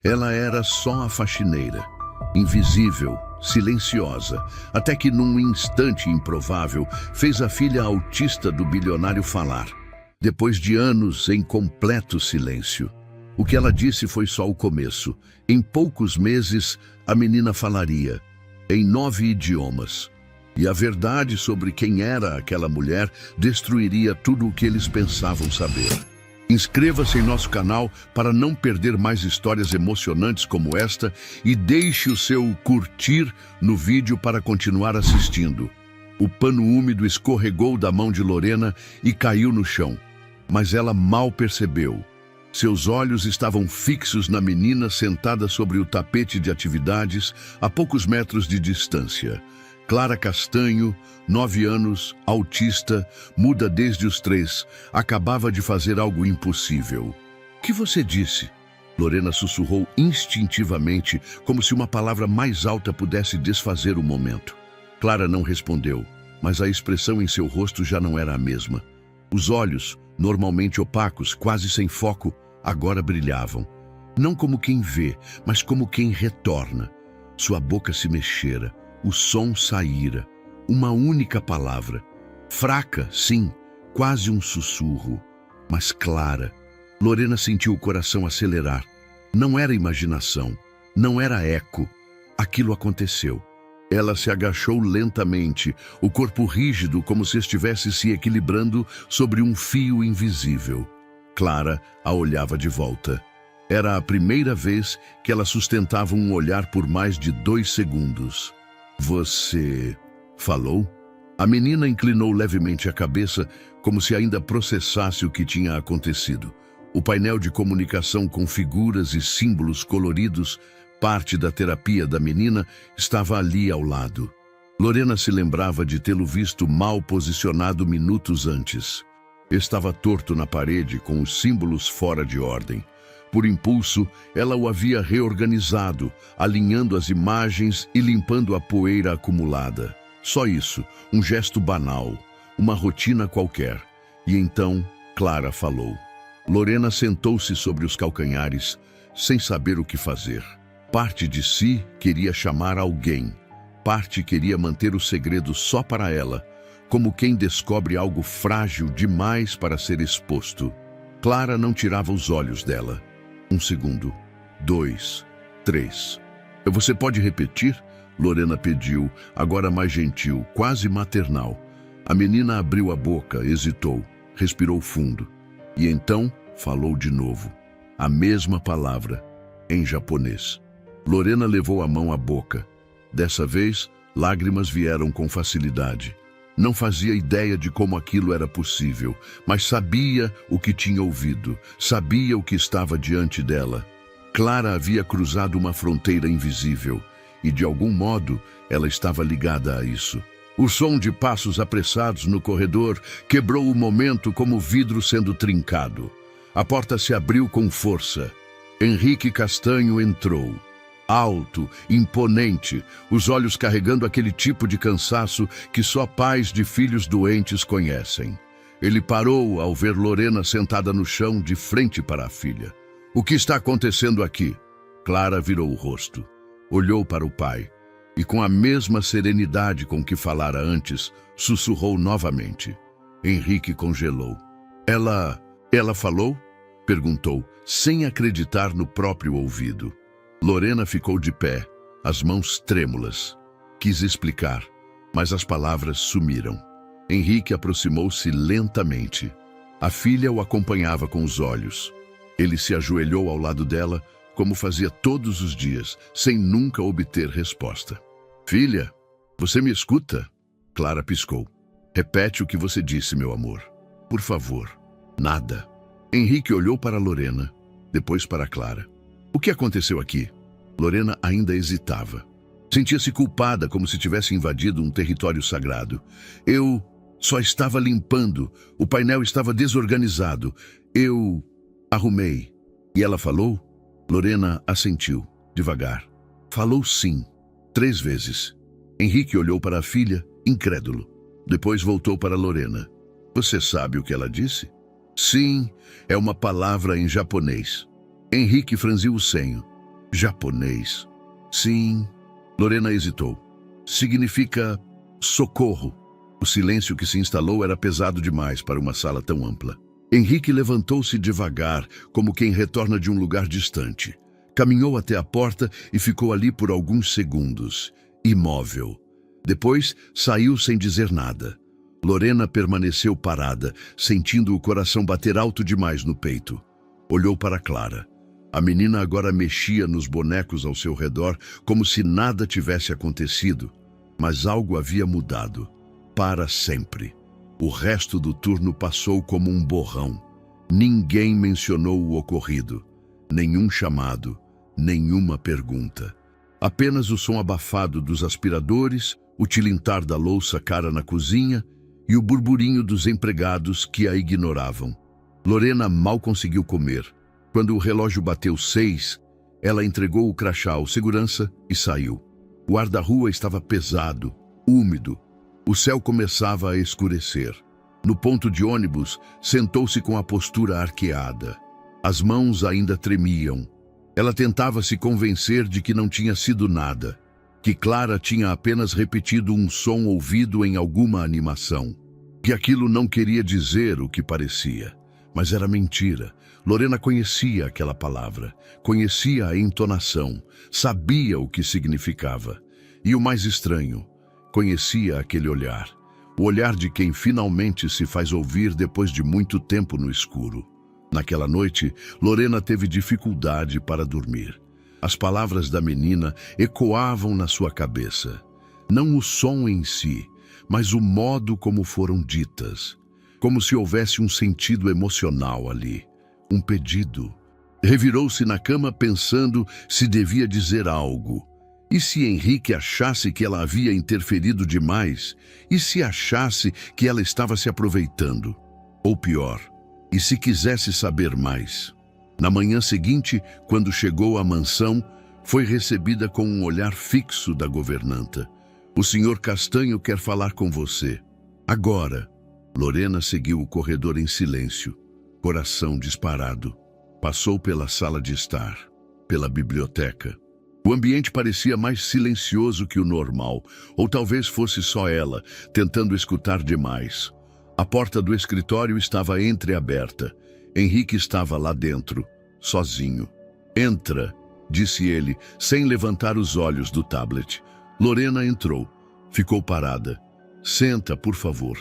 Ela era só a faxineira, invisível, silenciosa, até que num instante improvável fez a filha autista do bilionário falar. Depois de anos em completo silêncio. O que ela disse foi só o começo. Em poucos meses, a menina falaria, em 9 idiomas. E a verdade sobre quem era aquela mulher destruiria tudo o que eles pensavam saber. Inscreva-se em nosso canal para não perder mais histórias emocionantes como esta e deixe o seu curtir no vídeo para continuar assistindo. O pano úmido escorregou da mão de Lorena e caiu no chão, mas ela mal percebeu. Seus olhos estavam fixos na menina sentada sobre o tapete de atividades a poucos metros de distância. Clara Castanho, 9 anos, autista, muda desde os 3, acabava de fazer algo impossível. "O que você disse?" Lorena sussurrou instintivamente, como se uma palavra mais alta pudesse desfazer o momento. Clara não respondeu, mas a expressão em seu rosto já não era a mesma. Os olhos, normalmente opacos, quase sem foco, agora brilhavam. Não como quem vê, mas como quem retorna. Sua boca se mexera. O som saíra, uma única palavra. Fraca, sim, quase um sussurro, mas clara. Lorena sentiu o coração acelerar. Não era imaginação, não era eco. Aquilo aconteceu. Ela se agachou lentamente, o corpo rígido como se estivesse se equilibrando sobre um fio invisível. Clara a olhava de volta. Era a primeira vez que ela sustentava um olhar por mais de 2 segundos. "Você falou?" A menina inclinou levemente a cabeça, como se ainda processasse o que tinha acontecido. O painel de comunicação com figuras e símbolos coloridos, parte da terapia da menina, estava ali ao lado. Lorena se lembrava de tê-lo visto mal posicionado minutos antes. Estava torto na parede, com os símbolos fora de ordem. Por impulso, ela o havia reorganizado, alinhando as imagens e limpando a poeira acumulada. Só isso, um gesto banal, uma rotina qualquer. E então, Clara falou. Lorena sentou-se sobre os calcanhares, sem saber o que fazer. Parte de si queria chamar alguém. Parte queria manter o segredo só para ela, como quem descobre algo frágil demais para ser exposto. Clara não tirava os olhos dela. 1 segundo, 2, 3. "Você pode repetir?" Lorena pediu, agora mais gentil, quase maternal. A menina abriu a boca, hesitou, respirou fundo. E então falou de novo. A mesma palavra, em japonês. Lorena levou a mão à boca. Dessa vez, lágrimas vieram com facilidade. Não fazia ideia de como aquilo era possível, mas sabia o que tinha ouvido, sabia o que estava diante dela. Clara havia cruzado uma fronteira invisível, e de algum modo ela estava ligada a isso. O som de passos apressados no corredor quebrou o momento como vidro sendo trincado. A porta se abriu com força. Henrique Castanho entrou. Alto, imponente, os olhos carregando aquele tipo de cansaço que só pais de filhos doentes conhecem. Ele parou ao ver Lorena sentada no chão de frente para a filha. "O que está acontecendo aqui?" Clara virou o rosto, olhou para o pai e, com a mesma serenidade com que falara antes, sussurrou novamente. Henrique congelou. Ela falou?" Perguntou, sem acreditar no próprio ouvido. Lorena ficou de pé, as mãos trêmulas. Quis explicar, mas as palavras sumiram. Henrique aproximou-se lentamente. A filha o acompanhava com os olhos. Ele se ajoelhou ao lado dela, como fazia todos os dias, sem nunca obter resposta. "Filha, você me escuta?" Clara piscou. "Repete o que você disse, meu amor. Por favor." "Nada." Henrique olhou para Lorena, depois para Clara. "O que aconteceu aqui?" Lorena ainda hesitava. Sentia-se culpada, como se tivesse invadido um território sagrado. "Eu só estava limpando. O painel estava desorganizado. Eu arrumei." "E ela falou?" Lorena assentiu, devagar. "Falou sim, 3 vezes." Henrique olhou para a filha, incrédulo. Depois voltou para Lorena. "Você sabe o que ela disse?" "Sim, é uma palavra em japonês." Henrique franziu o senho. Japonês. Sim. Lorena hesitou. Significa socorro. O silêncio que se instalou era pesado demais para uma sala tão ampla. Henrique levantou-se devagar, como quem retorna de um lugar distante. Caminhou até a porta e ficou ali por alguns segundos, imóvel. Depois, saiu sem dizer nada. Lorena permaneceu parada, sentindo o coração bater alto demais no peito. Olhou para Clara. A menina agora mexia nos bonecos ao seu redor, como se nada tivesse acontecido. Mas algo havia mudado. Para sempre. O resto do turno passou como um borrão. Ninguém mencionou o ocorrido. Nenhum chamado, nenhuma pergunta. Apenas o som abafado dos aspiradores, o tilintar da louça cara na cozinha e o burburinho dos empregados que a ignoravam. Lorena mal conseguiu comer. Quando o relógio bateu 6, ela entregou o crachá ao segurança e saiu. O ar da rua estava pesado, úmido. O céu começava a escurecer. No ponto de ônibus, sentou-se com a postura arqueada. As mãos ainda tremiam. Ela tentava se convencer de que não tinha sido nada, que Clara tinha apenas repetido um som ouvido em alguma animação, que aquilo não queria dizer o que parecia. Mas era mentira. Lorena conhecia aquela palavra, conhecia a entonação, sabia o que significava. E o mais estranho, conhecia aquele olhar. O olhar de quem finalmente se faz ouvir depois de muito tempo no escuro. Naquela noite, Lorena teve dificuldade para dormir. As palavras da menina ecoavam na sua cabeça. Não o som em si, mas o modo como foram ditas. Como se houvesse um sentido emocional ali. Um pedido. Revirou-se na cama pensando se devia dizer algo. E se Henrique achasse que ela havia interferido demais? E se achasse que ela estava se aproveitando? Ou pior, e se quisesse saber mais? Na manhã seguinte, quando chegou à mansão, foi recebida com um olhar fixo da governanta. O senhor Castanho quer falar com você. Agora. Lorena seguiu o corredor em silêncio, coração disparado. Passou pela sala de estar, pela biblioteca. O ambiente parecia mais silencioso que o normal, ou talvez fosse só ela, tentando escutar demais. A porta do escritório estava entreaberta. Henrique estava lá dentro, sozinho. Entra, disse ele, sem levantar os olhos do tablet. Lorena entrou. Ficou parada. Senta, por favor.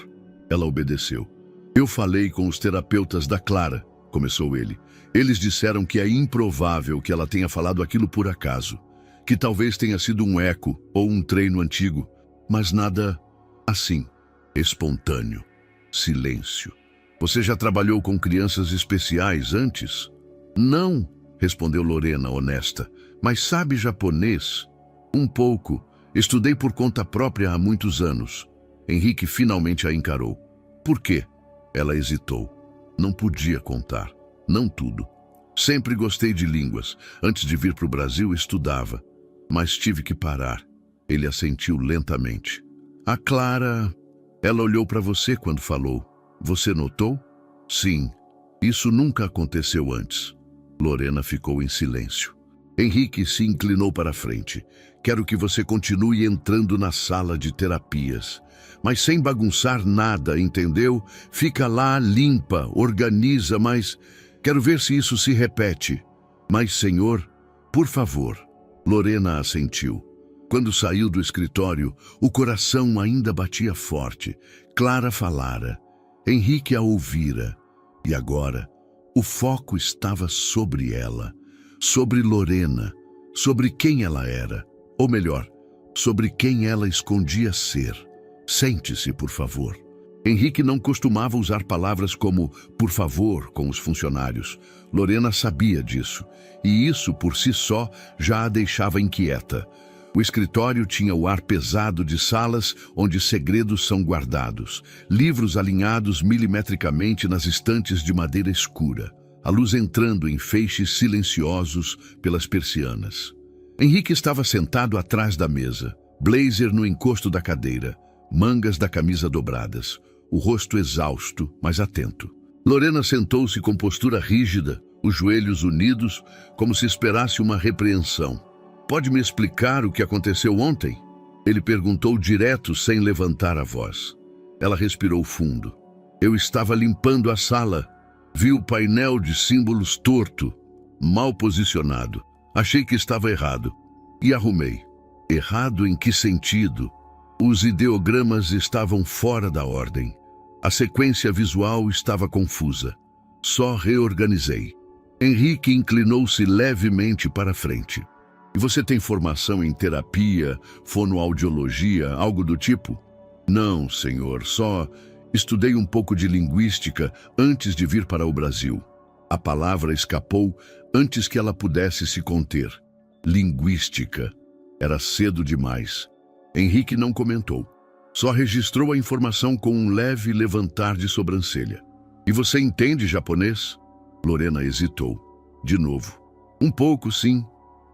Ela obedeceu. Eu falei com os terapeutas da Clara, começou ele. Eles disseram que é improvável que ela tenha falado aquilo por acaso. Que talvez tenha sido um eco ou um treino antigo, mas nada assim, espontâneo. Silêncio. Você já trabalhou com crianças especiais antes? Não, respondeu Lorena, honesta. Mas sabe japonês? Um pouco. Estudei por conta própria há muitos anos. Henrique finalmente a encarou. Por quê? Ela hesitou. Não podia contar. Não tudo. Sempre gostei de línguas. Antes de vir para o Brasil, estudava. Mas tive que parar. Ele assentiu lentamente. A Clara... Ela olhou para você quando falou. Você notou? Sim. Isso nunca aconteceu antes. Lorena ficou em silêncio. Henrique se inclinou para a frente. Quero que você continue entrando na sala de terapias. Mas sem bagunçar nada, entendeu? Fica lá limpa, organiza, mas... Quero ver se isso se repete. Mas, senhor, por favor. Lorena assentiu. Quando saiu do escritório, o coração ainda batia forte. Clara falara. Henrique a ouvira. E agora, o foco estava sobre ela. Sobre Lorena. Sobre quem ela era. Ou melhor, sobre quem ela escondia ser. Sente-se, por favor. Henrique não costumava usar palavras como por favor com os funcionários. Lorena sabia disso, e isso por si só já a deixava inquieta. O escritório tinha o ar pesado de salas onde segredos são guardados, livros alinhados milimetricamente nas estantes de madeira escura, a luz entrando em feixes silenciosos pelas persianas. Henrique estava sentado atrás da mesa, blazer no encosto da cadeira, mangas da camisa dobradas, o rosto exausto, mas atento. Lorena sentou-se com postura rígida, os joelhos unidos, como se esperasse uma repreensão. Pode me explicar o que aconteceu ontem? Ele perguntou direto, sem levantar a voz. Ela respirou fundo. Eu estava limpando a sala. Vi o painel de símbolos torto, mal posicionado. Achei que estava errado. E arrumei. Errado em que sentido? Os ideogramas estavam fora da ordem. A sequência visual estava confusa. Só reorganizei. Henrique inclinou-se levemente para frente. E você tem formação em terapia, fonoaudiologia, algo do tipo? Não, senhor, só estudei um pouco de linguística antes de vir para o Brasil. A palavra escapou antes que ela pudesse se conter. Linguística. Era cedo demais. Henrique não comentou. Só registrou a informação com um leve levantar de sobrancelha. E você entende japonês? Lorena hesitou. De novo. Um pouco, sim.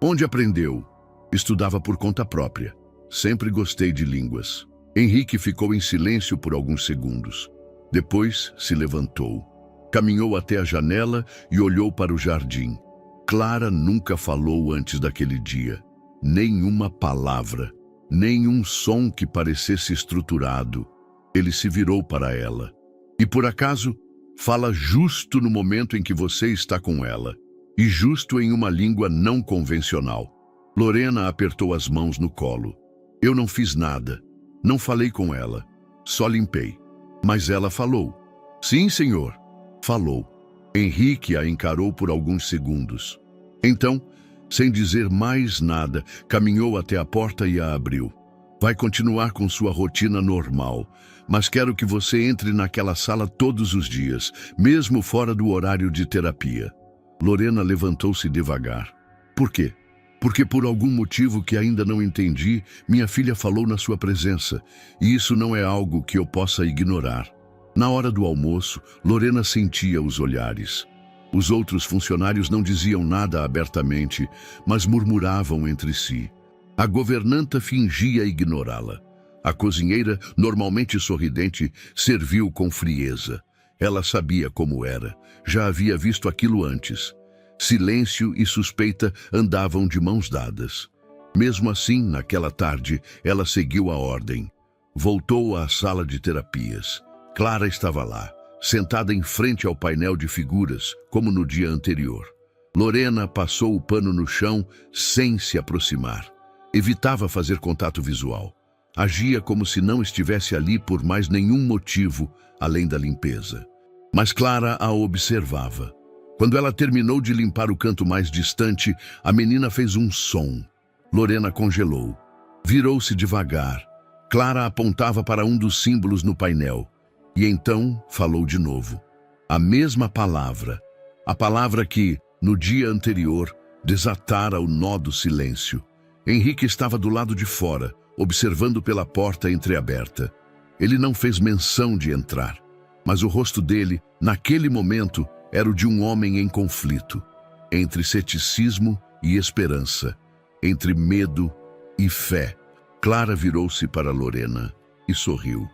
Onde aprendeu? Estudava por conta própria. Sempre gostei de línguas. Henrique ficou em silêncio por alguns segundos. Depois se levantou. Caminhou até a janela e olhou para o jardim. Clara nunca falou antes daquele dia. Nenhuma palavra, nenhum som que parecesse estruturado. Ele se virou para ela. E por acaso, fala justo no momento em que você está com ela. E justo em uma língua não convencional. Lorena apertou as mãos no colo. Eu não fiz nada. Não falei com ela. Só limpei. Mas ela falou. Sim, senhor. Falou. Henrique a encarou por alguns segundos. Então, sem dizer mais nada, caminhou até a porta e a abriu. Vai continuar com sua rotina normal, mas quero que você entre naquela sala todos os dias, mesmo fora do horário de terapia. Lorena levantou-se devagar. Por quê? Porque por algum motivo que ainda não entendi, minha filha falou na sua presença, e isso não é algo que eu possa ignorar. Na hora do almoço, Lorena sentia os olhares. Os outros funcionários não diziam nada abertamente, mas murmuravam entre si. A governanta fingia ignorá-la. A cozinheira, normalmente sorridente, serviu com frieza. Ela sabia como era. Já havia visto aquilo antes. Silêncio e suspeita andavam de mãos dadas. Mesmo assim, naquela tarde, ela seguiu a ordem. Voltou à sala de terapias. Clara estava lá, sentada em frente ao painel de figuras, como no dia anterior. Lorena passou o pano no chão sem se aproximar. Evitava fazer contato visual. Agia como se não estivesse ali por mais nenhum motivo, além da limpeza. Mas Clara a observava. Quando ela terminou de limpar o canto mais distante, a menina fez um som. Lorena congelou. Virou-se devagar. Clara apontava para um dos símbolos no painel. E então falou de novo. A mesma palavra. A palavra que, no dia anterior, desatara o nó do silêncio. Henrique estava do lado de fora, observando pela porta entreaberta. Ele não fez menção de entrar, mas o rosto dele, naquele momento, era o de um homem em conflito, entre ceticismo e esperança, entre medo e fé. Clara virou-se para Lorena e sorriu.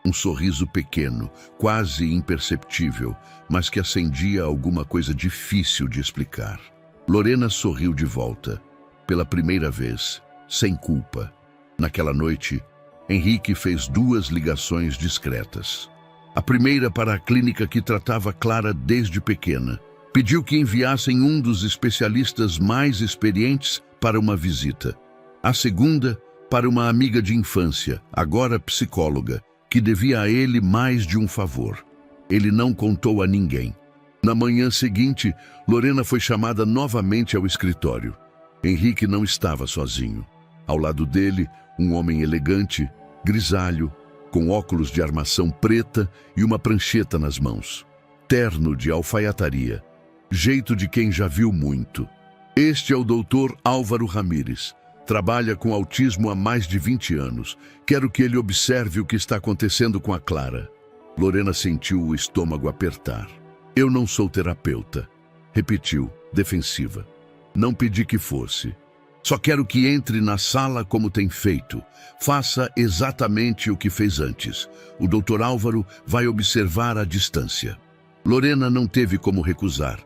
Um sorriso pequeno, quase imperceptível, mas que acendia alguma coisa difícil de explicar. Lorena sorriu de volta, pela primeira vez, sem culpa. Naquela noite, Henrique fez 2 ligações discretas. A primeira para a clínica que tratava Clara desde pequena. Pediu que enviassem um dos especialistas mais experientes para uma visita. A segunda, para uma amiga de infância, agora psicóloga, que devia a ele mais de um favor. Ele não contou a ninguém. Na manhã seguinte, Lorena foi chamada novamente ao escritório. Henrique não estava sozinho. Ao lado dele, um homem elegante, grisalho, com óculos de armação preta e uma prancheta nas mãos. Terno de alfaiataria. Jeito de quem já viu muito. Este é o Dr. Álvaro Ramírez. Trabalha com autismo há mais de 20 anos. Quero que ele observe o que está acontecendo com a Clara. Lorena sentiu o estômago apertar. Eu não sou terapeuta. Repetiu, defensiva. Não pedi que fosse. Só quero que entre na sala como tem feito. Faça exatamente o que fez antes. O Dr. Álvaro vai observar à distância. Lorena não teve como recusar.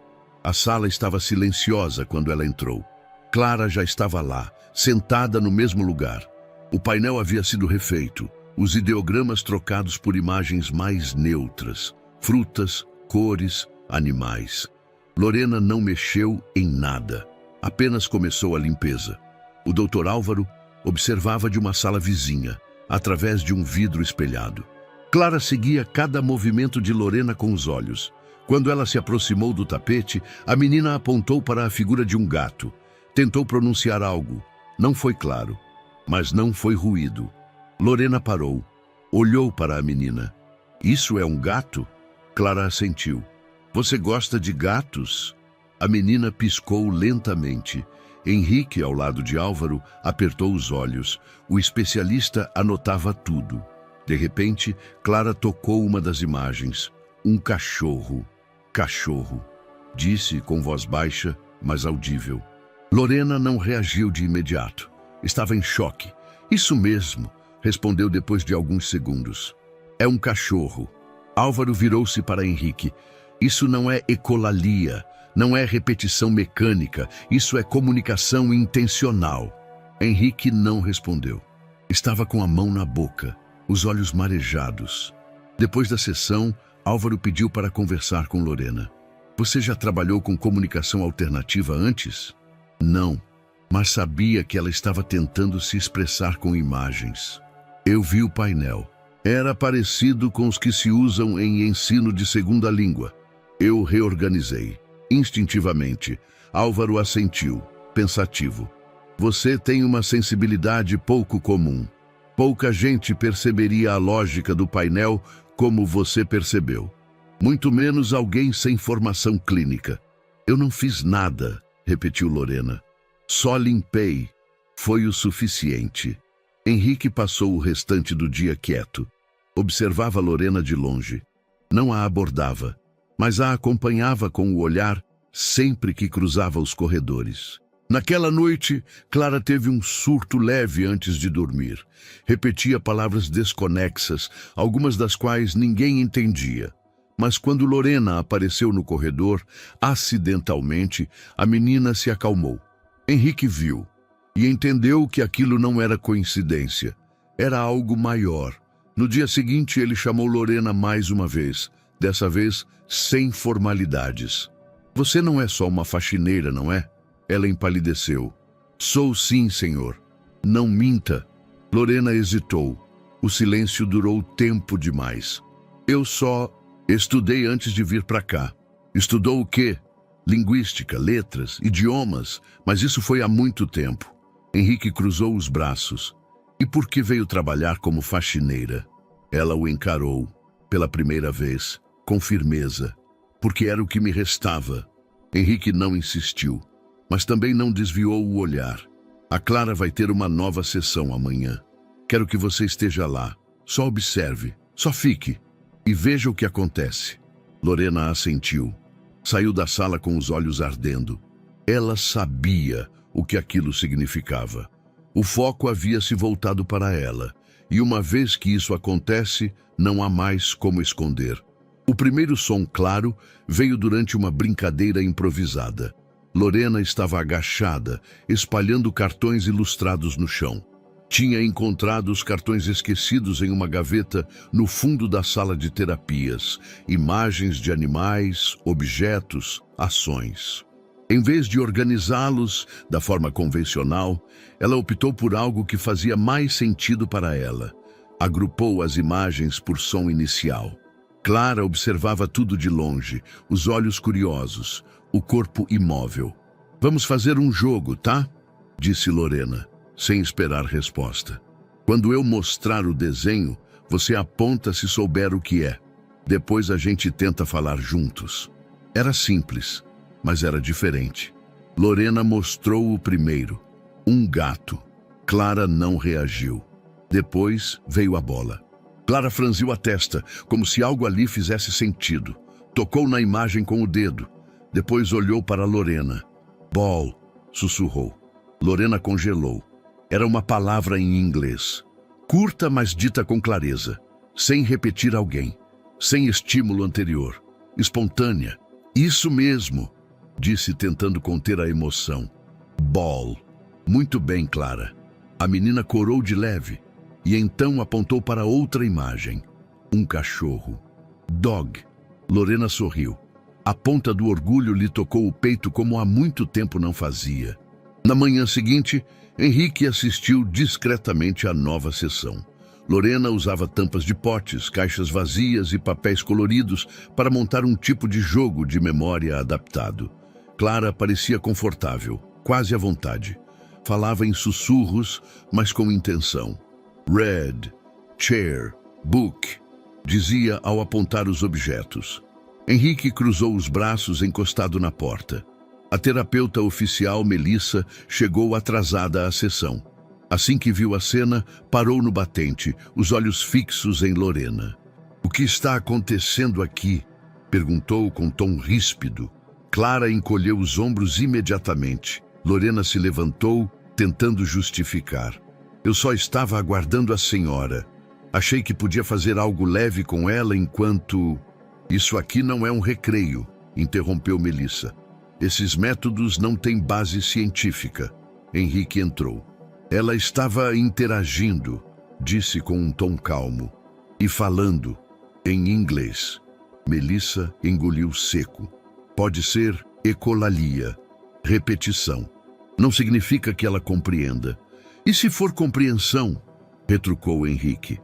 A sala estava silenciosa quando ela entrou. Clara já estava lá, sentada no mesmo lugar. O painel havia sido refeito, os ideogramas trocados por imagens mais neutras, frutas, cores, animais. Lorena não mexeu em nada, apenas começou a limpeza. O Dr. Álvaro observava de uma sala vizinha, através de um vidro espelhado. Clara seguia cada movimento de Lorena com os olhos. Quando ela se aproximou do tapete, a menina apontou para a figura de um gato. Tentou pronunciar algo. Não foi claro, mas não foi ruído. Lorena parou, olhou para a menina. Isso é um gato? Clara assentiu. Você gosta de gatos? A menina piscou lentamente. Henrique, ao lado de Álvaro, apertou os olhos. O especialista anotava tudo. De repente, Clara tocou uma das imagens. Um cachorro. Cachorro, disse com voz baixa, mas audível. Lorena não reagiu de imediato. Estava em choque. Isso mesmo, respondeu depois de alguns segundos. É um cachorro. Álvaro virou-se para Henrique. Isso não é ecolalia, não é repetição mecânica, isso é comunicação intencional. Henrique não respondeu. Estava com a mão na boca, os olhos marejados. Depois da sessão, Álvaro pediu para conversar com Lorena. Você já trabalhou com comunicação alternativa antes? Não, mas sabia que ela estava tentando se expressar com imagens. Eu vi o painel. Era parecido com os que se usam em ensino de segunda língua. Eu reorganizei. Instintivamente, Álvaro assentiu, pensativo. Você tem uma sensibilidade pouco comum. Pouca gente perceberia a lógica do painel como você percebeu. Muito menos alguém sem formação clínica. Eu não fiz nada, repetiu Lorena. Só limpei. Foi o suficiente. Henrique passou o restante do dia quieto. Observava Lorena de longe. Não a abordava, mas a acompanhava com o olhar sempre que cruzava os corredores. Naquela noite, Clara teve um surto leve antes de dormir. Repetia palavras desconexas, algumas das quais ninguém entendia. Mas quando Lorena apareceu no corredor, acidentalmente, a menina se acalmou. Henrique viu e entendeu que aquilo não era coincidência. Era algo maior. No dia seguinte, ele chamou Lorena mais uma vez, dessa vez sem formalidades. Você não é só uma faxineira, não é? Ela empalideceu. Sou sim, senhor. Não minta. Lorena hesitou. O silêncio durou tempo demais. Eu só estudei antes de vir para cá. Estudou o quê? Linguística, letras, idiomas, mas isso foi há muito tempo. Henrique cruzou os braços. E por que veio trabalhar como faxineira? Ela o encarou, pela primeira vez, com firmeza, porque era o que me restava. Henrique não insistiu, mas também não desviou o olhar. A Clara vai ter uma nova sessão amanhã. Quero que você esteja lá. Só observe, só fique e veja o que acontece. Lorena assentiu. Saiu da sala com os olhos ardendo. Ela sabia o que aquilo significava. O foco havia se voltado para ela, e uma vez que isso acontece, não há mais como esconder. O primeiro som claro veio durante uma brincadeira improvisada. Lorena estava agachada, espalhando cartões ilustrados no chão. Tinha encontrado os cartões esquecidos em uma gaveta no fundo da sala de terapias. Imagens de animais, objetos, ações. Em vez de organizá-los da forma convencional, ela optou por algo que fazia mais sentido para ela. Agrupou as imagens por som inicial. Clara observava tudo de longe, os olhos curiosos, o corpo imóvel. Vamos fazer um jogo, tá? Disse Lorena, sem esperar resposta. Quando eu mostrar o desenho, você aponta se souber o que é. Depois a gente tenta falar juntos. Era simples, mas era diferente. Lorena mostrou o primeiro, um gato. Clara não reagiu. Depois veio a bola. Clara franziu a testa, como se algo ali fizesse sentido. Tocou na imagem com o dedo. Depois olhou para Lorena. Ball, sussurrou. Lorena congelou. Era uma palavra em inglês. Curta, mas dita com clareza. Sem repetir alguém. Sem estímulo anterior. Espontânea. Isso mesmo. disse tentando conter a emoção. Ball. Muito bem, Clara. A menina corou de leve e então apontou para outra imagem. Um cachorro. Dog. Lorena sorriu. A ponta do orgulho lhe tocou o peito como há muito tempo não fazia. Na manhã seguinte, Henrique assistiu discretamente à nova sessão. Lorena usava tampas de potes, caixas vazias e papéis coloridos para montar um tipo de jogo de memória adaptado. Clara parecia confortável, quase à vontade. Falava em sussurros, mas com intenção. Red, chair, book, dizia ao apontar os objetos. Henrique cruzou os braços encostado na porta. A terapeuta oficial, Melissa, chegou atrasada à sessão. Assim que viu a cena, parou no batente, os olhos fixos em Lorena. "O que está acontecendo aqui?" perguntou com tom ríspido. Clara encolheu os ombros imediatamente. Lorena se levantou, tentando justificar. "Eu só estava aguardando a senhora. Achei que podia fazer algo leve com ela enquanto..." "Isso aqui não é um recreio", interrompeu Melissa. "Esses métodos não têm base científica." Henrique entrou. "Ela estava interagindo", disse com um tom calmo, "e falando em inglês." Melissa engoliu seco. "Pode ser ecolalia, repetição. Não significa que ela compreenda." "E se for compreensão?" retrucou Henrique.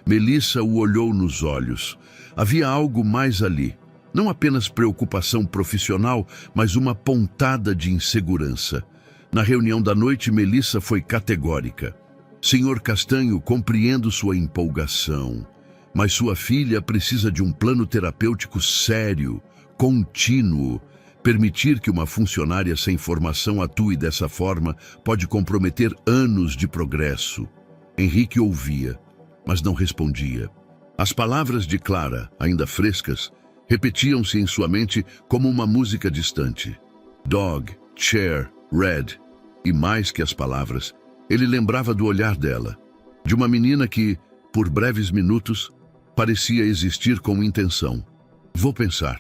Melissa o olhou nos olhos. Havia algo mais ali. Não apenas preocupação profissional, mas uma pontada de insegurança. Na reunião da noite, Melissa foi categórica. "Senhor Castanho, compreendo sua empolgação, mas sua filha precisa de um plano terapêutico sério, contínuo. Permitir que uma funcionária sem formação atue dessa forma pode comprometer anos de progresso." Henrique ouvia, mas não respondia. As palavras de Clara, ainda frescas, repetiam-se em sua mente como uma música distante. Dog, chair, red. E mais que as palavras, ele lembrava do olhar dela, de uma menina que, por breves minutos, parecia existir com intenção. "Vou pensar",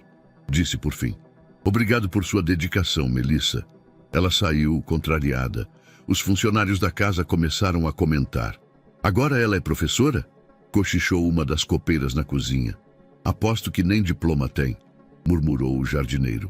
disse por fim. "Obrigado por sua dedicação, Melissa." Ela saiu, contrariada. Os funcionários da casa começaram a comentar. "Agora ela é professora?" cochichou uma das copeiras na cozinha. "Aposto que nem diploma tem", murmurou o jardineiro.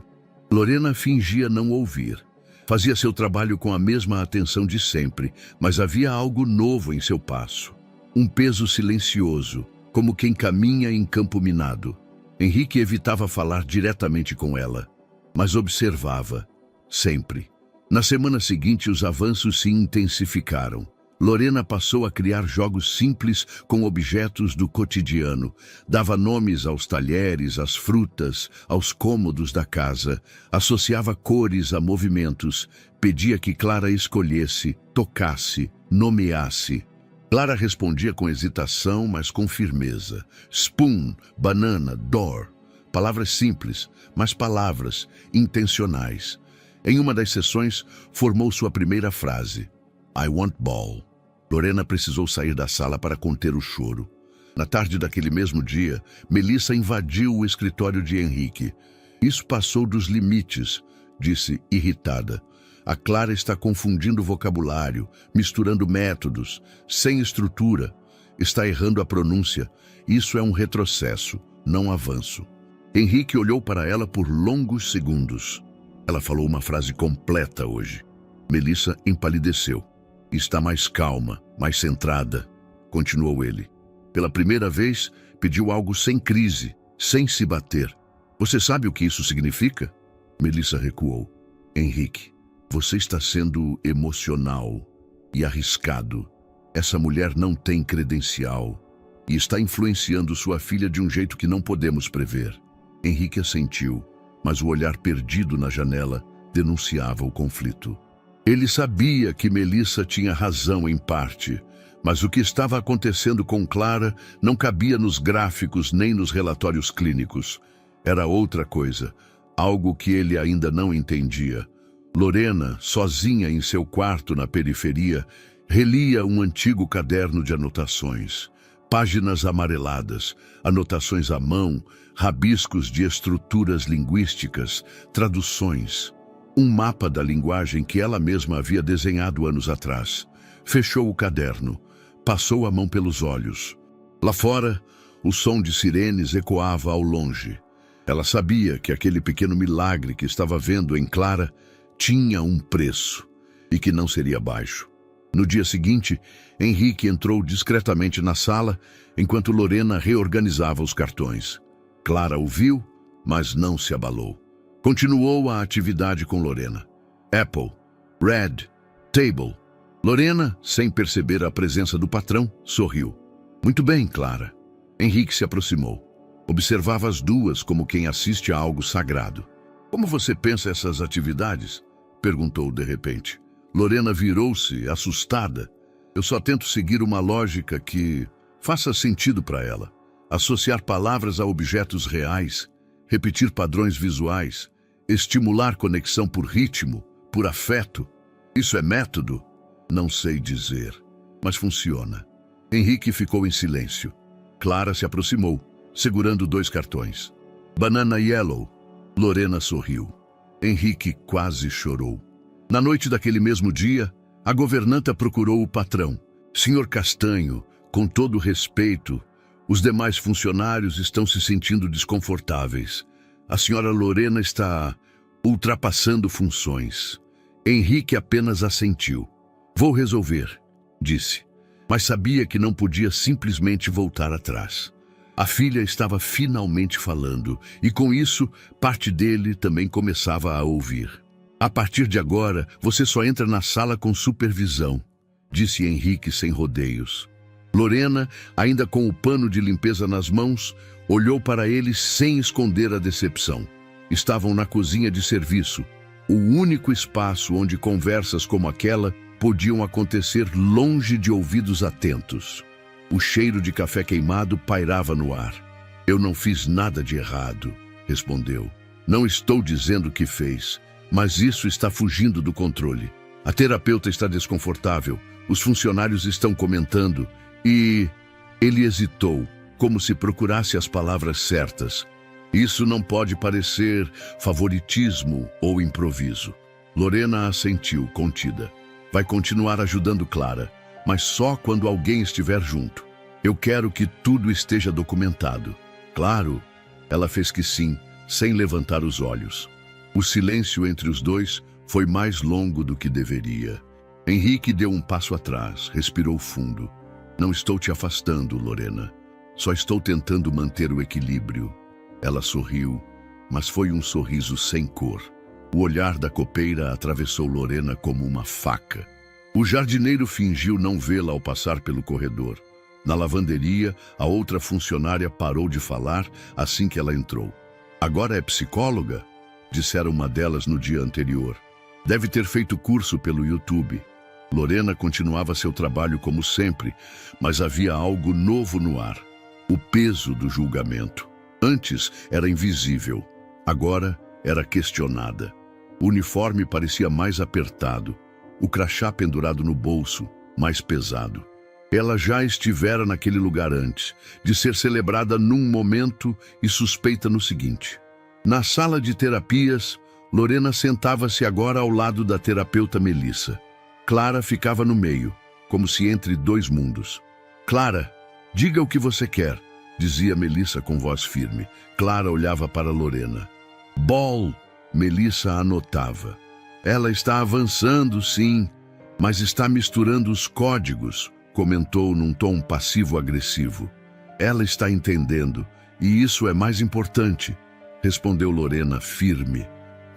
Lorena fingia não ouvir. Fazia seu trabalho com a mesma atenção de sempre, mas havia algo novo em seu passo. Um peso silencioso, como quem caminha em campo minado. Henrique evitava falar diretamente com ela, mas observava, sempre. Na semana seguinte, os avanços se intensificaram. Lorena passou a criar jogos simples com objetos do cotidiano. Dava nomes aos talheres, às frutas, aos cômodos da casa. Associava cores a movimentos. Pedia que Clara escolhesse, tocasse, nomeasse. Clara respondia com hesitação, mas com firmeza. Spoon, banana, door. Palavras simples, mas palavras intencionais. Em uma das sessões, formou sua primeira frase. I want ball. Lorena precisou sair da sala para conter o choro. Na tarde daquele mesmo dia, Melissa invadiu o escritório de Henrique. "Isso passou dos limites", disse irritada. "A Clara está confundindo vocabulário, misturando métodos, sem estrutura. Está errando a pronúncia. Isso é um retrocesso, não avanço." Henrique olhou para ela por longos segundos. Ela falou uma frase completa hoje. Melissa empalideceu. "Está mais calma, mais centrada", continuou ele. Pela primeira vez, pediu algo sem crise, sem se bater. "Você sabe o que isso significa?" Melissa recuou. "Henrique, você está sendo emocional e arriscado. Essa mulher não tem credencial e está influenciando sua filha de um jeito que não podemos prever." Henrique assentiu, mas o olhar perdido na janela denunciava o conflito. Ele sabia que Melissa tinha razão em parte, mas o que estava acontecendo com Clara não cabia nos gráficos nem nos relatórios clínicos. Era outra coisa, algo que ele ainda não entendia. Lorena, sozinha em seu quarto na periferia, relia um antigo caderno de anotações. Páginas amareladas, anotações à mão, rabiscos de estruturas linguísticas, traduções. Um mapa da linguagem que ela mesma havia desenhado anos atrás. Fechou o caderno, passou a mão pelos olhos. Lá fora, o som de sirenes ecoava ao longe. Ela sabia que aquele pequeno milagre que estava vendo em Clara tinha um preço e que não seria baixo. No dia seguinte, Henrique entrou discretamente na sala enquanto Lorena reorganizava os cartões. Clara o viu, mas não se abalou. Continuou a atividade com Lorena. Apple, Red, Table. Lorena, sem perceber a presença do patrão, sorriu. Muito bem, Clara. Henrique se aproximou. Observava as duas como quem assiste a algo sagrado. Como você pensa essas atividades? Perguntou de repente. Lorena virou-se, assustada. Eu só tento seguir uma lógica que faça sentido para ela. Associar palavras a objetos reais, repetir padrões visuais, estimular conexão por ritmo, por afeto. Isso é método? Não sei dizer, mas funciona. Henrique ficou em silêncio. Clara se aproximou, segurando 2 cartões. Banana Yellow. Lorena sorriu. Henrique quase chorou. Na noite daquele mesmo dia, a governanta procurou o patrão. Senhor Castanho, com todo respeito, os demais funcionários estão se sentindo desconfortáveis. A senhora Lorena está ultrapassando funções. Henrique apenas assentiu. Vou resolver, disse, mas sabia que não podia simplesmente voltar atrás. A filha estava finalmente falando, e com isso, parte dele também começava a ouvir. A partir de agora, você só entra na sala com supervisão, disse Henrique sem rodeios. Lorena, ainda com o pano de limpeza nas mãos, olhou para ele sem esconder a decepção. Estavam na cozinha de serviço, o único espaço onde conversas como aquela podiam acontecer longe de ouvidos atentos. O cheiro de café queimado pairava no ar. Eu não fiz nada de errado, respondeu. Não estou dizendo que fez, mas isso está fugindo do controle. A terapeuta está desconfortável, os funcionários estão comentando e... Ele hesitou, como se procurasse as palavras certas. Isso não pode parecer favoritismo ou improviso. Lorena assentiu, contida. Vai continuar ajudando Clara, mas só quando alguém estiver junto. Eu quero que tudo esteja documentado. Claro, ela fez que sim, sem levantar os olhos. O silêncio entre os dois foi mais longo do que deveria. Henrique deu um passo atrás, respirou fundo. Não estou te afastando, Lorena. Só estou tentando manter o equilíbrio. Ela sorriu, mas foi um sorriso sem cor. O olhar da copeira atravessou Lorena como uma faca. O jardineiro fingiu não vê-la ao passar pelo corredor. Na lavanderia, a outra funcionária parou de falar assim que ela entrou. Agora é psicóloga? Dissera uma delas no dia anterior. Deve ter feito curso pelo YouTube. Lorena continuava seu trabalho como sempre, mas havia algo novo no ar. O peso do julgamento. Antes era invisível, agora era questionada. O uniforme parecia mais apertado, o crachá pendurado no bolso, mais pesado. Ela já estivera naquele lugar antes, de ser celebrada num momento e suspeita no seguinte. Na sala de terapias, Lorena sentava-se agora ao lado da terapeuta Melissa. Clara ficava no meio, como se entre 2 mundos. Clara, diga o que você quer, dizia Melissa com voz firme. Clara olhava para Lorena. Ball, Melissa anotava. Ela está avançando, sim, mas está misturando os códigos, comentou num tom passivo-agressivo. Ela está entendendo, e isso é mais importante, respondeu Lorena firme.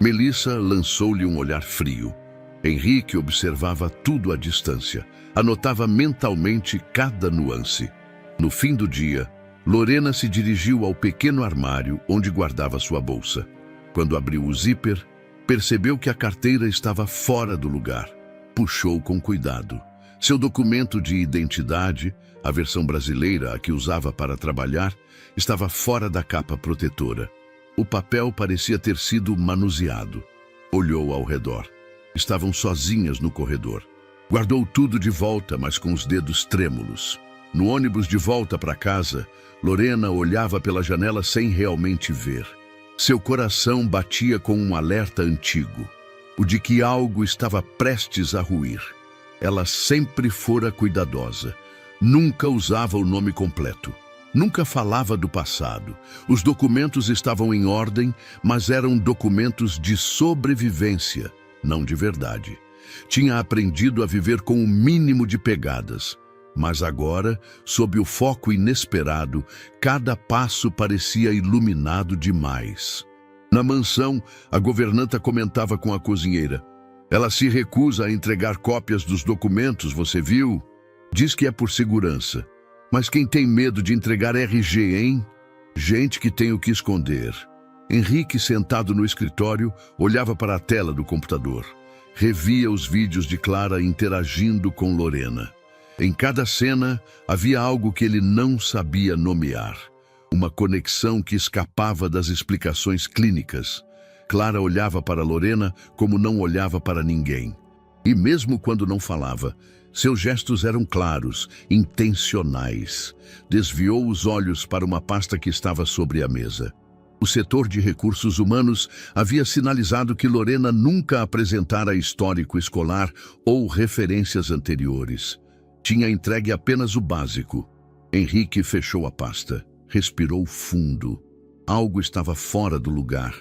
Melissa lançou-lhe um olhar frio. Henrique observava tudo à distância, anotava mentalmente cada nuance. No fim do dia, Lorena se dirigiu ao pequeno armário onde guardava sua bolsa. Quando abriu o zíper, percebeu que a carteira estava fora do lugar. Puxou com cuidado. Seu documento de identidade, a versão brasileira a que usava para trabalhar, estava fora da capa protetora. O papel parecia ter sido manuseado. Olhou ao redor. Estavam sozinhas no corredor. Guardou tudo de volta, mas com os dedos trêmulos. No ônibus de volta para casa, Lorena olhava pela janela sem realmente ver. Seu coração batia com um alerta antigo. o de que algo estava prestes a ruir. Ela sempre fora cuidadosa, nunca usava o nome completo, nunca falava do passado. Os documentos estavam em ordem, mas eram documentos de sobrevivência, não de verdade. Tinha aprendido a viver com o mínimo de pegadas, mas agora, sob o foco inesperado, cada passo parecia iluminado demais. Na mansão, a governanta comentava com a cozinheira. Ela se recusa a entregar cópias dos documentos, você viu? Diz que é por segurança. Mas quem tem medo de entregar RG, hein? Gente que tem o que esconder. Henrique, sentado no escritório, olhava para a tela do computador. Revia os vídeos de Clara interagindo com Lorena. Em cada cena, havia algo que ele não sabia nomear. Uma conexão que escapava das explicações clínicas. Clara olhava para Lorena como não olhava para ninguém. E mesmo quando não falava, seus gestos eram claros, intencionais. Desviou os olhos para uma pasta que estava sobre a mesa. O setor de recursos humanos havia sinalizado que Lorena nunca apresentara histórico escolar ou referências anteriores. Tinha entregue apenas o básico. Henrique fechou a pasta. Respirou fundo. Algo estava fora do lugar,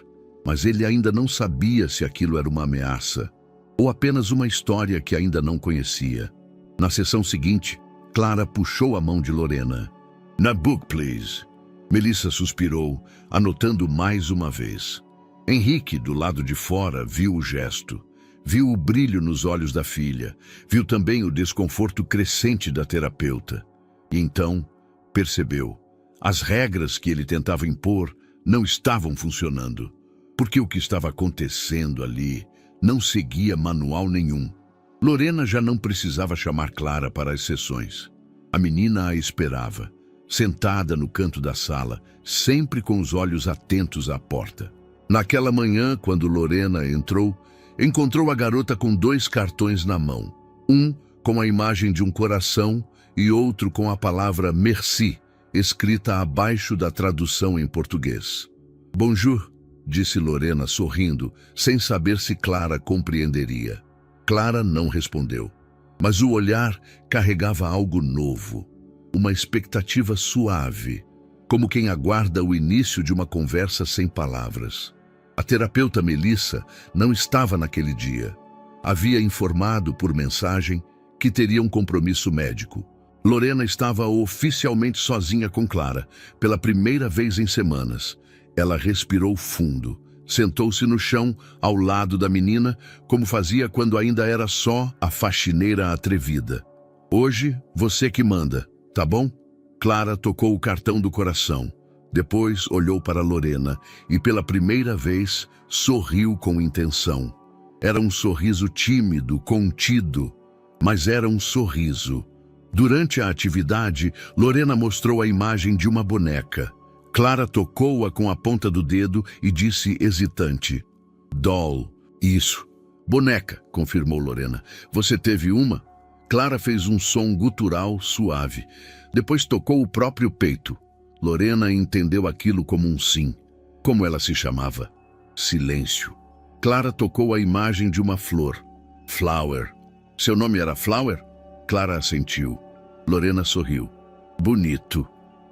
mas ele ainda não sabia se aquilo era uma ameaça ou apenas uma história que ainda não conhecia. Na sessão seguinte, Clara puxou a mão de Lorena. "Na book, please." Melissa suspirou, anotando mais uma vez. Henrique, do lado de fora, viu o gesto. Viu o brilho nos olhos da filha. Viu também o desconforto crescente da terapeuta. E então, percebeu. As regras que ele tentava impor não estavam funcionando, porque o que estava acontecendo ali não seguia manual nenhum. Lorena já não precisava chamar Clara para as sessões. A menina a esperava, sentada no canto da sala, sempre com os olhos atentos à porta. Naquela manhã, quando Lorena entrou, encontrou a garota com 2 cartões na mão. Um com a imagem de um coração e outro com a palavra merci, escrita abaixo da tradução em português. "Bonjour", disse Lorena sorrindo, sem saber se Clara compreenderia. Clara não respondeu, mas o olhar carregava algo novo, uma expectativa suave, como quem aguarda o início de uma conversa sem palavras. A terapeuta Melissa não estava naquele dia. Havia informado por mensagem que teria um compromisso médico. Lorena estava oficialmente sozinha com Clara, pela primeira vez em semanas. Ela respirou fundo, sentou-se no chão ao lado da menina, como fazia quando ainda era só a faxineira atrevida. "Hoje, você que manda, tá bom?" Clara tocou o cartão do coração. Depois olhou para Lorena e, pela primeira vez, sorriu com intenção. Era um sorriso tímido, contido, mas era um sorriso. Durante a atividade, Lorena mostrou a imagem de uma boneca. Clara tocou-a com a ponta do dedo e disse hesitante: "Doll." "Isso. Boneca", confirmou Lorena. "Você teve uma?" Clara fez um som gutural suave. Depois tocou o próprio peito. Lorena entendeu aquilo como um sim. Como ela se chamava? Silêncio. Clara tocou a imagem de uma flor. Flower. Seu nome era Flower? Clara assentiu. Lorena sorriu. "Bonito.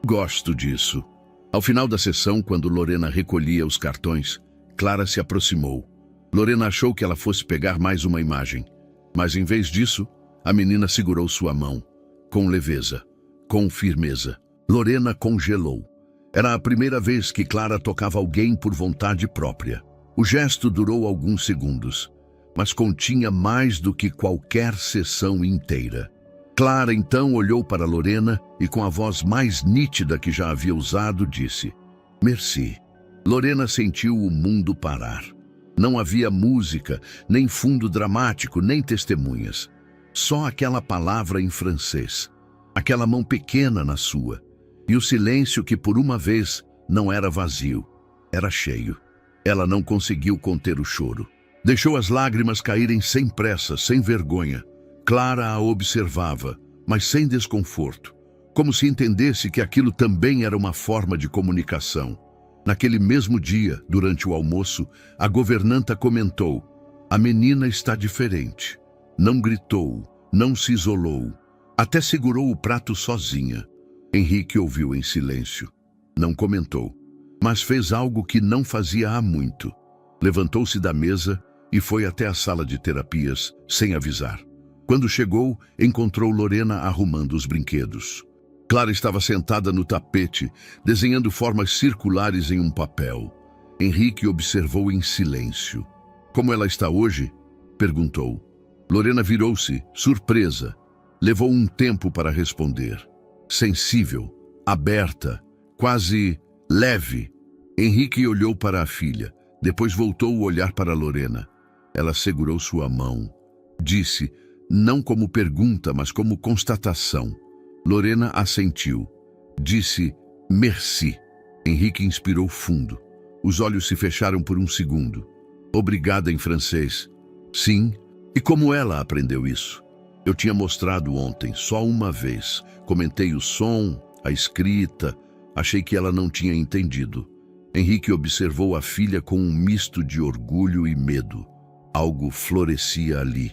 Gosto disso." Ao final da sessão, quando Lorena recolhia os cartões, Clara se aproximou. Lorena achou que ela fosse pegar mais uma imagem, mas em vez disso, a menina segurou sua mão, com leveza, com firmeza. Lorena congelou. Era a primeira vez que Clara tocava alguém por vontade própria. O gesto durou alguns segundos, mas continha mais do que qualquer sessão inteira. Clara então olhou para Lorena e, com a voz mais nítida que já havia usado, disse: "Merci." Lorena sentiu o mundo parar. Não havia música, nem fundo dramático, nem testemunhas. Só aquela palavra em francês, aquela mão pequena na sua, e o silêncio que por uma vez não era vazio, era cheio. Ela não conseguiu conter o choro. Deixou as lágrimas caírem sem pressa, sem vergonha. Clara a observava, mas sem desconforto, como se entendesse que aquilo também era uma forma de comunicação. Naquele mesmo dia, durante o almoço, a governanta comentou: A menina está diferente. Não gritou, não se isolou. Até segurou o prato sozinha. Henrique ouviu em silêncio. Não comentou, mas fez algo que não fazia há muito. Levantou-se da mesa e foi até a sala de terapias, sem avisar. Quando chegou, encontrou Lorena arrumando os brinquedos. Clara estava sentada no tapete, desenhando formas circulares em um papel. Henrique observou em silêncio. Como ela está hoje? Perguntou. Lorena virou-se, surpresa. Levou um tempo para responder. Sensível, aberta, quase leve. Henrique olhou para a filha, depois voltou o olhar para Lorena. Ela segurou sua mão. Disse, não como pergunta, mas como constatação. Lorena assentiu. Disse, merci. Henrique inspirou fundo. Os olhos se fecharam por um segundo. Obrigada em francês. Sim. E como ela aprendeu isso? Eu tinha mostrado ontem, só uma vez. Comentei o som, a escrita. Achei que ela não tinha entendido. Henrique observou a filha com um misto de orgulho e medo. Algo florescia ali.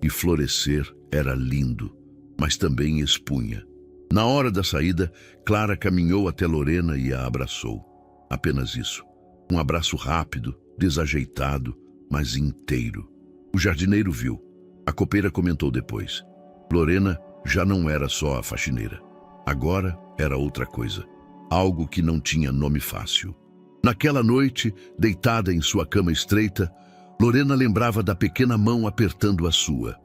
E florescer era lindo, mas também expunha. Na hora da saída, Clara caminhou até Lorena e a abraçou. Apenas isso. Um abraço rápido, desajeitado, mas inteiro. O jardineiro viu. A copeira comentou depois. Lorena já não era só a faxineira. Agora era outra coisa. Algo que não tinha nome fácil. Naquela noite, deitada em sua cama estreita, Lorena lembrava da pequena mão apertando a sua,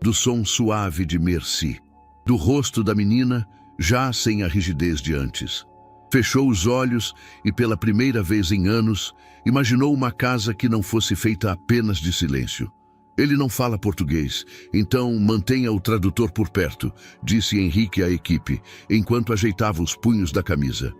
do som suave de merci, do rosto da menina, já sem a rigidez de antes. Fechou os olhos e, pela primeira vez em anos, imaginou uma casa que não fosse feita apenas de silêncio. Ele não fala português, então mantenha o tradutor por perto, disse Henrique à equipe, enquanto ajeitava os punhos da camisa.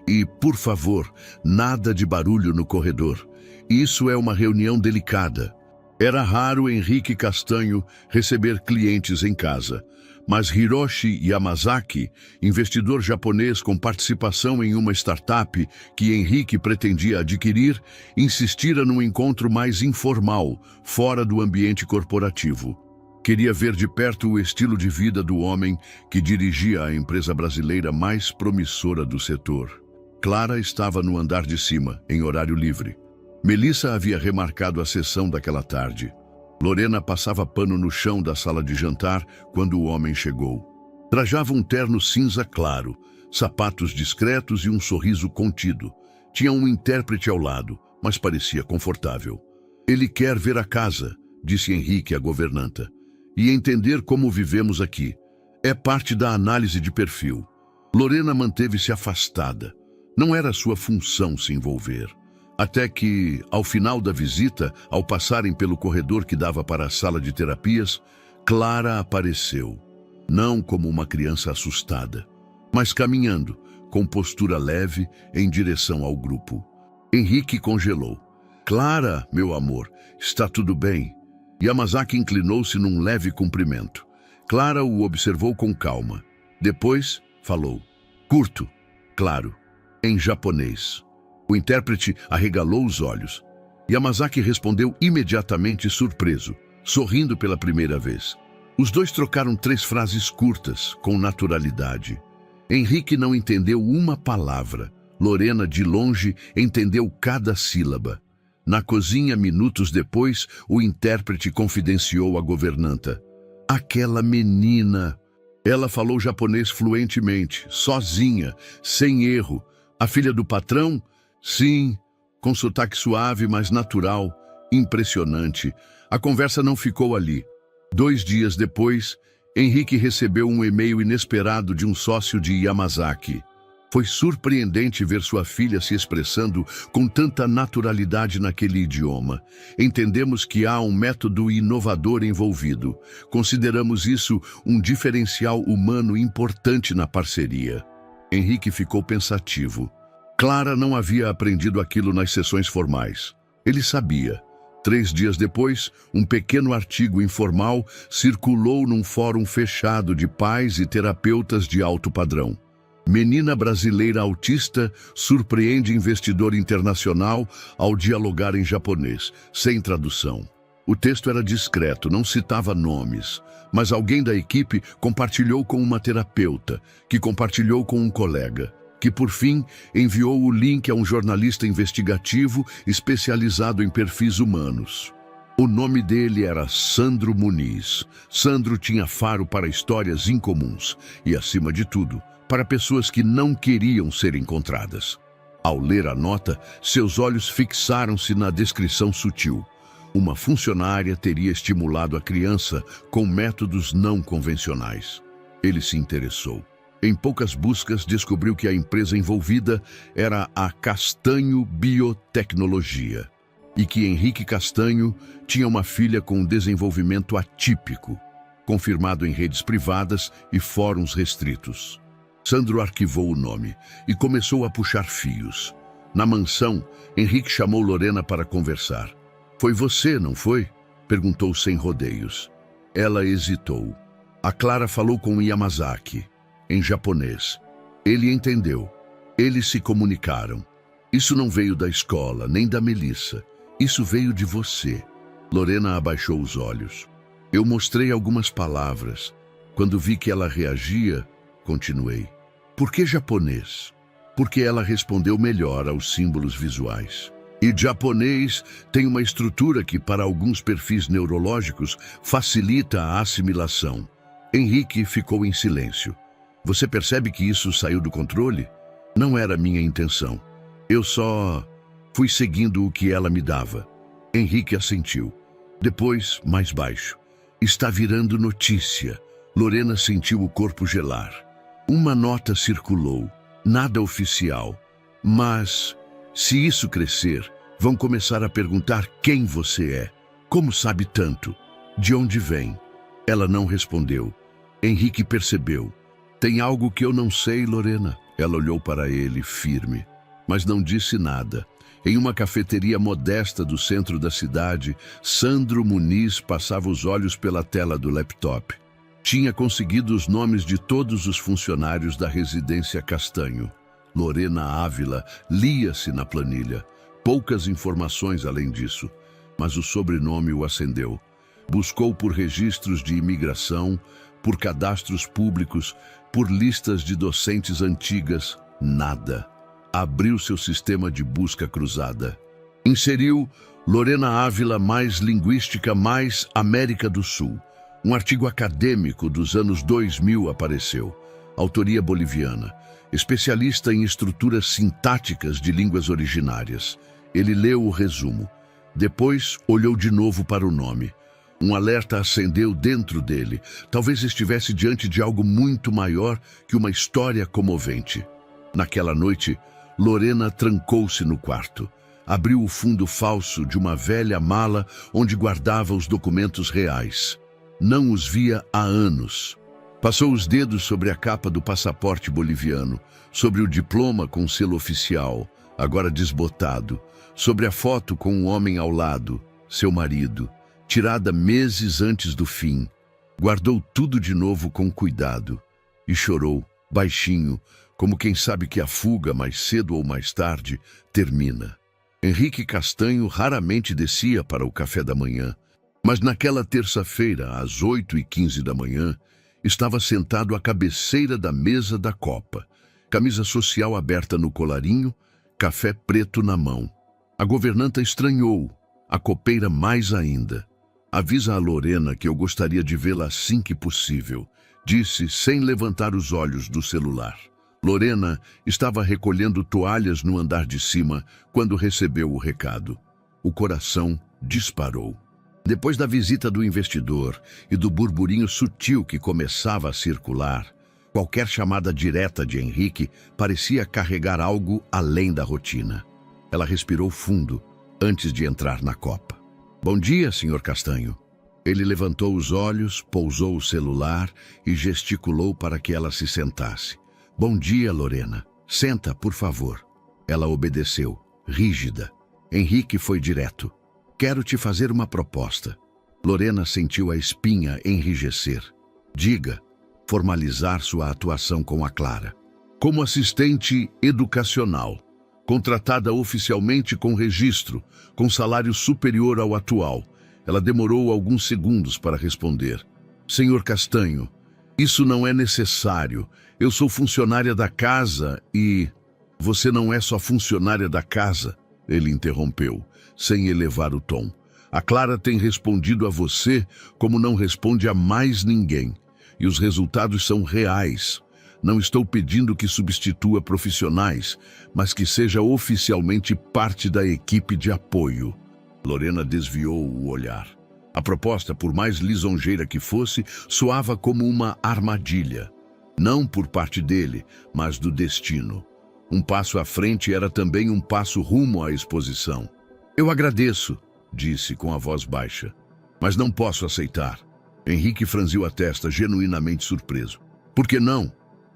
E, por favor, nada de barulho no corredor. Isso é uma reunião delicada. Era raro Henrique Castanho receber clientes em casa, mas Hiroshi Yamazaki, investidor japonês com participação em uma startup que Henrique pretendia adquirir, insistira num encontro mais informal, fora do ambiente corporativo. Queria ver de perto o estilo de vida do homem que dirigia a empresa brasileira mais promissora do setor. Clara estava no andar de cima, em horário livre. Melissa havia remarcado a sessão daquela tarde. Lorena passava pano no chão da sala de jantar quando o homem chegou. Trajava um terno cinza claro, sapatos discretos e um sorriso contido. Tinha um intérprete ao lado, mas parecia confortável. Ele quer ver a casa, disse Henrique à governanta, e entender como vivemos aqui. É parte da análise de perfil. Lorena manteve-se afastada. Não era sua função se envolver. Até que, ao final da visita, ao passarem pelo corredor que dava para a sala de terapias, Clara apareceu. Não como uma criança assustada, mas caminhando, com postura leve, em direção ao grupo. Henrique congelou. Clara, meu amor, está tudo bem? Yamazaki inclinou-se num leve cumprimento. Clara o observou com calma. Depois, falou. Curto, claro, em japonês. O intérprete arregalou os olhos. Yamazaki respondeu imediatamente surpreso, sorrindo pela primeira vez. Os dois trocaram 3 frases curtas, com naturalidade. Henrique não entendeu uma palavra. Lorena, de longe, entendeu cada sílaba. Na cozinha, minutos depois, o intérprete confidenciou à governanta. Aquela menina... Ela falou japonês fluentemente, sozinha, sem erro. A filha do patrão? Sim, com sotaque suave, mas natural, impressionante. A conversa não ficou ali. 2 dias depois, Henrique recebeu um e-mail inesperado de um sócio de Yamazaki. Foi surpreendente ver sua filha se expressando com tanta naturalidade naquele idioma. Entendemos que há um método inovador envolvido. Consideramos isso um diferencial humano importante na parceria. Henrique ficou pensativo. Clara não havia aprendido aquilo nas sessões formais. Ele sabia. 3 dias depois, um pequeno artigo informal circulou num fórum fechado de pais e terapeutas de alto padrão. Menina brasileira autista surpreende investidor internacional ao dialogar em japonês, sem tradução. O texto era discreto, não citava nomes, mas alguém da equipe compartilhou com uma terapeuta, que compartilhou com um colega, que por fim enviou o link a um jornalista investigativo especializado em perfis humanos. O nome dele era Sandro Muniz. Sandro tinha faro para histórias incomuns e, acima de tudo, para pessoas que não queriam ser encontradas. Ao ler a nota, seus olhos fixaram-se na descrição sutil. Uma funcionária teria estimulado a criança com métodos não convencionais. Ele se interessou. Em poucas buscas, descobriu que a empresa envolvida era a Castanho Biotecnologia e que Henrique Castanho tinha uma filha com um desenvolvimento atípico, confirmado em redes privadas e fóruns restritos. Sandro arquivou o nome e começou a puxar fios. Na mansão, Henrique chamou Lorena para conversar. "Foi você, não foi?" perguntou sem rodeios. Ela hesitou. A Clara falou com Yamazaki, em japonês. Ele entendeu. Eles se comunicaram. "Isso não veio da escola, nem da Melissa. Isso veio de você." Lorena abaixou os olhos. "Eu mostrei algumas palavras. Quando vi que ela reagia, continuei. Por que japonês?" Porque ela respondeu melhor aos símbolos visuais. E japonês tem uma estrutura que, para alguns perfis neurológicos, facilita a assimilação. Henrique ficou em silêncio. "Você percebe que isso saiu do controle? Não era minha intenção. Eu só fui seguindo o que ela me dava." Henrique assentiu. Depois, mais baixo. "Está virando notícia." Lorena sentiu o corpo gelar. Uma nota circulou. Nada oficial. Mas, se isso crescer, vão começar a perguntar quem você é. Como sabe tanto? De onde vem? Ela não respondeu. Henrique percebeu. "Tem algo que eu não sei, Lorena." Ela olhou para ele, firme, mas não disse nada. Em uma cafeteria modesta do centro da cidade, Sandro Muniz passava os olhos pela tela do laptop. Tinha conseguido os nomes de todos os funcionários da residência Castanho. Lorena Ávila lia-se na planilha. Poucas informações além disso, mas o sobrenome o acendeu. Buscou por registros de imigração, por cadastros públicos, por listas de docentes antigas. Nada. Abriu seu sistema de busca cruzada. Inseriu Lorena Ávila mais linguística mais América do Sul. Um artigo acadêmico dos anos 2000 apareceu. Autoria boliviana. Especialista em estruturas sintáticas de línguas originárias. Ele leu o resumo. Depois olhou de novo para o nome. Um alerta acendeu dentro dele. Talvez estivesse diante de algo muito maior que uma história comovente. Naquela noite, Lorena trancou-se no quarto. Abriu o fundo falso de uma velha mala onde guardava os documentos reais. Não os via há anos. Passou os dedos sobre a capa do passaporte boliviano, sobre o diploma com selo oficial, agora desbotado, sobre a foto com um homem ao lado, seu marido, tirada meses antes do fim. Guardou tudo de novo com cuidado e chorou, baixinho, como quem sabe que a fuga, mais cedo ou mais tarde, termina. Henrique Castanho raramente descia para o café da manhã, mas naquela terça-feira, às 8h15 da manhã, estava sentado à cabeceira da mesa da copa, camisa social aberta no colarinho, café preto na mão. A governanta estranhou, a copeira mais ainda. "Avisa a Lorena que eu gostaria de vê-la assim que possível", disse sem levantar os olhos do celular. Lorena estava recolhendo toalhas no andar de cima quando recebeu o recado. O coração disparou. Depois da visita do investidor e do burburinho sutil que começava a circular, qualquer chamada direta de Henrique parecia carregar algo além da rotina. Ela respirou fundo antes de entrar na copa. "Bom dia, Sr. Castanho." Ele levantou os olhos, pousou o celular e gesticulou para que ela se sentasse. "Bom dia, Lorena. Senta, por favor." Ela obedeceu, rígida. Henrique foi direto. "Quero te fazer uma proposta." Lorena sentiu a espinha enrijecer. "Diga." Formalizar sua atuação com a Clara. Como assistente educacional, contratada oficialmente com registro, com salário superior ao atual. Ela demorou alguns segundos para responder. Senhor Castanho, isso não é necessário. Eu sou funcionária da casa e... Você não é só funcionária da casa, ele interrompeu, sem elevar o tom. A Clara tem respondido a você como não responde a mais ninguém. E os resultados são reais. Não estou pedindo que substitua profissionais, mas que seja oficialmente parte da equipe de apoio. Lorena desviou o olhar. A proposta, por mais lisonjeira que fosse, soava como uma armadilha. Não por parte dele, mas do destino. Um passo à frente era também um passo rumo à exposição. Eu agradeço, disse com a voz baixa, mas não posso aceitar. Henrique franziu a testa, genuinamente surpreso. Por que não?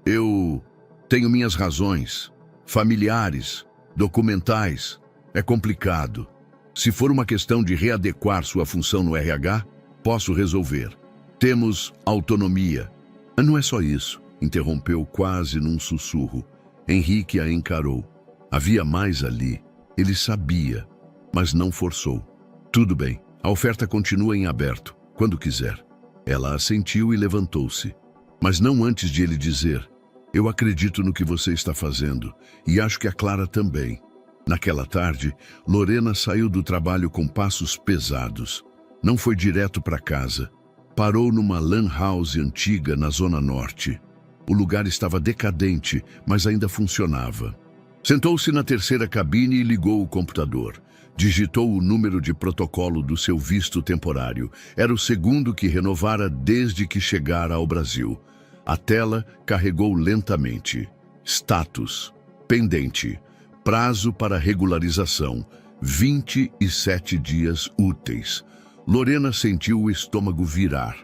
Eu tenho minhas razões, familiares, documentais. É complicado. Se for uma questão de readequar sua função no RH, posso resolver. Temos autonomia. Mas não é só isso, interrompeu quase num sussurro. Henrique a encarou. Havia mais ali. Ele sabia, mas não forçou. Tudo bem, a oferta continua em aberto, quando quiser. Ela assentiu e levantou-se. Mas não antes de ele dizer, eu acredito no que você está fazendo, e acho que a Clara também. Naquela tarde, Lorena saiu do trabalho com passos pesados. Não foi direto para casa. Parou numa lan house antiga na Zona Norte. O lugar estava decadente, mas ainda funcionava. Sentou-se na terceira cabine e ligou o computador. Digitou o número de protocolo do seu visto temporário. Era o segundo que renovara desde que chegara ao Brasil. A tela carregou lentamente. Status. Pendente. Prazo para regularização. 27 dias úteis. Lorena sentiu o estômago virar.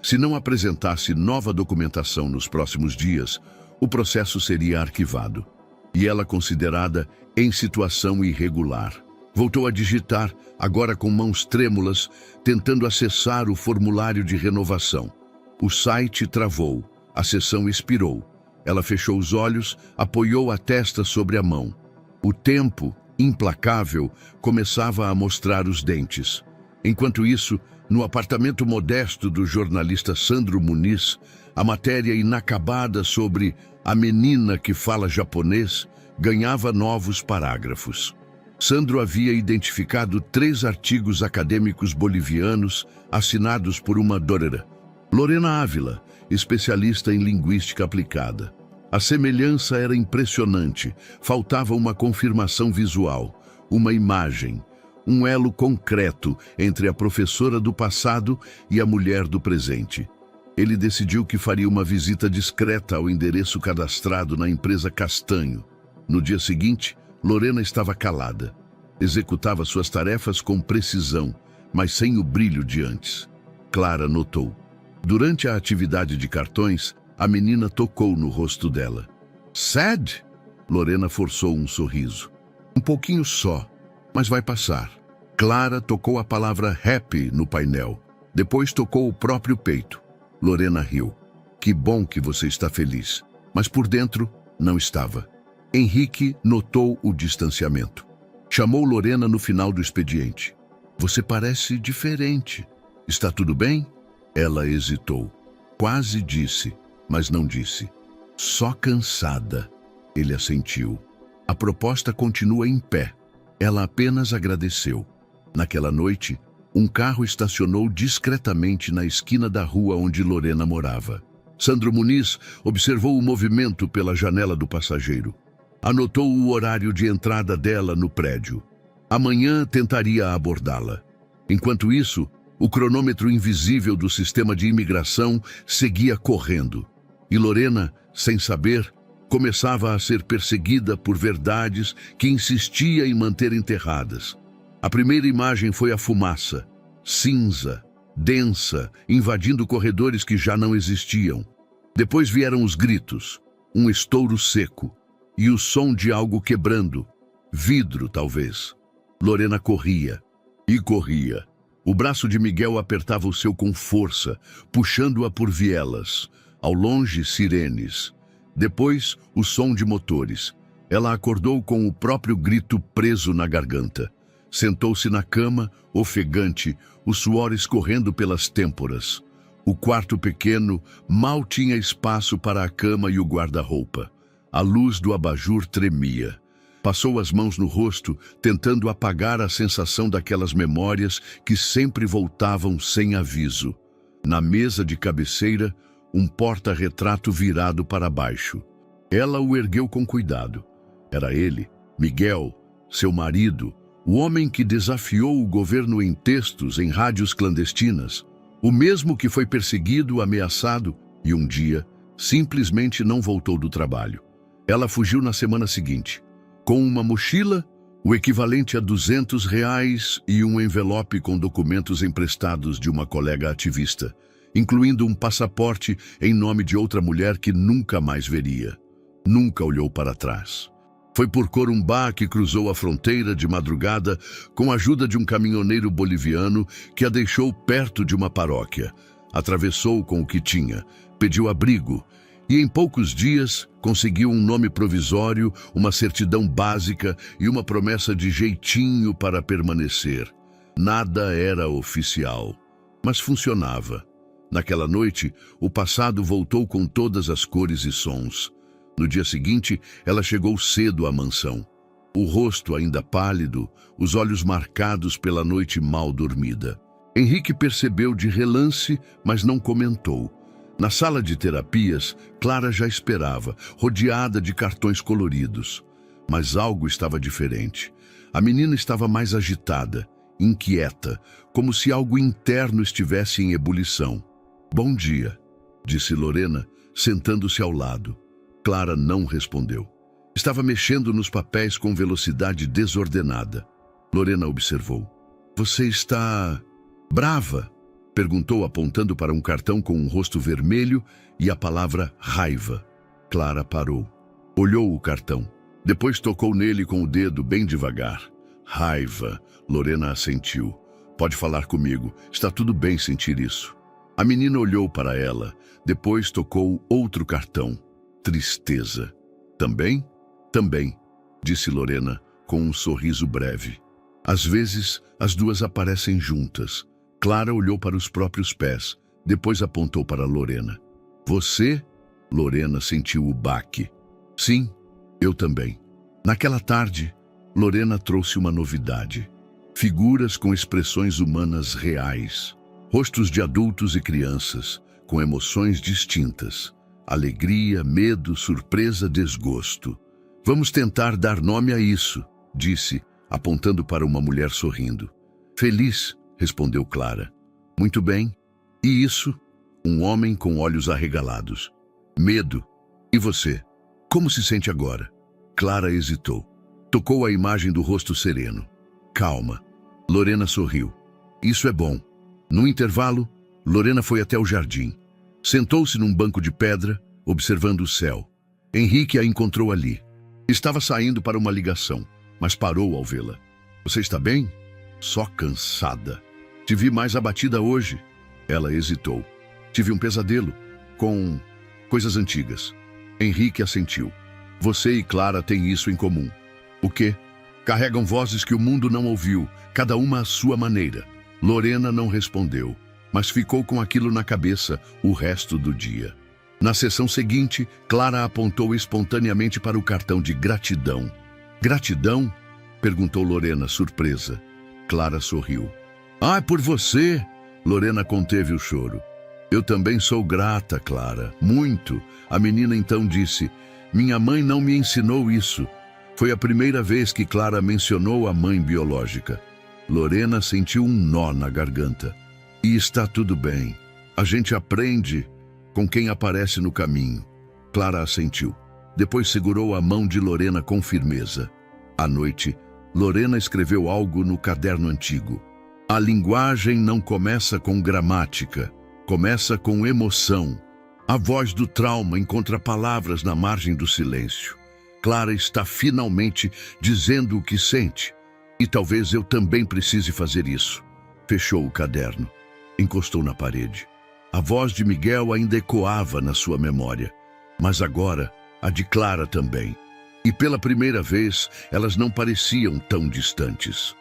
Se não apresentasse nova documentação nos próximos dias, o processo seria arquivado. E ela considerada em situação irregular. Voltou a digitar, agora com mãos trêmulas, tentando acessar o formulário de renovação. O site travou, a sessão expirou. Ela fechou os olhos, apoiou a testa sobre a mão. O tempo, implacável, começava a mostrar os dentes. Enquanto isso, no apartamento modesto do jornalista Sandro Muniz, a matéria inacabada sobre a menina que fala japonês ganhava novos parágrafos. Sandro havia identificado 3 artigos acadêmicos bolivianos assinados por uma dorera, Lorena Ávila, especialista em linguística aplicada. A semelhança era impressionante, faltava uma confirmação visual, uma imagem, um elo concreto entre a professora do passado e a mulher do presente. Ele decidiu que faria uma visita discreta ao endereço cadastrado na empresa Castanho. No dia seguinte, Lorena estava calada. Executava suas tarefas com precisão, mas sem o brilho de antes. Clara notou. Durante a atividade de cartões, a menina tocou no rosto dela. Sad? Lorena forçou um sorriso. Um pouquinho só, mas vai passar. Clara tocou a palavra happy no painel. Depois tocou o próprio peito. Lorena riu. Que bom que você está feliz. Mas por dentro, não estava. Henrique notou o distanciamento. Chamou Lorena no final do expediente. Você parece diferente. Está tudo bem? Ela hesitou. Quase disse, mas não disse. Só cansada. Ele assentiu. A proposta continua em pé. Ela apenas agradeceu. Naquela noite, um carro estacionou discretamente na esquina da rua onde Lorena morava. Sandro Muniz observou o movimento pela janela do passageiro. Anotou o horário de entrada dela no prédio. Amanhã tentaria abordá-la. Enquanto isso, o cronômetro invisível do sistema de imigração seguia correndo. E Lorena, sem saber, começava a ser perseguida por verdades que insistia em manter enterradas. A primeira imagem foi a fumaça, cinza, densa, invadindo corredores que já não existiam. Depois vieram os gritos, um estouro seco e o som de algo quebrando, vidro talvez. Lorena corria e corria. O braço de Miguel apertava o seu com força, puxando-a por vielas. Ao longe, sirenes. Depois, o som de motores. Ela acordou com o próprio grito preso na garganta. Sentou-se na cama, ofegante, o suor escorrendo pelas têmporas. O quarto pequeno mal tinha espaço para a cama e o guarda-roupa. A luz do abajur tremia. Passou as mãos no rosto, tentando apagar a sensação daquelas memórias que sempre voltavam sem aviso. Na mesa de cabeceira, um porta-retrato virado para baixo. Ela o ergueu com cuidado. Era ele, Miguel, seu marido, o homem que desafiou o governo em textos em rádios clandestinas, o mesmo que foi perseguido, ameaçado e um dia simplesmente não voltou do trabalho. Ela fugiu na semana seguinte, com uma mochila, o equivalente a R$ 200 e um envelope com documentos emprestados de uma colega ativista, incluindo um passaporte em nome de outra mulher que nunca mais veria. Nunca olhou para trás. Foi por Corumbá que cruzou a fronteira de madrugada com a ajuda de um caminhoneiro boliviano que a deixou perto de uma paróquia. Atravessou com o que tinha, pediu abrigo e em poucos dias conseguiu um nome provisório, uma certidão básica e uma promessa de jeitinho para permanecer. Nada era oficial, mas funcionava. Naquela noite, o passado voltou com todas as cores e sons. No dia seguinte, ela chegou cedo à mansão. O rosto ainda pálido, os olhos marcados pela noite mal dormida. Henrique percebeu de relance, mas não comentou. Na sala de terapias, Clara já esperava, rodeada de cartões coloridos. Mas algo estava diferente. A menina estava mais agitada, inquieta, como se algo interno estivesse em ebulição. "Bom dia", disse Lorena, sentando-se ao lado. Clara não respondeu. Estava mexendo nos papéis com velocidade desordenada. Lorena observou. "Você está brava?", perguntou, apontando para um cartão com um rosto vermelho e a palavra raiva. Clara parou. Olhou o cartão. Depois tocou nele com o dedo bem devagar. "Raiva", Lorena assentiu. "Pode falar comigo. Está tudo bem sentir isso." A menina olhou para ela. Depois tocou outro cartão. "Tristeza." "Também?" "Também", disse Lorena, com um sorriso breve. Às vezes, as duas aparecem juntas. Clara olhou para os próprios pés, depois apontou para Lorena. "Você?" Lorena sentiu o baque. "Sim, eu também." Naquela tarde, Lorena trouxe uma novidade. Figuras com expressões humanas reais. Rostos de adultos e crianças, com emoções distintas. Alegria, medo, surpresa, desgosto. "Vamos tentar dar nome a isso", disse, apontando para uma mulher sorrindo. "Feliz", respondeu Clara. "Muito bem. E isso?" Um homem com olhos arregalados. "Medo. E você? Como se sente agora?" Clara hesitou. Tocou a imagem do rosto sereno. "Calma." Lorena sorriu. "Isso é bom." No intervalo, Lorena foi até o jardim. Sentou-se num banco de pedra, observando o céu. Henrique a encontrou ali. Estava saindo para uma ligação, mas parou ao vê-la. "Você está bem?" "Só cansada." "Te vi mais abatida hoje." Ela hesitou. "Tive um pesadelo com coisas antigas." Henrique assentiu. "Você e Clara têm isso em comum." "O quê?" "Carregam vozes que o mundo não ouviu, cada uma à sua maneira." Lorena não respondeu, mas ficou com aquilo na cabeça o resto do dia. Na sessão seguinte, Clara apontou espontaneamente para o cartão de gratidão. "Gratidão?" perguntou Lorena, surpresa. Clara sorriu. "Ah, é por você!" Lorena conteve o choro. "Eu também sou grata, Clara, muito." A menina então disse: "Minha mãe não me ensinou isso." Foi a primeira vez que Clara mencionou a mãe biológica. Lorena sentiu um nó na garganta. "E está tudo bem. A gente aprende com quem aparece no caminho." Clara assentiu. Depois segurou a mão de Lorena com firmeza. À noite, Lorena escreveu algo no caderno antigo. "A linguagem não começa com gramática, começa com emoção. A voz do trauma encontra palavras na margem do silêncio. Clara está finalmente dizendo o que sente. E talvez eu também precise fazer isso." Fechou o caderno. Encostou na parede. A voz de Miguel ainda ecoava na sua memória, mas agora a de Clara também. E pela primeira vez, elas não pareciam tão distantes.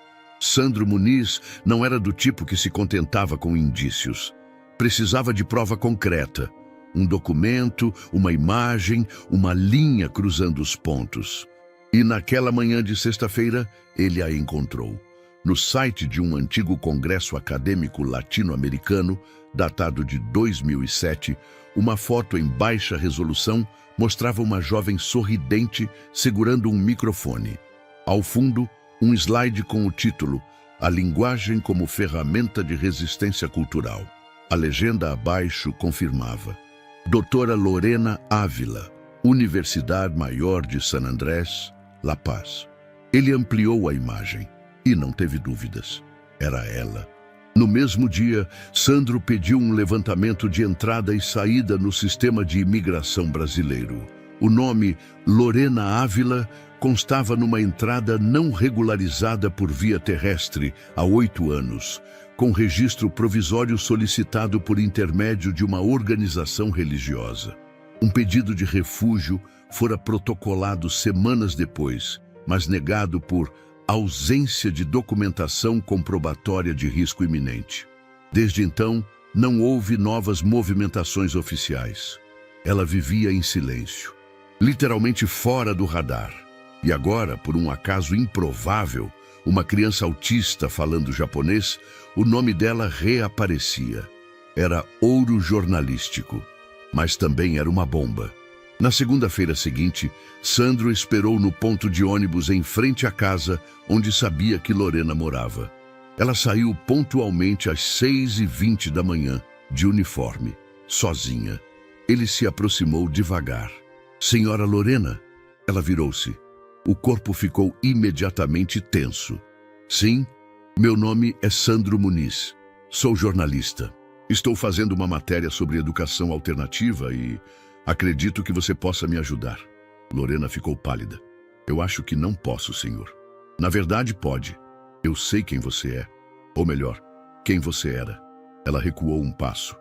Sandro Muniz não era do tipo que se contentava com indícios. Precisava de prova concreta. Um documento, uma imagem, uma linha cruzando os pontos. E naquela manhã de sexta-feira, ele a encontrou. No site de um antigo congresso acadêmico latino-americano, datado de 2007, uma foto em baixa resolução mostrava uma jovem sorridente segurando um microfone. Ao fundo, um slide com o título "A linguagem como ferramenta de resistência cultural". A legenda abaixo confirmava: Doutora Lorena Ávila, Universidade Maior de San Andrés, La Paz. Ele ampliou a imagem e não teve dúvidas. Era ela. No mesmo dia, Sandro pediu um levantamento de entrada e saída no sistema de imigração brasileiro. O nome Lorena Ávila constava numa entrada não regularizada por via terrestre há 8 anos, com registro provisório solicitado por intermédio de uma organização religiosa. Um pedido de refúgio fora protocolado semanas depois, mas negado por ausência de documentação comprobatória de risco iminente. Desde então, não houve novas movimentações oficiais. Ela vivia em silêncio, literalmente fora do radar. E agora, por um acaso improvável, uma criança autista falando japonês, o nome dela reaparecia. Era ouro jornalístico, mas também era uma bomba. Na segunda-feira seguinte, Sandro esperou no ponto de ônibus em frente à casa onde sabia que Lorena morava. Ela saiu pontualmente às 6h20 da manhã, de uniforme, sozinha. Ele se aproximou devagar. Senhora Lorena? Ela virou-se. O corpo ficou imediatamente tenso. Sim, meu nome é Sandro Muniz. Sou jornalista. Estou fazendo uma matéria sobre educação alternativa e acredito que você possa me ajudar. Lorena ficou pálida. Eu acho que não posso, senhor. Na verdade, pode. Eu sei quem você é. Ou melhor, quem você era. Ela recuou um passo.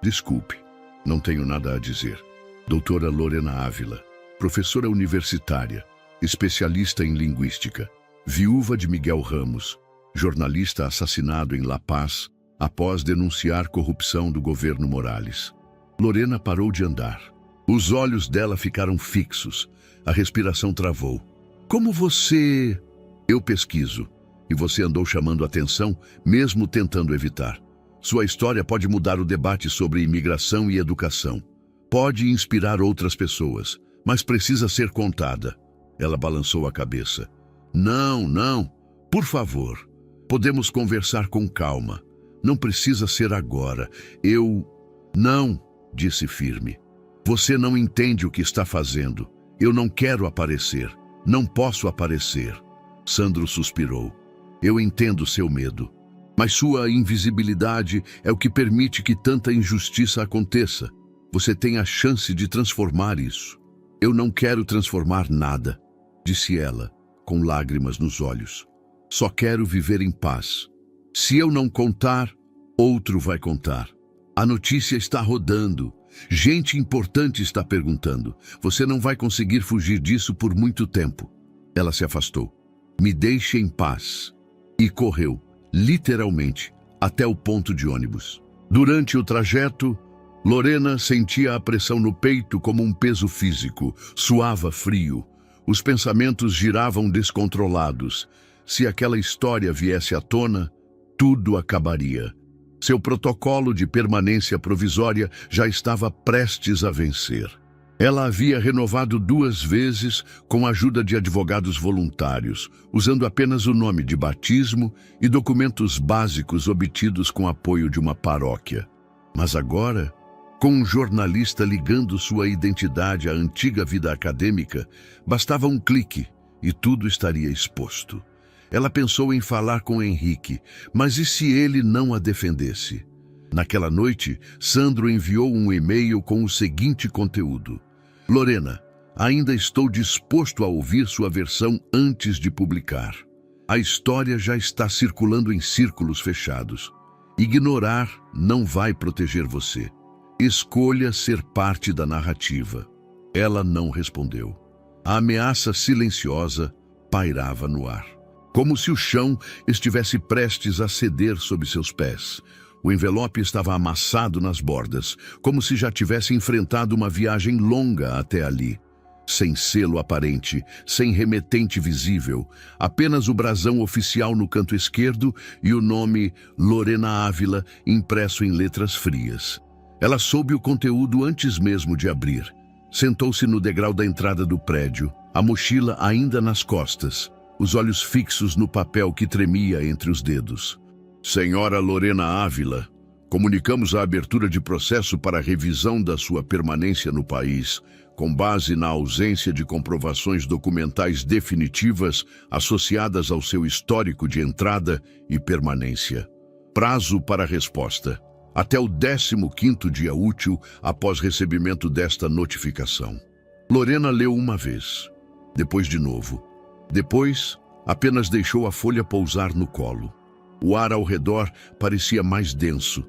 Desculpe, não tenho nada a dizer. Doutora Lorena Ávila, professora universitária, especialista em linguística, viúva de Miguel Ramos, jornalista assassinado em La Paz após denunciar corrupção do governo Morales. Lorena parou de andar. Os olhos dela ficaram fixos. A respiração travou. Como você... Eu pesquiso. E você andou chamando atenção, mesmo tentando evitar. Sua história pode mudar o debate sobre imigração e educação. Pode inspirar outras pessoas, mas precisa ser contada. Ela balançou a cabeça. Não, não. Por favor. Podemos conversar com calma. Não precisa ser agora. Não, disse firme. Você não entende o que está fazendo. Eu não quero aparecer. Não posso aparecer. Sandro suspirou. Eu entendo seu medo. Mas sua invisibilidade é o que permite que tanta injustiça aconteça. Você tem a chance de transformar isso. Eu não quero transformar nada, disse ela, com lágrimas nos olhos. Só quero viver em paz. Se eu não contar, outro vai contar. A notícia está rodando. Gente importante está perguntando. Você não vai conseguir fugir disso por muito tempo. Ela se afastou. Me deixe em paz. E correu, literalmente, até o ponto de ônibus. Durante o trajeto, Lorena sentia a pressão no peito como um peso físico. Suava frio. Os pensamentos giravam descontrolados. Se aquela história viesse à tona, tudo acabaria. Seu protocolo de permanência provisória já estava prestes a vencer. Ela havia renovado 2 vezes com a ajuda de advogados voluntários, usando apenas o nome de batismo e documentos básicos obtidos com apoio de uma paróquia. Mas agora, com um jornalista ligando sua identidade à antiga vida acadêmica, bastava um clique e tudo estaria exposto. Ela pensou em falar com Henrique, mas e se ele não a defendesse? Naquela noite, Sandro enviou um e-mail com o seguinte conteúdo. Lorena, ainda estou disposto a ouvir sua versão antes de publicar. A história já está circulando em círculos fechados. Ignorar não vai proteger você. Escolha ser parte da narrativa. Ela não respondeu. A ameaça silenciosa pairava no ar. como se o chão estivesse prestes a ceder sob seus pés. O envelope estava amassado nas bordas, como se já tivesse enfrentado uma viagem longa até ali. Sem selo aparente, sem remetente visível, apenas o brasão oficial no canto esquerdo e o nome Lorena Ávila impresso em letras frias. Ela soube o conteúdo antes mesmo de abrir. Sentou-se no degrau da entrada do prédio, a mochila ainda nas costas, os olhos fixos no papel que tremia entre os dedos. Senhora Lorena Ávila, comunicamos a abertura de processo para revisão da sua permanência no país, com base na ausência de comprovações documentais definitivas associadas ao seu histórico de entrada e permanência. Prazo para resposta: até o 15º dia útil após recebimento desta notificação. Lorena leu uma vez, depois de novo. Depois, apenas deixou a folha pousar no colo. O ar ao redor parecia mais denso.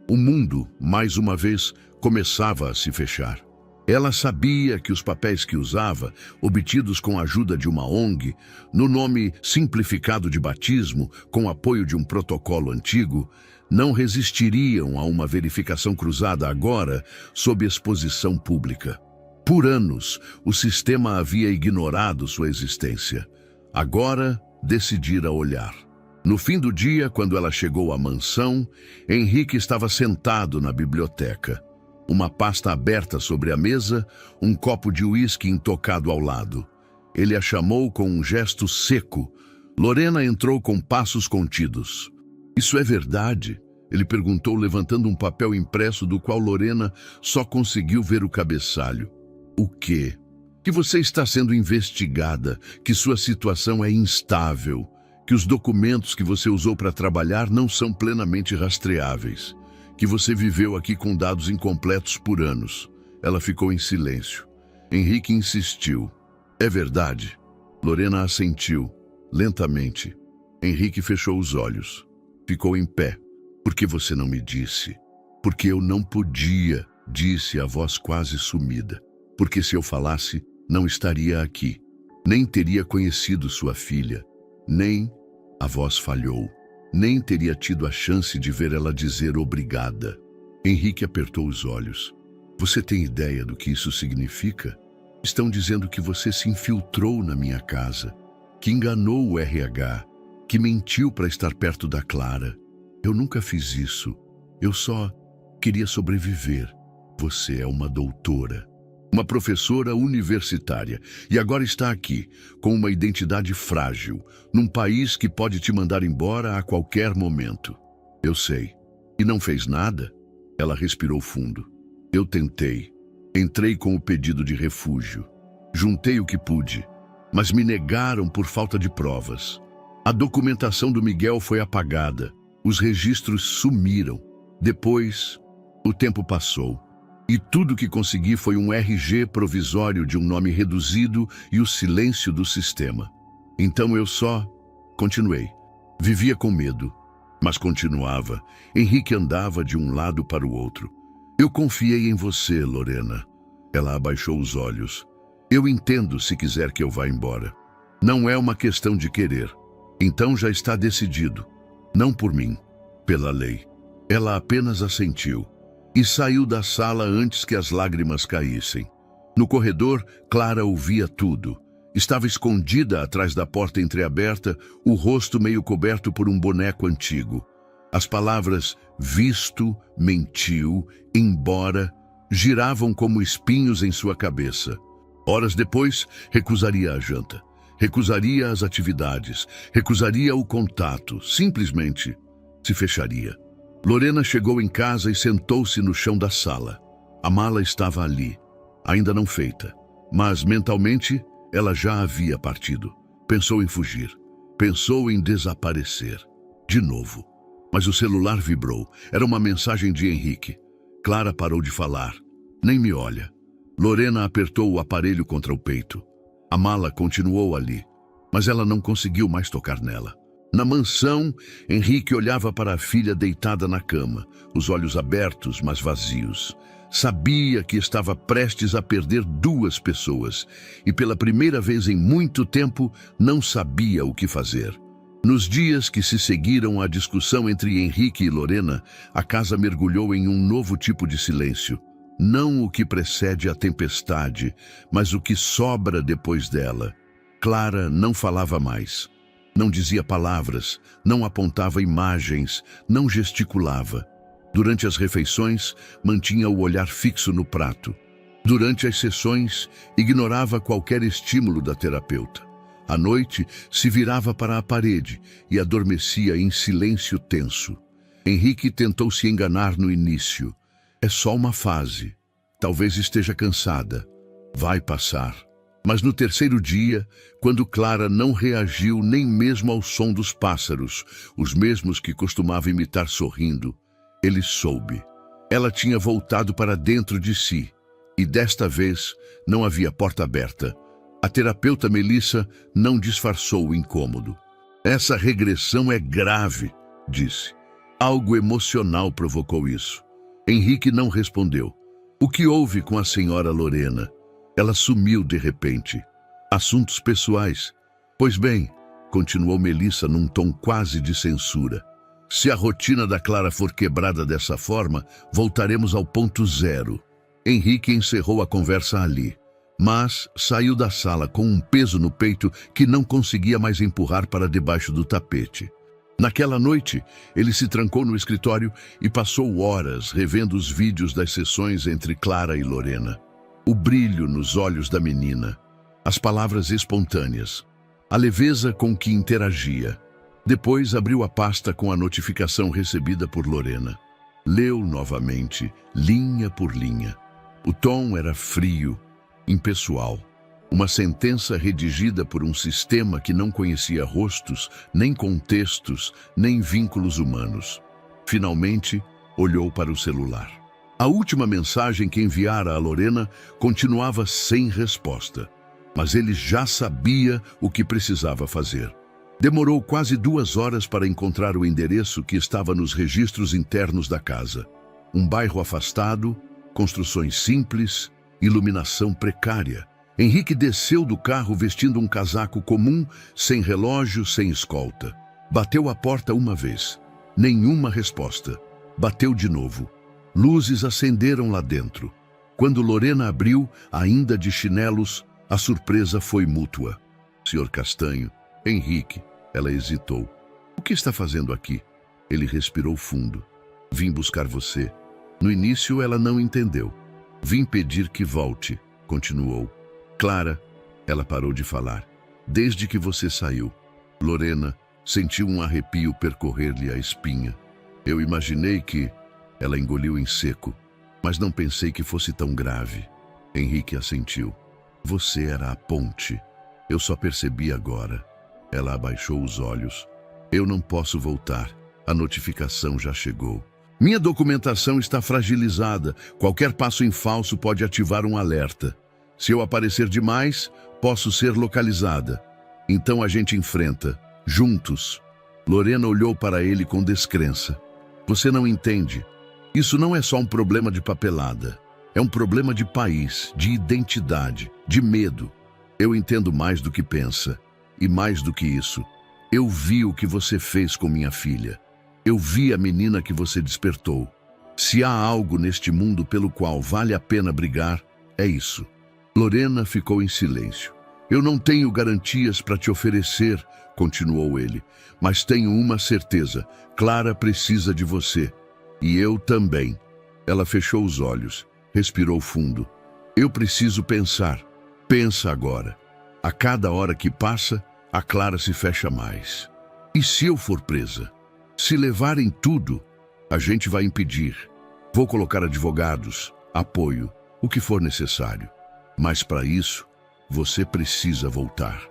O mundo, mais uma vez, começava a se fechar. Ela sabia que os papéis que usava, obtidos com a ajuda de uma ONG, no nome simplificado de batismo, com apoio de um protocolo antigo, não resistiriam a uma verificação cruzada agora sob exposição pública. Por anos, o sistema havia ignorado sua existência. Agora, decidira olhar. No fim do dia, quando ela chegou à mansão, Henrique estava sentado na biblioteca. Uma pasta aberta sobre a mesa, um copo de uísque intocado ao lado. Ele a chamou com um gesto seco. Lorena entrou com passos contidos. Isso é verdade? Ele perguntou, levantando um papel impresso do qual Lorena só conseguiu ver o cabeçalho. O quê? Que você está sendo investigada, que sua situação é instável, que os documentos que você usou para trabalhar não são plenamente rastreáveis, que você viveu aqui com dados incompletos por anos. Ela ficou em silêncio. Henrique insistiu. É verdade. Lorena assentiu, lentamente. Henrique fechou os olhos. Ficou em pé. Por que você não me disse? Porque eu não podia, disse a voz quase sumida. Porque se eu falasse, não estaria aqui. Nem teria conhecido sua filha. Nem, a voz falhou, nem teria tido a chance de ver ela dizer obrigada. Henrique apertou os olhos. Você tem ideia do que isso significa? Estão dizendo que você se infiltrou na minha casa, que enganou o RH, que mentiu para estar perto da Clara. Eu nunca fiz isso. Eu só queria sobreviver. Você é uma doutora, uma professora universitária, e agora está aqui, com uma identidade frágil, num país que pode te mandar embora a qualquer momento. Eu sei. E não fez nada? Ela respirou fundo. Eu tentei. Entrei com o pedido de refúgio. Juntei o que pude, mas me negaram por falta de provas. A documentação do Miguel foi apagada. Os registros sumiram. Depois, o tempo passou. E tudo que consegui foi um RG provisório de um nome reduzido e o silêncio do sistema. Então eu só continuei. Vivia com medo, mas continuava. Henrique andava de um lado para o outro. Eu confiei em você, Lorena. Ela abaixou os olhos. Eu entendo se quiser que eu vá embora. Não é uma questão de querer. Então já está decidido. Não por mim, pela lei. Ela apenas assentiu. E saiu da sala antes que as lágrimas caíssem. No corredor, Clara ouvia tudo. Estava escondida atrás da porta entreaberta, o rosto meio coberto por um boneco antigo. As palavras visto, mentiu, embora, giravam como espinhos em sua cabeça. Horas depois, recusaria a janta, recusaria as atividades, recusaria o contato, simplesmente se fecharia. Lorena chegou em casa e sentou-se no chão da sala. A mala estava ali, ainda não feita, mas mentalmente ela já havia partido. Pensou em fugir, pensou em desaparecer. De novo. Mas o celular vibrou. Era uma mensagem de Henrique. Clara parou de falar. Nem me olha. Lorena apertou o aparelho contra o peito. A mala continuou ali, mas ela não conseguiu mais tocar nela. Na mansão, Henrique olhava para a filha deitada na cama, os olhos abertos, mas vazios. Sabia que estava prestes a perder 2 pessoas e pela primeira vez em muito tempo não sabia o que fazer. Nos dias que se seguiram à discussão entre Henrique e Lorena, a casa mergulhou em um novo tipo de silêncio. Não o que precede a tempestade, mas o que sobra depois dela. Clara não falava mais. Não dizia palavras, não apontava imagens, não gesticulava. Durante as refeições, mantinha o olhar fixo no prato. Durante as sessões, ignorava qualquer estímulo da terapeuta. À noite, se virava para a parede e adormecia em silêncio tenso. Henrique tentou se enganar no início. É só uma fase. Talvez esteja cansada. Vai passar. Mas no terceiro dia, quando Clara não reagiu nem mesmo ao som dos pássaros, os mesmos que costumava imitar sorrindo, ele soube. Ela tinha voltado para dentro de si. E desta vez não havia porta aberta. A terapeuta Melissa não disfarçou o incômodo. Essa regressão é grave, disse. Algo emocional provocou isso. Henrique não respondeu. O que houve com a senhora Lorena? Ela sumiu de repente. Assuntos pessoais. Pois bem, continuou Melissa num tom quase de censura. Se a rotina da Clara for quebrada dessa forma, voltaremos ao ponto zero. Henrique encerrou a conversa ali. Mas saiu da sala com um peso no peito que não conseguia mais empurrar para debaixo do tapete. Naquela noite, ele se trancou no escritório e passou horas revendo os vídeos das sessões entre Clara e Lorena. O brilho nos olhos da menina, as palavras espontâneas, a leveza com que interagia. Depois abriu a pasta com a notificação recebida por Lorena. Leu novamente, linha por linha. O tom era frio, impessoal. Uma sentença redigida por um sistema que não conhecia rostos, nem contextos, nem vínculos humanos. Finalmente, olhou para o celular. A última mensagem que enviara a Lorena continuava sem resposta, mas ele já sabia o que precisava fazer. Demorou quase 2 horas para encontrar o endereço que estava nos registros internos da casa. Um bairro afastado, construções simples, iluminação precária. Henrique desceu do carro vestindo um casaco comum, sem relógio, sem escolta. Bateu a porta uma vez. Nenhuma resposta. Bateu de novo. Luzes acenderam lá dentro. Quando Lorena abriu, ainda de chinelos, a surpresa foi mútua. Senhor Castanho, Henrique, ela hesitou. O que está fazendo aqui? Ele respirou fundo. Vim buscar você. No início ela não entendeu. Vim pedir que volte, continuou. Clara, ela parou de falar. Desde que você saiu. Lorena sentiu um arrepio percorrer-lhe a espinha. Eu imaginei que... Ela engoliu em seco, mas não pensei que fosse tão grave. Henrique assentiu. Você era a ponte. Eu só percebi agora. Ela abaixou os olhos. Eu não posso voltar. A notificação já chegou. Minha documentação está fragilizada. Qualquer passo em falso pode ativar um alerta. Se eu aparecer demais, posso ser localizada. Então a gente enfrenta, juntos. Lorena olhou para ele com descrença. Você não entende. Isso não é só um problema de papelada. É um problema de país, de identidade, de medo. Eu entendo mais do que pensa. E mais do que isso, eu vi o que você fez com minha filha. Eu vi a menina que você despertou. Se há algo neste mundo pelo qual vale a pena brigar, é isso. Lorena ficou em silêncio. Eu não tenho garantias para te oferecer, continuou ele, mas tenho uma certeza. Clara precisa de você. E eu também. Ela fechou os olhos, respirou fundo. Eu preciso pensar. Pensa agora. A cada hora que passa, a Clara se fecha mais. E se eu for presa? Se levarem tudo, a gente vai impedir. Vou colocar advogados, apoio, o que for necessário. Mas para isso, você precisa voltar.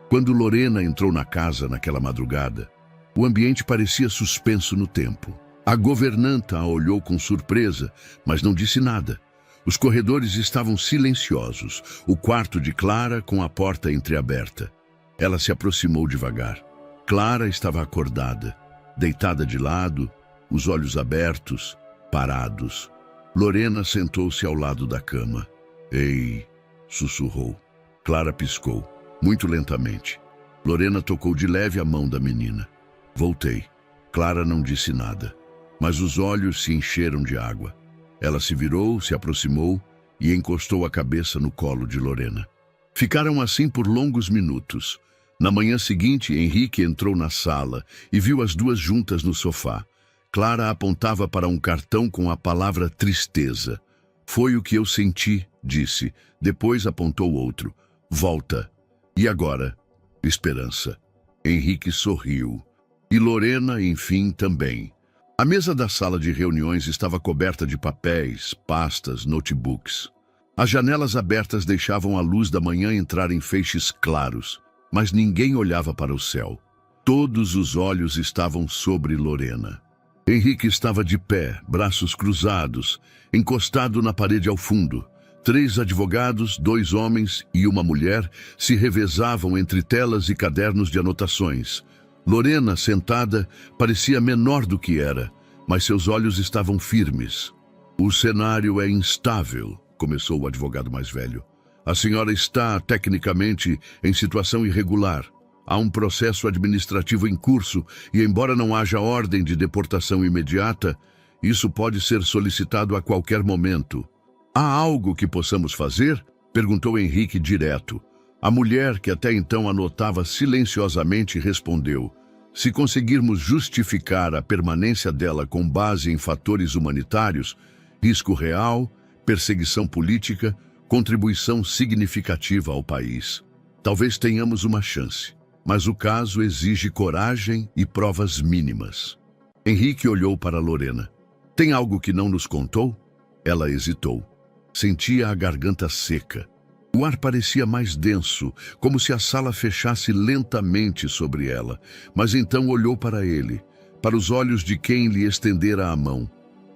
Quando Lorena entrou na casa naquela madrugada, o ambiente parecia suspenso no tempo. A governanta a olhou com surpresa, mas não disse nada. Os corredores estavam silenciosos, o quarto de Clara com a porta entreaberta. Ela se aproximou devagar. Clara estava acordada, deitada de lado, os olhos abertos, parados. Lorena sentou-se ao lado da cama. Ei, sussurrou. Clara piscou, muito lentamente. Lorena tocou de leve a mão da menina. Voltei. Clara não disse nada, mas os olhos se encheram de água. Ela se virou, se aproximou e encostou a cabeça no colo de Lorena. Ficaram assim por longos minutos. Na manhã seguinte, Henrique entrou na sala e viu as duas juntas no sofá. Clara apontava para um cartão com a palavra tristeza. Foi o que eu senti, disse. Depois apontou outro. Volta. E agora? Esperança. Henrique sorriu. E Lorena, enfim, também. A mesa da sala de reuniões estava coberta de papéis, pastas, notebooks. As janelas abertas deixavam a luz da manhã entrar em feixes claros, mas ninguém olhava para o céu. Todos os olhos estavam sobre Lorena. Henrique estava de pé, braços cruzados, encostado na parede ao fundo. 3 advogados, 2 homens e uma mulher se revezavam entre telas e cadernos de anotações. Lorena, sentada, parecia menor do que era, mas seus olhos estavam firmes. O cenário é instável, começou o advogado mais velho. A senhora está, tecnicamente, em situação irregular. Há um processo administrativo em curso e, embora não haja ordem de deportação imediata, isso pode ser solicitado a qualquer momento. Há algo que possamos fazer? Perguntou Henrique direto. A mulher, que até então anotava silenciosamente, respondeu: se conseguirmos justificar a permanência dela com base em fatores humanitários, risco real, perseguição política, contribuição significativa ao país, talvez tenhamos uma chance. Mas o caso exige coragem e provas mínimas. Henrique olhou para Lorena. Tem algo que não nos contou? Ela hesitou. Sentia a garganta seca. O ar parecia mais denso, como se a sala fechasse lentamente sobre ela. Mas então olhou para ele, para os olhos de quem lhe estendera a mão,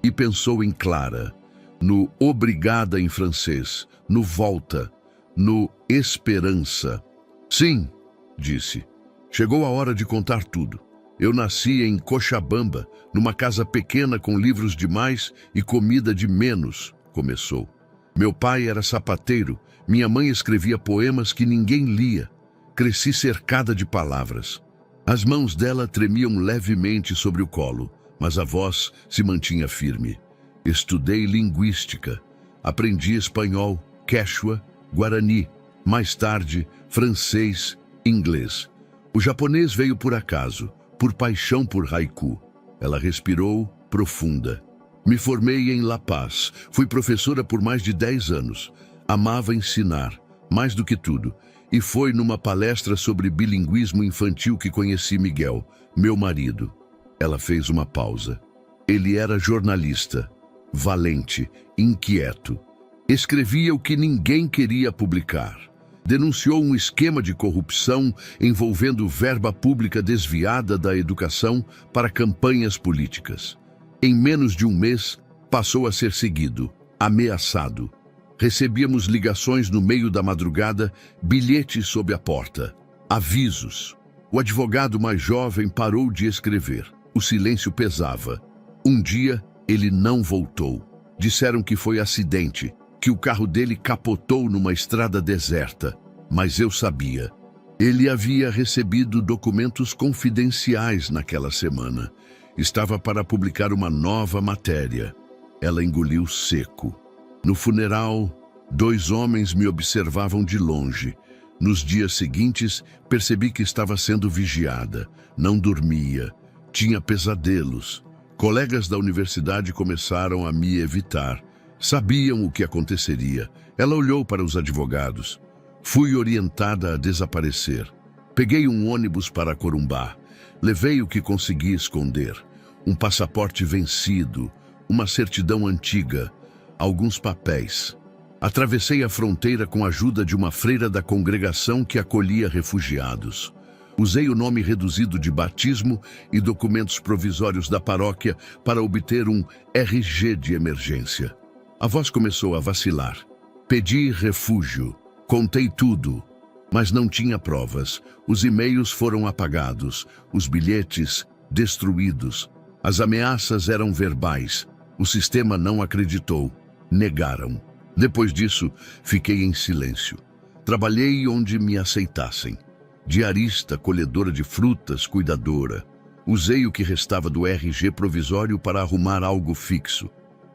e pensou em Clara, no obrigada em francês, no volta, no esperança. Sim, disse. Chegou a hora de contar tudo. Eu nasci em Cochabamba, numa casa pequena com livros demais e comida de menos, começou. Meu pai era sapateiro, minha mãe escrevia poemas que ninguém lia. Cresci cercada de palavras. As mãos dela tremiam levemente sobre o colo, mas a voz se mantinha firme. Estudei linguística. Aprendi espanhol, quechua, guarani. Mais tarde, francês, inglês. O japonês veio por acaso, por paixão por haiku. Ela respirou, profunda. Me formei em La Paz. Fui professora por mais de 10 anos. Amava ensinar, mais do que tudo. E foi numa palestra sobre bilinguismo infantil que conheci Miguel, meu marido. Ela fez uma pausa. Ele era jornalista, valente, inquieto. Escrevia o que ninguém queria publicar. Denunciou um esquema de corrupção envolvendo verba pública desviada da educação para campanhas políticas. Em menos de um mês, passou a ser seguido, ameaçado. Recebíamos ligações no meio da madrugada, bilhetes sob a porta, avisos. O advogado mais jovem parou de escrever. O silêncio pesava. Um dia, ele não voltou. Disseram que foi acidente, que o carro dele capotou numa estrada deserta. Mas eu sabia. Ele havia recebido documentos confidenciais naquela semana. Estava para publicar uma nova matéria. Ela engoliu seco. No funeral, 2 homens me observavam de longe. Nos dias seguintes, percebi que estava sendo vigiada. Não dormia. Tinha pesadelos. Colegas da universidade começaram a me evitar. Sabiam o que aconteceria. Ela olhou para os advogados. Fui orientada a desaparecer. Peguei um ônibus para Corumbá. Levei o que consegui esconder. Um passaporte vencido, uma certidão antiga, alguns papéis. Atravessei a fronteira com a ajuda de uma freira da congregação que acolhia refugiados. Usei o nome reduzido de batismo e documentos provisórios da paróquia para obter um RG de emergência. A voz começou a vacilar. Pedi refúgio. Contei tudo, mas não tinha provas. Os e-mails foram apagados, os bilhetes destruídos. As ameaças eram verbais. O sistema não acreditou. Negaram. Depois disso, fiquei em silêncio. Trabalhei onde me aceitassem. Diarista, colhedora de frutas, cuidadora. Usei o que restava do RG provisório para arrumar algo fixo.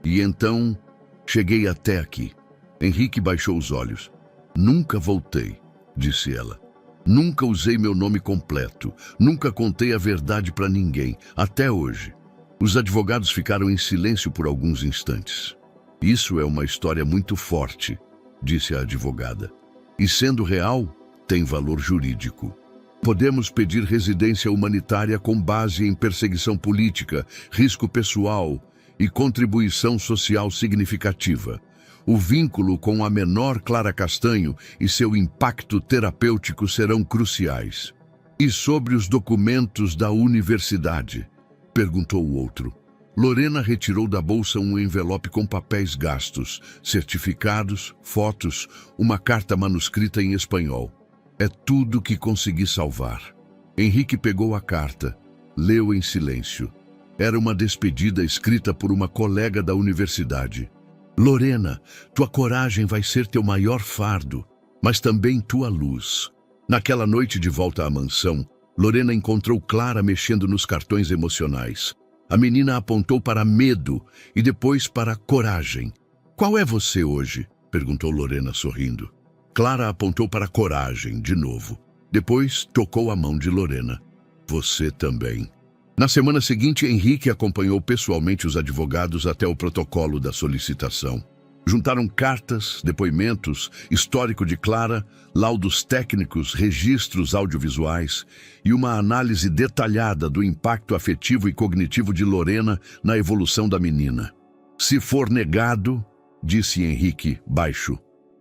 E então, cheguei até aqui. Henrique baixou os olhos. Nunca voltei, disse ela. Nunca usei meu nome completo. Nunca contei a verdade para ninguém, até hoje. Os advogados ficaram em silêncio por alguns instantes. Isso é uma história muito forte, disse a advogada. E sendo real, tem valor jurídico. Podemos pedir residência humanitária com base em perseguição política, risco pessoal e contribuição social significativa. O vínculo com a menor Clara Castanho e seu impacto terapêutico serão cruciais. E sobre os documentos da universidade? Perguntou o outro. Lorena retirou da bolsa um envelope com papéis gastos, certificados, fotos, uma carta manuscrita em espanhol. É tudo que consegui salvar. Henrique pegou a carta, leu em silêncio. Era uma despedida escrita por uma colega da universidade. Lorena, tua coragem vai ser teu maior fardo, mas também tua luz. Naquela noite de volta à mansão, Lorena encontrou Clara mexendo nos cartões emocionais. A menina apontou para medo e depois para coragem. Qual é você hoje? Perguntou Lorena sorrindo. Clara apontou para coragem de novo. Depois tocou a mão de Lorena. Você também. Na semana seguinte, Henrique acompanhou pessoalmente os advogados até o protocolo da solicitação. Juntaram cartas, depoimentos, histórico de Clara, laudos técnicos, registros audiovisuais e uma análise detalhada do impacto afetivo e cognitivo de Lorena na evolução da menina. Se for negado, disse Henrique baixo,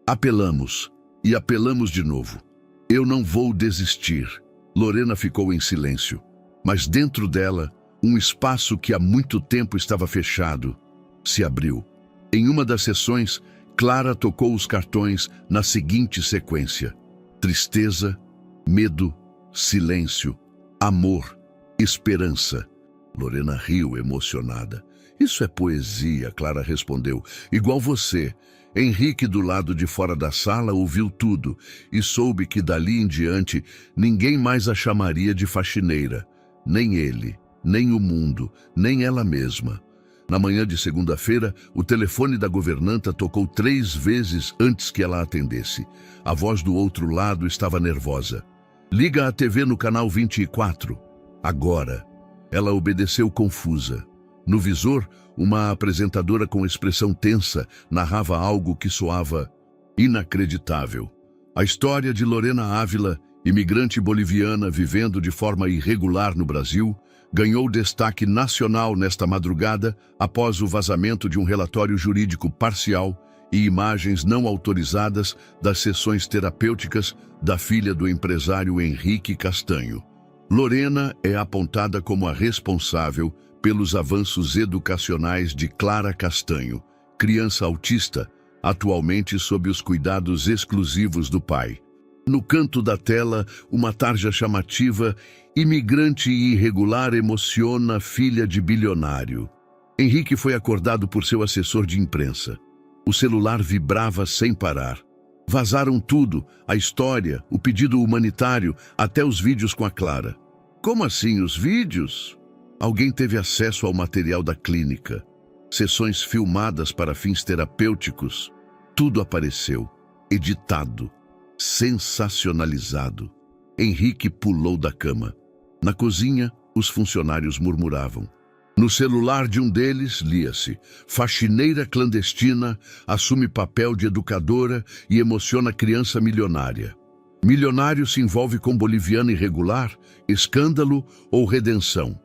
apelamos e apelamos de novo. Eu não vou desistir. Lorena ficou em silêncio, mas dentro dela, um espaço que há muito tempo estava fechado se abriu. Em uma das sessões, Clara tocou os cartões na seguinte sequência: tristeza, medo, silêncio, amor, esperança. Lorena riu emocionada. Isso é poesia, Clara respondeu. Igual você. Henrique, do lado de fora da sala, ouviu tudo e soube que dali em diante ninguém mais a chamaria de faxineira. Nem ele, nem o mundo, nem ela mesma. Na manhã de segunda-feira, o telefone da governanta tocou 3 vezes antes que ela atendesse. A voz do outro lado estava nervosa. Liga a TV no canal 24. Agora. Ela obedeceu confusa. No visor, uma apresentadora com expressão tensa narrava algo que soava inacreditável. A história de Lorena Ávila, imigrante boliviana vivendo de forma irregular no Brasil, ganhou destaque nacional nesta madrugada após o vazamento de um relatório jurídico parcial e imagens não autorizadas das sessões terapêuticas da filha do empresário Henrique Castanho. Lorena é apontada como a responsável pelos avanços educacionais de Clara Castanho, criança autista, atualmente sob os cuidados exclusivos do pai. No canto da tela, uma tarja chamativa: imigrante irregular emociona filha de bilionário. Henrique foi acordado por seu assessor de imprensa. O celular vibrava sem parar. Vazaram tudo, a história, o pedido humanitário, até os vídeos com a Clara. Como assim os vídeos? Alguém teve acesso ao material da clínica. Sessões filmadas para fins terapêuticos. Tudo apareceu, editado, sensacionalizado. Henrique pulou da cama. Na cozinha, os funcionários murmuravam. No celular de um deles, lia-se: faxineira clandestina assume papel de educadora e emociona criança milionária. Milionário se envolve com boliviana irregular, escândalo ou redenção.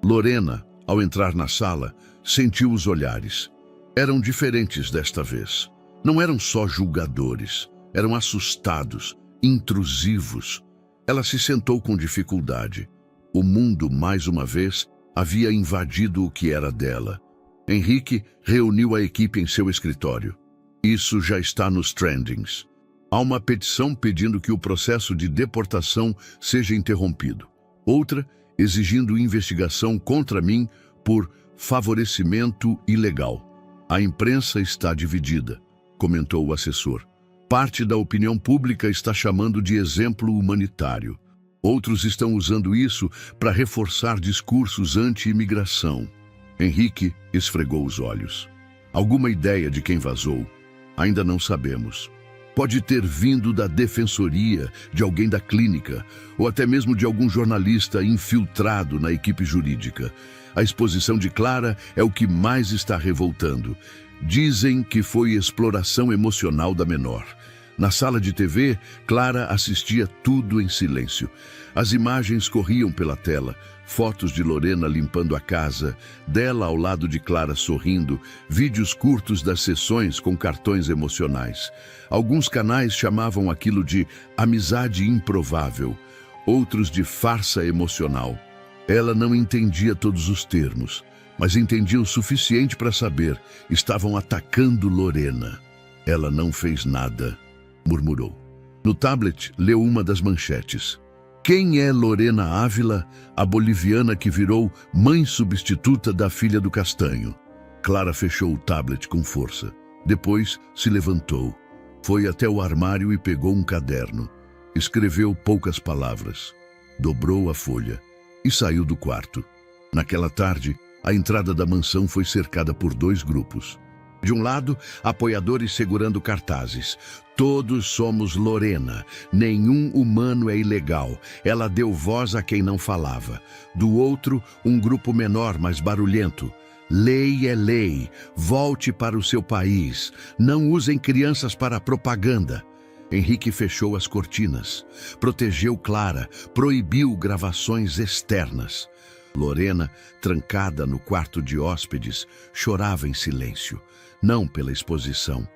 Lorena, ao entrar na sala, sentiu os olhares. Eram diferentes desta vez. Não eram só julgadores, eram assustados, intrusivos. Ela se sentou com dificuldade. O mundo, mais uma vez, havia invadido o que era dela. Henrique reuniu a equipe em seu escritório. Isso já está nos trendings. Há uma petição pedindo que o processo de deportação seja interrompido. Outra exigindo investigação contra mim por favorecimento ilegal. A imprensa está dividida, comentou o assessor. Parte da opinião pública está chamando de exemplo humanitário. Outros estão usando isso para reforçar discursos anti-imigração. Henrique esfregou os olhos. Alguma ideia de quem vazou? Ainda não sabemos. Pode ter vindo da defensoria, de alguém da clínica, ou até mesmo de algum jornalista infiltrado na equipe jurídica. A exposição de Clara é o que mais está revoltando. Dizem que foi exploração emocional da menor. Na sala de TV, Clara assistia tudo em silêncio. As imagens corriam pela tela, fotos de Lorena limpando a casa, dela ao lado de Clara sorrindo, vídeos curtos das sessões com cartões emocionais. Alguns canais chamavam aquilo de amizade improvável, outros de farsa emocional. Ela não entendia todos os termos, mas entendia o suficiente para saber: estavam atacando Lorena. Ela não fez nada, murmurou. No tablet, leu uma das manchetes. Quem é Lorena Ávila, a boliviana que virou mãe substituta da filha do Castanho? Clara fechou o tablet com força. Depois se levantou. Foi até o armário e pegou um caderno. Escreveu poucas palavras. Dobrou a folha e saiu do quarto. Naquela tarde, a entrada da mansão foi cercada por 2 grupos. De um lado, apoiadores segurando cartazes. Todos somos Lorena. Nenhum humano é ilegal. Ela deu voz a quem não falava. Do outro, um grupo menor, mas barulhento. Lei é lei. Volte para o seu país. Não usem crianças para propaganda. Henrique fechou as cortinas. Protegeu Clara. Proibiu gravações externas. Lorena, trancada no quarto de hóspedes, chorava em silêncio. Não pela exposição,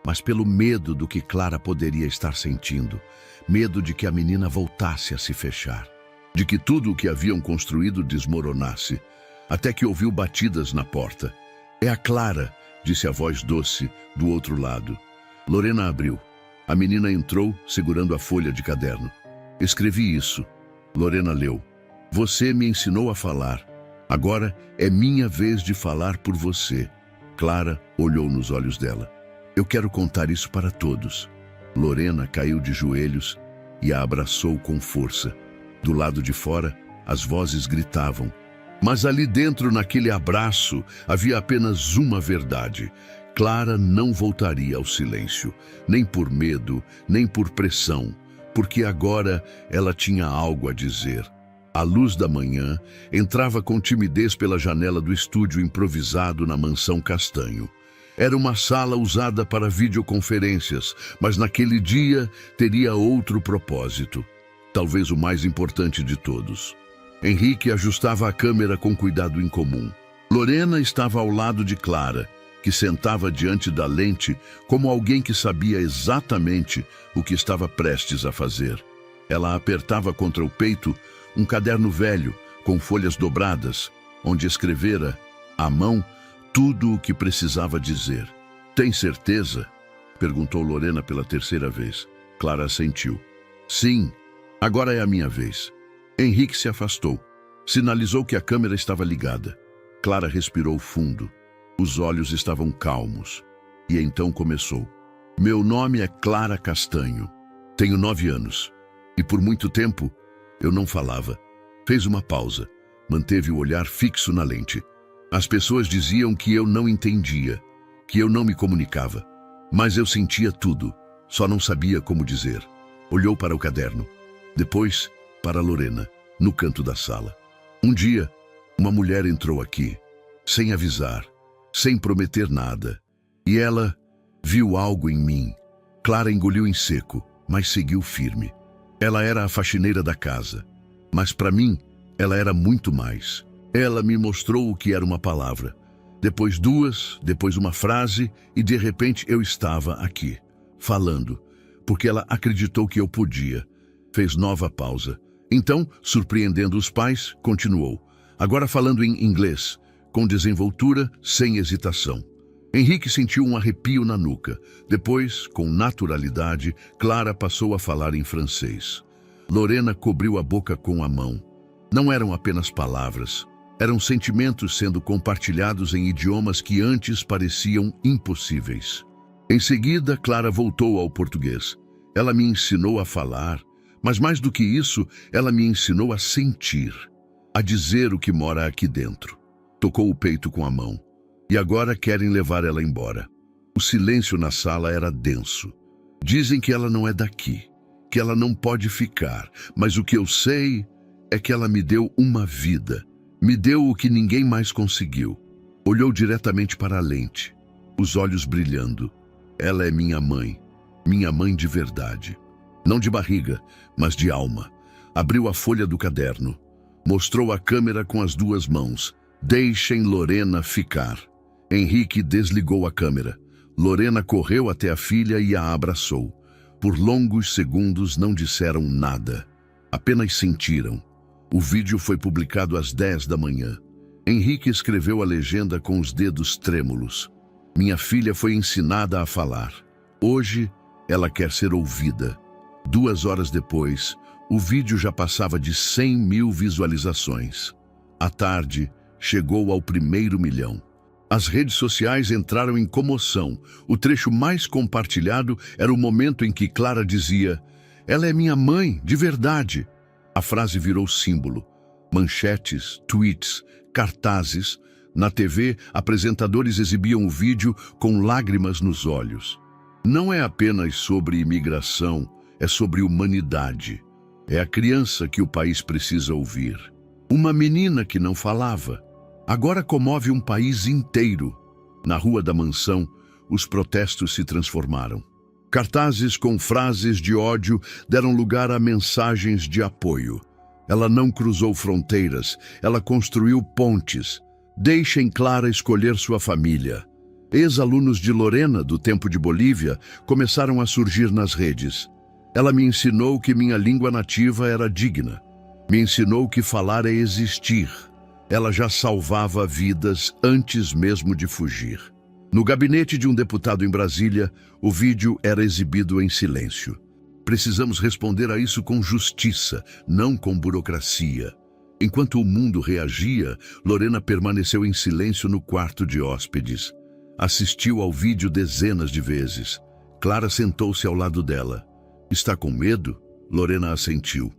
mas pelo medo do que Clara poderia estar sentindo. Medo de que a menina voltasse a se fechar. De que tudo o que haviam construído desmoronasse. Até que ouviu batidas na porta. É a Clara, disse a voz doce do outro lado. Lorena abriu. A menina entrou, segurando a folha de caderno. Escrevi isso. Lorena leu. Você me ensinou a falar. Agora é minha vez de falar por você. Clara olhou nos olhos dela. Eu quero contar isso para todos. Lorena caiu de joelhos e a abraçou com força. Do lado de fora, as vozes gritavam. Mas ali dentro, naquele abraço, havia apenas uma verdade. Clara não voltaria ao silêncio, nem por medo, nem por pressão, porque agora ela tinha algo a dizer. A luz da manhã entrava com timidez pela janela do estúdio improvisado na mansão Castanho. Era uma sala usada para videoconferências, mas naquele dia teria outro propósito. Talvez o mais importante de todos. Henrique ajustava a câmera com cuidado incomum. Lorena estava ao lado de Clara, que sentava diante da lente como alguém que sabia exatamente o que estava prestes a fazer. Ela apertava contra o peito um caderno velho, com folhas dobradas, onde escrevera, à mão, tudo o que precisava dizer. Tem certeza? Perguntou Lorena pela 3ª vez. Clara assentiu. Sim, agora é a minha vez. Henrique se afastou. Sinalizou que a câmera estava ligada. Clara respirou fundo. Os olhos estavam calmos. E então começou. Meu nome é Clara Castanho. Tenho 9 anos. E por muito tempo, eu não falava. Fez uma pausa. Manteve o olhar fixo na lente. As pessoas diziam que eu não entendia, que eu não me comunicava. Mas eu sentia tudo, só não sabia como dizer. Olhou para o caderno. Depois, para Lorena, no canto da sala. Um dia, uma mulher entrou aqui, sem avisar, sem prometer nada. E ela viu algo em mim. Clara engoliu em seco, mas seguiu firme. Ela era a faxineira da casa, mas para mim, ela era muito mais. Ela me mostrou o que era uma palavra. Depois 2, depois uma frase e de repente eu estava aqui, falando, porque ela acreditou que eu podia. Fez nova pausa. Então, surpreendendo os pais, continuou. Agora falando em inglês, com desenvoltura, sem hesitação. Henrique sentiu um arrepio na nuca. Depois, com naturalidade, Clara passou a falar em francês. Lorena cobriu a boca com a mão. Não eram apenas palavras. Eram sentimentos sendo compartilhados em idiomas que antes pareciam impossíveis. Em seguida, Clara voltou ao português. Ela me ensinou a falar, Mas mais do que isso, ela me ensinou a sentir, a dizer o que mora aqui dentro. Tocou o peito com a mão. E agora querem levar ela embora. O silêncio na sala era denso. Dizem que ela não é daqui, que ela não pode ficar, mas o que eu sei é que ela me deu uma vida. Me deu o que ninguém mais conseguiu. Olhou diretamente para a lente, os olhos brilhando. Ela é minha mãe de verdade. Não de barriga, mas de alma. Abriu a folha do caderno. Mostrou a câmera com as duas mãos. Deixem Lorena ficar. Henrique desligou a câmera. Lorena correu até a filha e a abraçou. Por longos segundos não disseram nada. Apenas sentiram. O vídeo foi publicado às 10 da manhã. Henrique escreveu a legenda com os dedos trêmulos. Minha filha foi ensinada a falar. Hoje, ela quer ser ouvida. 2 horas depois, o vídeo já passava de 100 mil visualizações. À tarde, chegou ao 1º milhão. As redes sociais entraram em comoção. O trecho mais compartilhado era o momento em que Clara dizia: "Ela é minha mãe, de verdade." A frase virou símbolo. Manchetes, tweets, cartazes. Na TV, apresentadores exibiam o vídeo com lágrimas nos olhos. Não é apenas sobre imigração, é sobre humanidade. É a criança que o país precisa ouvir. Uma menina que não falava. Agora comove um país inteiro. Na Rua da Mansão, os protestos se transformaram. Cartazes com frases de ódio deram lugar a mensagens de apoio. Ela não cruzou fronteiras, ela construiu pontes. Deixem Clara escolher sua família. Ex-alunos de Lorena, do tempo de Bolívia, começaram a surgir nas redes. Ela me ensinou que minha língua nativa era digna. Me ensinou que falar é existir. Ela já salvava vidas antes mesmo de fugir. No gabinete de um deputado em Brasília, o vídeo era exibido em silêncio. Precisamos responder a isso com justiça, não com burocracia. Enquanto o mundo reagia, Lorena permaneceu em silêncio no quarto de hóspedes. Assistiu ao vídeo dezenas de vezes. Clara sentou-se ao lado dela. "Está com medo?" Lorena assentiu.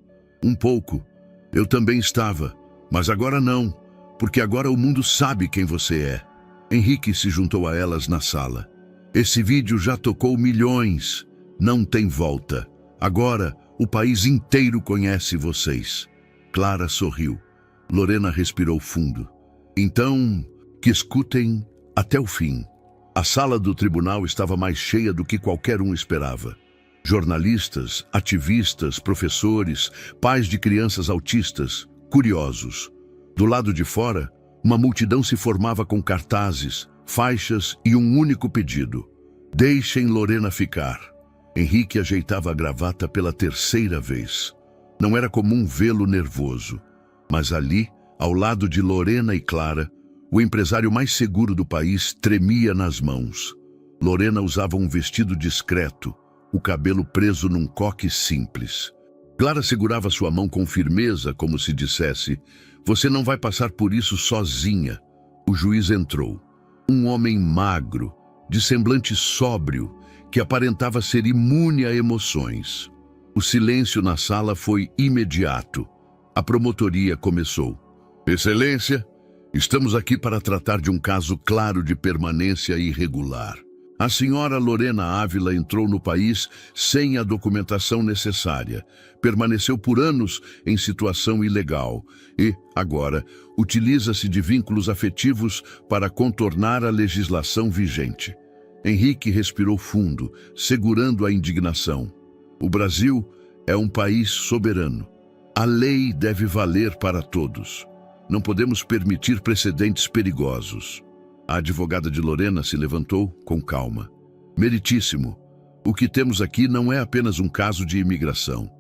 "Um pouco. Eu também estava, mas agora não, porque agora o mundo sabe quem você é." Henrique se juntou a elas na sala. "Esse vídeo já tocou milhões. Não tem volta. Agora o país inteiro conhece vocês." Clara sorriu. Lorena respirou fundo. "Então, que escutem até o fim." A sala do tribunal estava mais cheia do que qualquer um esperava. Jornalistas, ativistas, professores, pais de crianças autistas, curiosos. Do lado de fora, uma multidão se formava com cartazes, faixas e um único pedido: "Deixem Lorena ficar." Henrique ajeitava a gravata pela 3ª vez. Não era comum vê-lo nervoso, mas ali, ao lado de Lorena e Clara, o empresário mais seguro do país tremia nas mãos. Lorena usava um vestido discreto, o cabelo preso num coque simples. Clara segurava sua mão com firmeza, como se dissesse: "Você não vai passar por isso sozinha." O juiz entrou. Um homem magro, de semblante sóbrio, que aparentava ser imune a emoções. O silêncio na sala foi imediato. A promotoria começou. "Excelência, estamos aqui para tratar de um caso claro de permanência irregular. A senhora Lorena Ávila entrou no país sem a documentação necessária, permaneceu por anos em situação ilegal e, agora, utiliza-se de vínculos afetivos para contornar a legislação vigente." Henrique respirou fundo, segurando a indignação. O Brasil é um país soberano. A lei deve valer para todos. Não podemos permitir precedentes perigosos. A advogada de Lorena se levantou com calma. "Meritíssimo, o que temos aqui não é apenas um caso de imigração.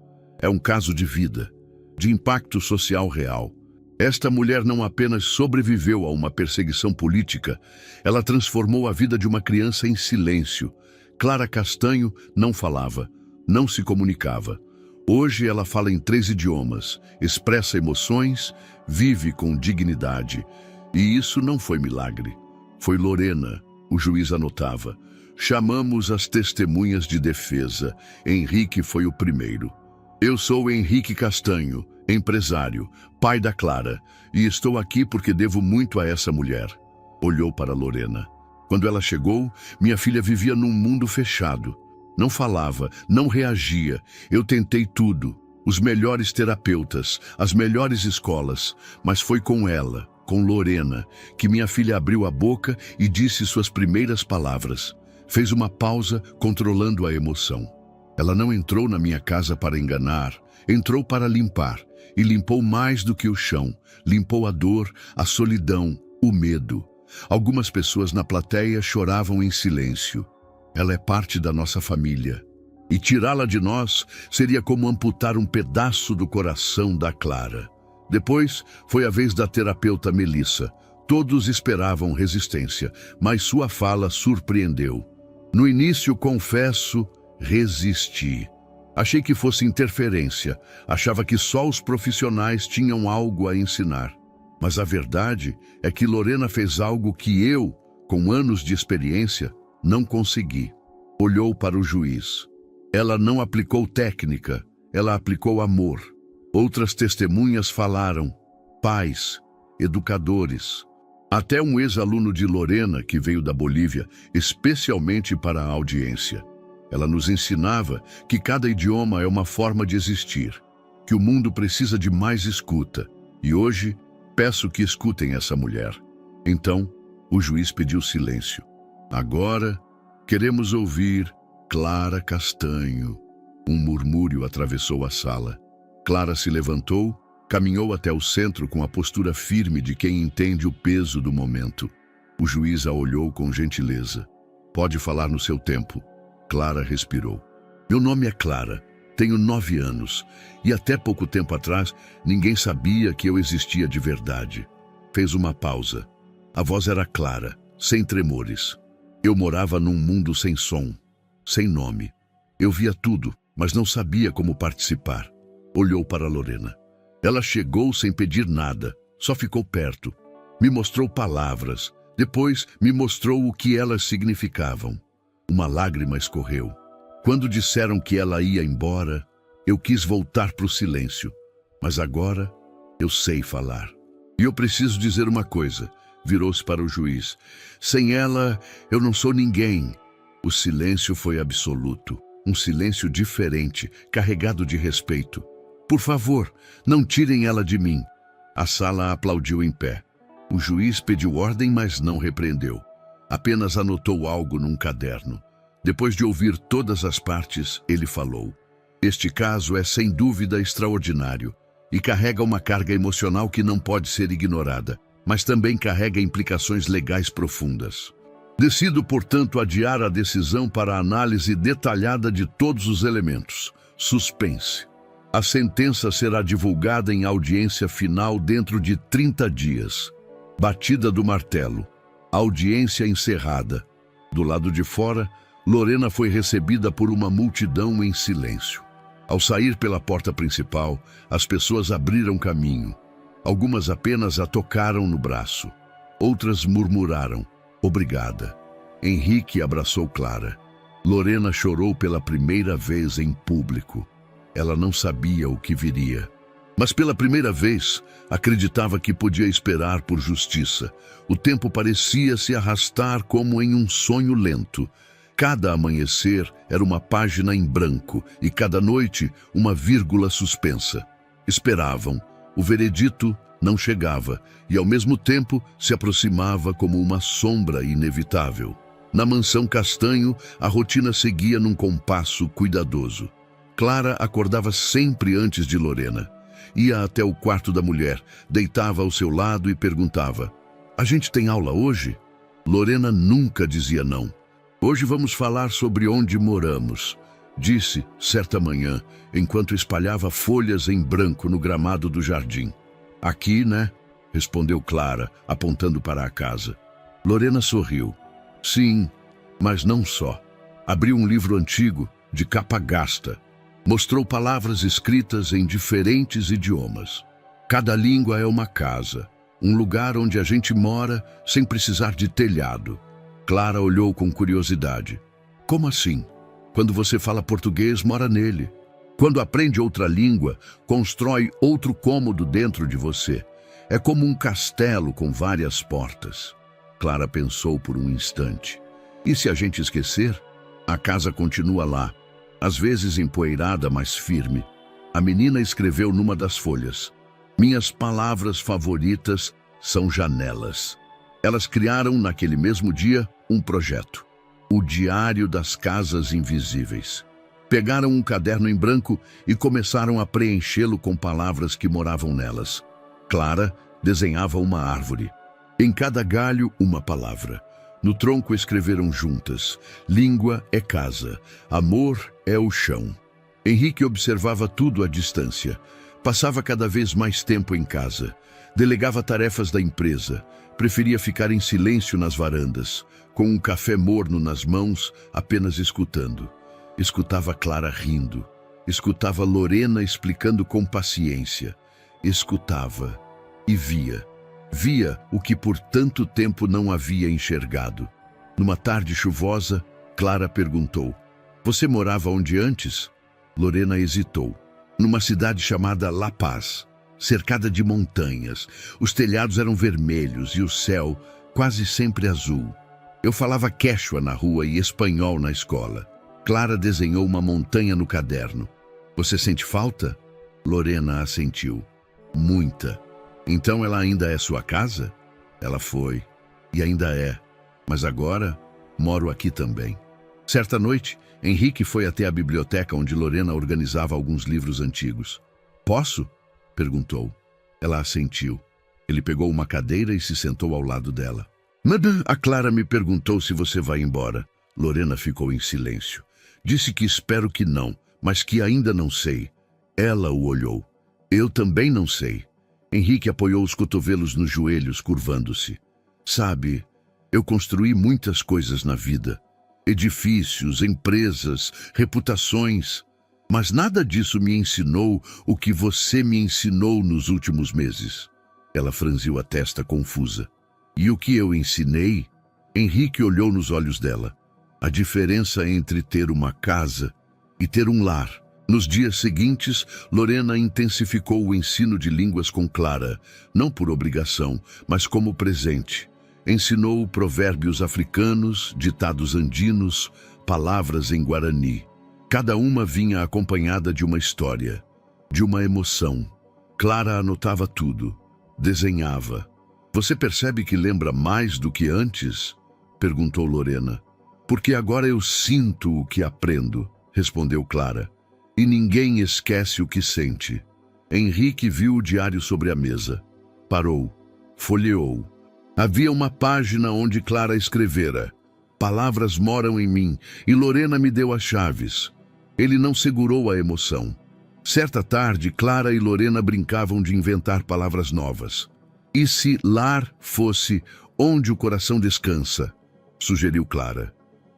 É um caso de vida, de impacto social real. Esta mulher não apenas sobreviveu a uma perseguição política, ela transformou a vida de uma criança em silêncio. Clara Castanho não falava, não se comunicava. Hoje ela fala em 3 idiomas, expressa emoções, vive com dignidade. E isso não foi milagre. Foi Lorena, o juiz anotava. Chamamos as testemunhas de defesa. Henrique foi o primeiro. Eu sou Henrique Castanho, empresário, pai da Clara, e estou aqui porque devo muito a essa mulher. Olhou para Lorena. Quando ela chegou, minha filha vivia num mundo fechado. Não falava, não reagia. Eu tentei tudo. Os melhores terapeutas, as melhores escolas, mas foi com ela, com Lorena, que minha filha abriu a boca e disse suas primeiras palavras. Fez uma pausa, controlando a emoção. Ela não entrou na minha casa para enganar, entrou para limpar, e limpou mais do que o chão. Limpou a dor, a solidão, o medo. Algumas pessoas na plateia choravam em silêncio. Ela é parte da nossa família. E tirá-la de nós seria como amputar um pedaço do coração da Clara. Depois, foi a vez da terapeuta Melissa. Todos esperavam resistência, mas sua fala surpreendeu. No início, confesso, resisti. Achei que fosse interferência. Achava que só os profissionais tinham algo a ensinar. Mas a verdade é que Lorena fez algo que eu, com anos de experiência, não consegui. Olhou para o juiz. Ela não aplicou técnica, ela aplicou amor. Outras testemunhas falaram, pais, educadores. Até um ex-aluno de Lorena, que veio da Bolívia, especialmente para a audiência. Ela nos ensinava que cada idioma é uma forma de existir, que o mundo precisa de mais escuta. E hoje, peço que escutem essa mulher. Então, o juiz pediu silêncio. Agora, queremos ouvir Clara Castanho. Um murmúrio atravessou a sala. Clara se levantou, caminhou até o centro com a postura firme de quem entende o peso do momento. O juiz a olhou com gentileza. Pode falar no seu tempo. Clara respirou. Meu nome é Clara, tenho 9 anos, e até pouco tempo atrás ninguém sabia que eu existia de verdade. Fez uma pausa. A voz era clara, sem tremores. Eu morava num mundo sem som, sem nome. Eu via tudo, mas não sabia como participar. Olhou para Lorena. Ela chegou sem pedir nada, só ficou perto. Me mostrou palavras, depois me mostrou o que elas significavam. Uma lágrima escorreu. Quando disseram que ela ia embora, eu quis voltar para o silêncio. Mas agora eu sei falar. E eu preciso dizer uma coisa. Virou-se para o juiz. Sem ela, eu não sou ninguém. O silêncio foi absoluto. Um silêncio diferente, carregado de respeito. Por favor, não tirem ela de mim. A sala aplaudiu em pé. O juiz pediu ordem, mas não repreendeu. Apenas anotou algo num caderno. Depois de ouvir todas as partes, ele falou. Este caso é sem dúvida extraordinário e carrega uma carga emocional que não pode ser ignorada, mas também carrega implicações legais profundas. Decido, portanto, adiar a decisão para a análise detalhada de todos os elementos. Suspense. A sentença será divulgada em audiência final dentro de 30 dias. Batida do martelo. Audiência encerrada. Do lado de fora, Lorena foi recebida por uma multidão em silêncio. Ao sair pela porta principal, as pessoas abriram caminho. Algumas apenas a tocaram no braço. Outras murmuraram, obrigada. Henrique abraçou Clara. Lorena chorou pela primeira vez em público. Ela não sabia o que viria. Mas pela primeira vez, acreditava que podia esperar por justiça. O tempo parecia se arrastar como em um sonho lento. Cada amanhecer era uma página em branco e cada noite uma vírgula suspensa. Esperavam. O veredito não chegava e, ao mesmo tempo, se aproximava como uma sombra inevitável. Na mansão Castanho, a rotina seguia num compasso cuidadoso. Clara acordava sempre antes de Lorena. Ia até o quarto da mulher, deitava ao seu lado e perguntava: a gente tem aula hoje? Lorena nunca dizia não. Hoje vamos falar sobre onde moramos, disse certa manhã, enquanto espalhava folhas em branco no gramado do jardim. Aqui, né? Respondeu Clara, apontando para a casa. Lorena sorriu. Sim, mas não só. Abriu um livro antigo, de capa gasta. Mostrou palavras escritas em diferentes idiomas. Cada língua é uma casa, um lugar onde a gente mora sem precisar de telhado. Clara olhou com curiosidade. Como assim? Quando você fala português, mora nele. Quando aprende outra língua, constrói outro cômodo dentro de você. É como um castelo com várias portas. Clara pensou por um instante. E se a gente esquecer? A casa continua lá, às vezes empoeirada, mas firme. A menina escreveu numa das folhas: minhas palavras favoritas são janelas. Elas criaram, naquele mesmo dia, um projeto: o Diário das Casas Invisíveis. Pegaram um caderno em branco e começaram a preenchê-lo com palavras que moravam nelas. Clara desenhava uma árvore. Em cada galho, uma palavra. No tronco escreveram juntas: língua é casa, amor é o chão. Henrique observava tudo à distância. Passava cada vez mais tempo em casa. Delegava tarefas da empresa. Preferia ficar em silêncio nas varandas, com um café morno nas mãos, apenas escutando. Escutava Clara rindo. Escutava Lorena explicando com paciência. Escutava e via. Via o que por tanto tempo não havia enxergado. Numa tarde chuvosa, Clara perguntou: você morava onde antes? Lorena hesitou. Numa cidade chamada La Paz, cercada de montanhas. Os telhados eram vermelhos e o céu quase sempre azul. Eu falava quechua na rua e espanhol na escola. Clara desenhou uma montanha no caderno. Você sente falta? Lorena assentiu. Muita. Então ela ainda é sua casa? Ela foi. E ainda é. Mas agora moro aqui também. Certa noite, Henrique foi até a biblioteca onde Lorena organizava alguns livros antigos. Posso? Perguntou. Ela assentiu. Ele pegou uma cadeira e se sentou ao lado dela. Madame, a Clara me perguntou se você vai embora. Lorena ficou em silêncio. Disse que espero que não, mas que ainda não sei. Ela o olhou. Eu também não sei. Henrique apoiou os cotovelos nos joelhos, curvando-se. Sabe, eu construí muitas coisas na vida. Edifícios, empresas, reputações. Mas nada disso me ensinou o que você me ensinou nos últimos meses. Ela franziu a testa confusa. E o que eu ensinei? Henrique olhou nos olhos dela. A diferença entre ter uma casa e ter um lar. Nos dias seguintes, Lorena intensificou o ensino de línguas com Clara, não por obrigação, mas como presente. Ensinou provérbios africanos, ditados andinos, palavras em guarani. Cada uma vinha acompanhada de uma história, de uma emoção. Clara anotava tudo, desenhava. Você percebe que lembra mais do que antes? Perguntou Lorena. Porque agora eu sinto o que aprendo, respondeu Clara. E ninguém esquece o que sente. Henrique viu o diário sobre a mesa. Parou, folheou. Havia uma página onde Clara escrevera: palavras moram em mim, e Lorena me deu as chaves. Ele não segurou a emoção. Certa tarde, Clara e Lorena brincavam de inventar palavras novas. E se lar fosse onde o coração descansa? Sugeriu Clara.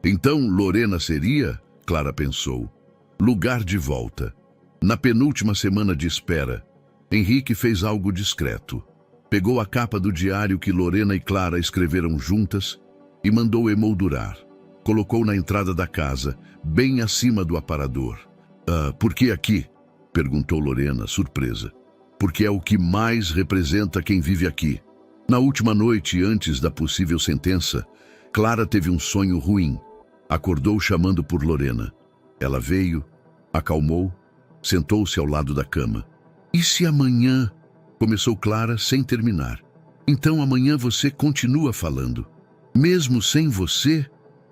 Então Lorena seria, Clara pensou, lugar de volta. Na penúltima semana de espera, Henrique fez algo discreto. Pegou a capa do diário que Lorena e Clara escreveram juntas e mandou emoldurar. Colocou na entrada da casa, bem acima do aparador. Por que aqui? Perguntou Lorena, surpresa. Porque é o que mais representa quem vive aqui. Na última noite, antes da possível sentença, Clara teve um sonho ruim. Acordou chamando por Lorena. Ela veio, acalmou, sentou-se ao lado da cama. E se amanhã? Começou Clara sem terminar. Então amanhã você continua falando. Mesmo sem você?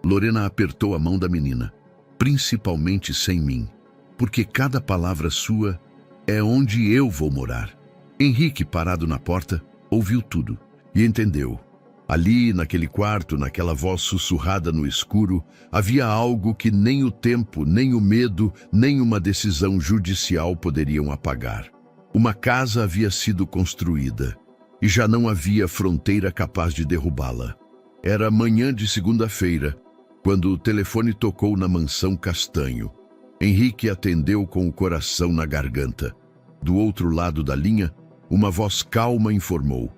Lorena apertou a mão da menina. Principalmente sem mim. Porque cada palavra sua é onde eu vou morar. Henrique, parado na porta, ouviu tudo e entendeu. Ali, naquele quarto, naquela voz sussurrada no escuro, havia algo que nem o tempo, nem o medo, nem uma decisão judicial poderiam apagar. Uma casa havia sido construída e já não havia fronteira capaz de derrubá-la. Era manhã de segunda-feira, quando o telefone tocou na mansão Castanho. Henrique atendeu com o coração na garganta. Do outro lado da linha, uma voz calma informou: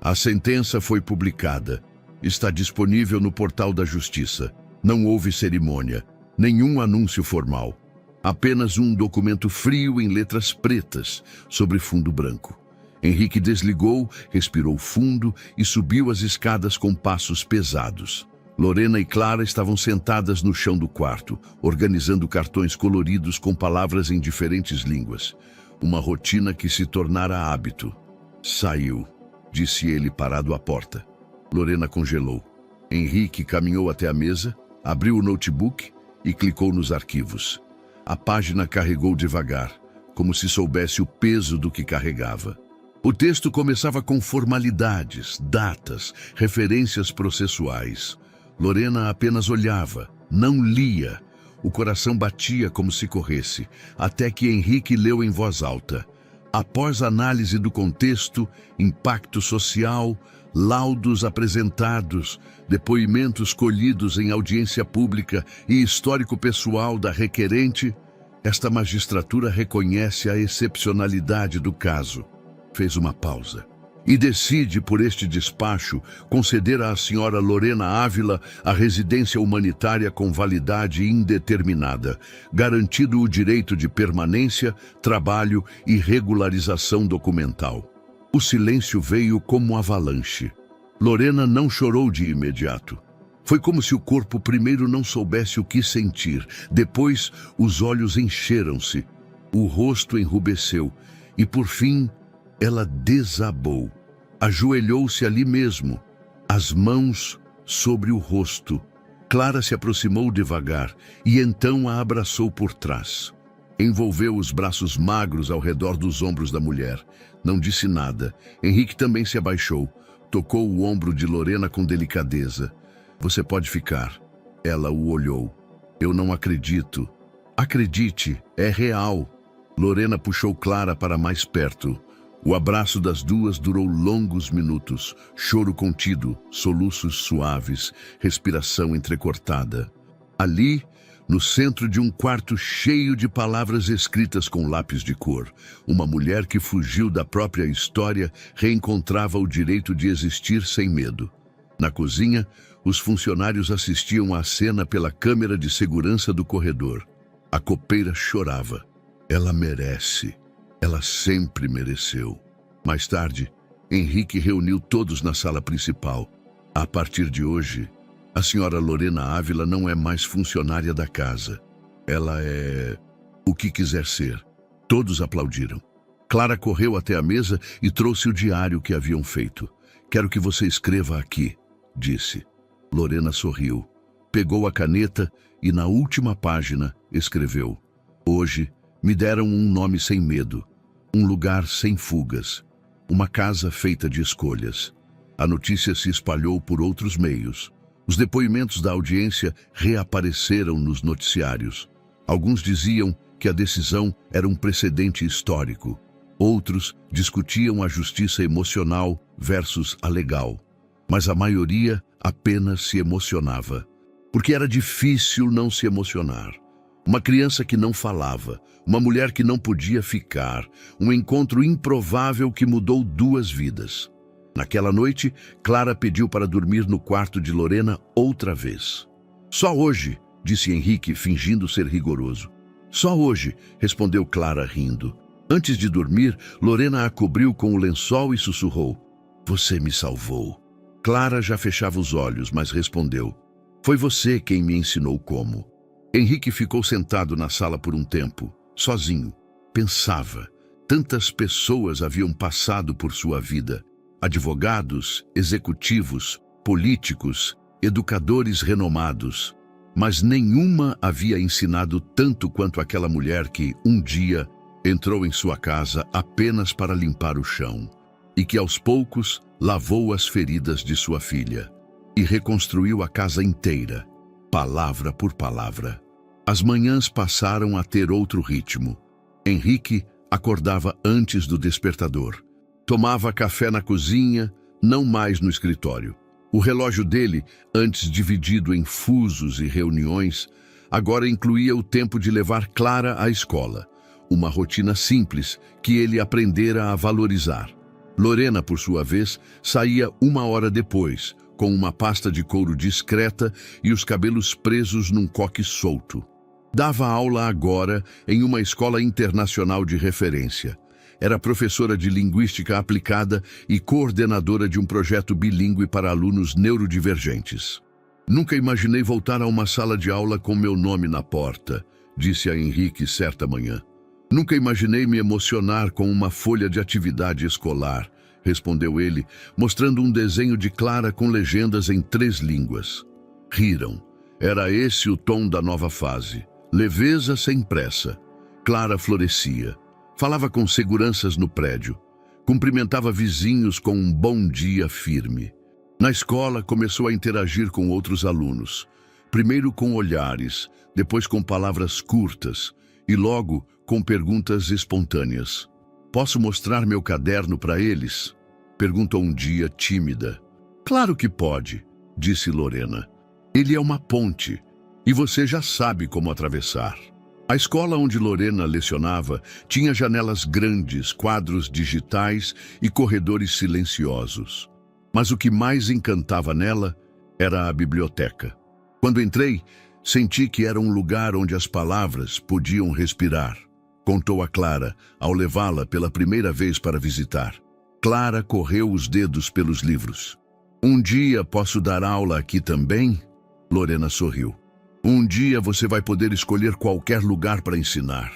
a sentença foi publicada. Está disponível no portal da Justiça. Não houve cerimônia, nenhum anúncio formal. Apenas um documento frio em letras pretas, sobre fundo branco. Henrique desligou, respirou fundo e subiu as escadas com passos pesados. Lorena e Clara estavam sentadas no chão do quarto, organizando cartões coloridos com palavras em diferentes línguas. Uma rotina que se tornara hábito. Saiu, disse ele parado à porta. Lorena congelou. Henrique caminhou até a mesa, abriu o notebook e clicou nos arquivos. A página carregou devagar, como se soubesse o peso do que carregava. O texto começava com formalidades, datas, referências processuais. Lorena apenas olhava, não lia. O coração batia como se corresse, até que Henrique leu em voz alta. Após análise do contexto, impacto social, laudos apresentados, depoimentos colhidos em audiência pública e histórico pessoal da requerente, esta magistratura reconhece a excepcionalidade do caso. Fez uma pausa. E decide, por este despacho, conceder à senhora Lorena Ávila a residência humanitária com validade indeterminada, garantido o direito de permanência, trabalho e regularização documental. O silêncio veio como avalanche. Lorena não chorou de imediato. Foi como se o corpo primeiro não soubesse o que sentir, depois os olhos encheram-se, o rosto enrubesceu e, por fim, ela desabou. Ajoelhou-se ali mesmo, as mãos sobre o rosto. Clara se aproximou devagar e então a abraçou por trás. Envolveu os braços magros ao redor dos ombros da mulher. Não disse nada. Henrique também se abaixou. Tocou o ombro de Lorena com delicadeza. Você pode ficar. Ela o olhou. Eu não acredito. Acredite, é real. Lorena puxou Clara para mais perto. O abraço das duas durou longos minutos. Choro contido, soluços suaves, respiração entrecortada. Ali, no centro de um quarto cheio de palavras escritas com lápis de cor, uma mulher que fugiu da própria história reencontrava o direito de existir sem medo. Na cozinha, os funcionários assistiam à cena pela câmera de segurança do corredor. A copeira chorava. Ela merece. Ela sempre mereceu. Mais tarde, Henrique reuniu todos na sala principal. A partir de hoje, a senhora Lorena Ávila não é mais funcionária da casa. Ela é o que quiser ser. Todos aplaudiram. Clara correu até a mesa e trouxe o diário que haviam feito. Quero que você escreva aqui, disse. Lorena sorriu. Pegou a caneta e na última página escreveu. Hoje me deram um nome sem medo. Um lugar sem fugas. Uma casa feita de escolhas. A notícia se espalhou por outros meios. Os depoimentos da audiência reapareceram nos noticiários. Alguns diziam que a decisão era um precedente histórico. Outros discutiam a justiça emocional versus a legal. Mas a maioria apenas se emocionava. Porque era difícil não se emocionar. Uma criança que não falava, uma mulher que não podia ficar, um encontro improvável que mudou duas vidas. Naquela noite, Clara pediu para dormir no quarto de Lorena outra vez. Só hoje, disse Henrique, fingindo ser rigoroso. Só hoje, respondeu Clara rindo. Antes de dormir, Lorena a cobriu com o lençol e sussurrou. Você me salvou. Clara já fechava os olhos, mas respondeu. Foi você quem me ensinou como. Henrique ficou sentado na sala por um tempo, sozinho. Pensava. Tantas pessoas haviam passado por sua vida. Advogados, executivos, políticos, educadores renomados. Mas nenhuma havia ensinado tanto quanto aquela mulher que, um dia, entrou em sua casa apenas para limpar o chão. E que, aos poucos, lavou as feridas de sua filha. E reconstruiu a casa inteira, palavra por palavra. As manhãs passaram a ter outro ritmo. Henrique acordava antes do despertador. Tomava café na cozinha, não mais no escritório. O relógio dele, antes dividido em fusos e reuniões, agora incluía o tempo de levar Clara à escola. Uma rotina simples que ele aprendera a valorizar. Lorena, por sua vez, saía 1 hora depois, com uma pasta de couro discreta e os cabelos presos num coque solto. Dava aula agora em uma escola internacional de referência. Era professora de linguística aplicada e coordenadora de um projeto bilíngue para alunos neurodivergentes. Nunca imaginei voltar a uma sala de aula com meu nome na porta, disse a Henrique certa manhã. Nunca imaginei me emocionar com uma folha de atividade escolar, respondeu ele, mostrando um desenho de Clara com legendas em 3 línguas. Riram. Era esse o tom da nova fase. Leveza sem pressa. Clara florescia. Falava com seguranças no prédio. Cumprimentava vizinhos com um bom dia firme. Na escola, começou a interagir com outros alunos. Primeiro com olhares, depois com palavras curtas e logo com perguntas espontâneas. Posso mostrar meu caderno para eles? Perguntou um dia, tímida. Claro que pode, disse Lorena. Ele é uma ponte e você já sabe como atravessar. A escola onde Lorena lecionava tinha janelas grandes, quadros digitais e corredores silenciosos. Mas o que mais encantava nela era a biblioteca. Quando entrei, senti que era um lugar onde as palavras podiam respirar, contou a Clara ao levá-la pela primeira vez para visitar. Clara correu os dedos pelos livros. Um dia posso dar aula aqui também? Lorena sorriu. Um dia você vai poder escolher qualquer lugar para ensinar.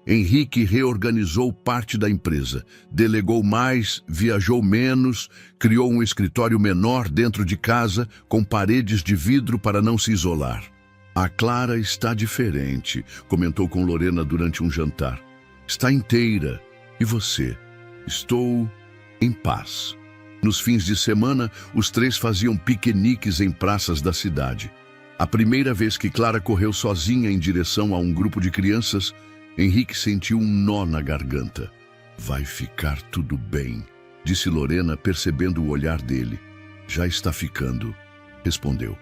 Henrique reorganizou parte da empresa, delegou mais, viajou menos, criou um escritório menor dentro de casa, com paredes de vidro para não se isolar. A Clara está diferente, comentou com Lorena durante um jantar. Está inteira. E você? Estou em paz. Nos fins de semana, os 3 faziam piqueniques em praças da cidade. A primeira vez que Clara correu sozinha em direção a um grupo de crianças, Henrique sentiu um nó na garganta. Vai ficar tudo bem, disse Lorena, percebendo o olhar dele. Já está ficando, respondeu.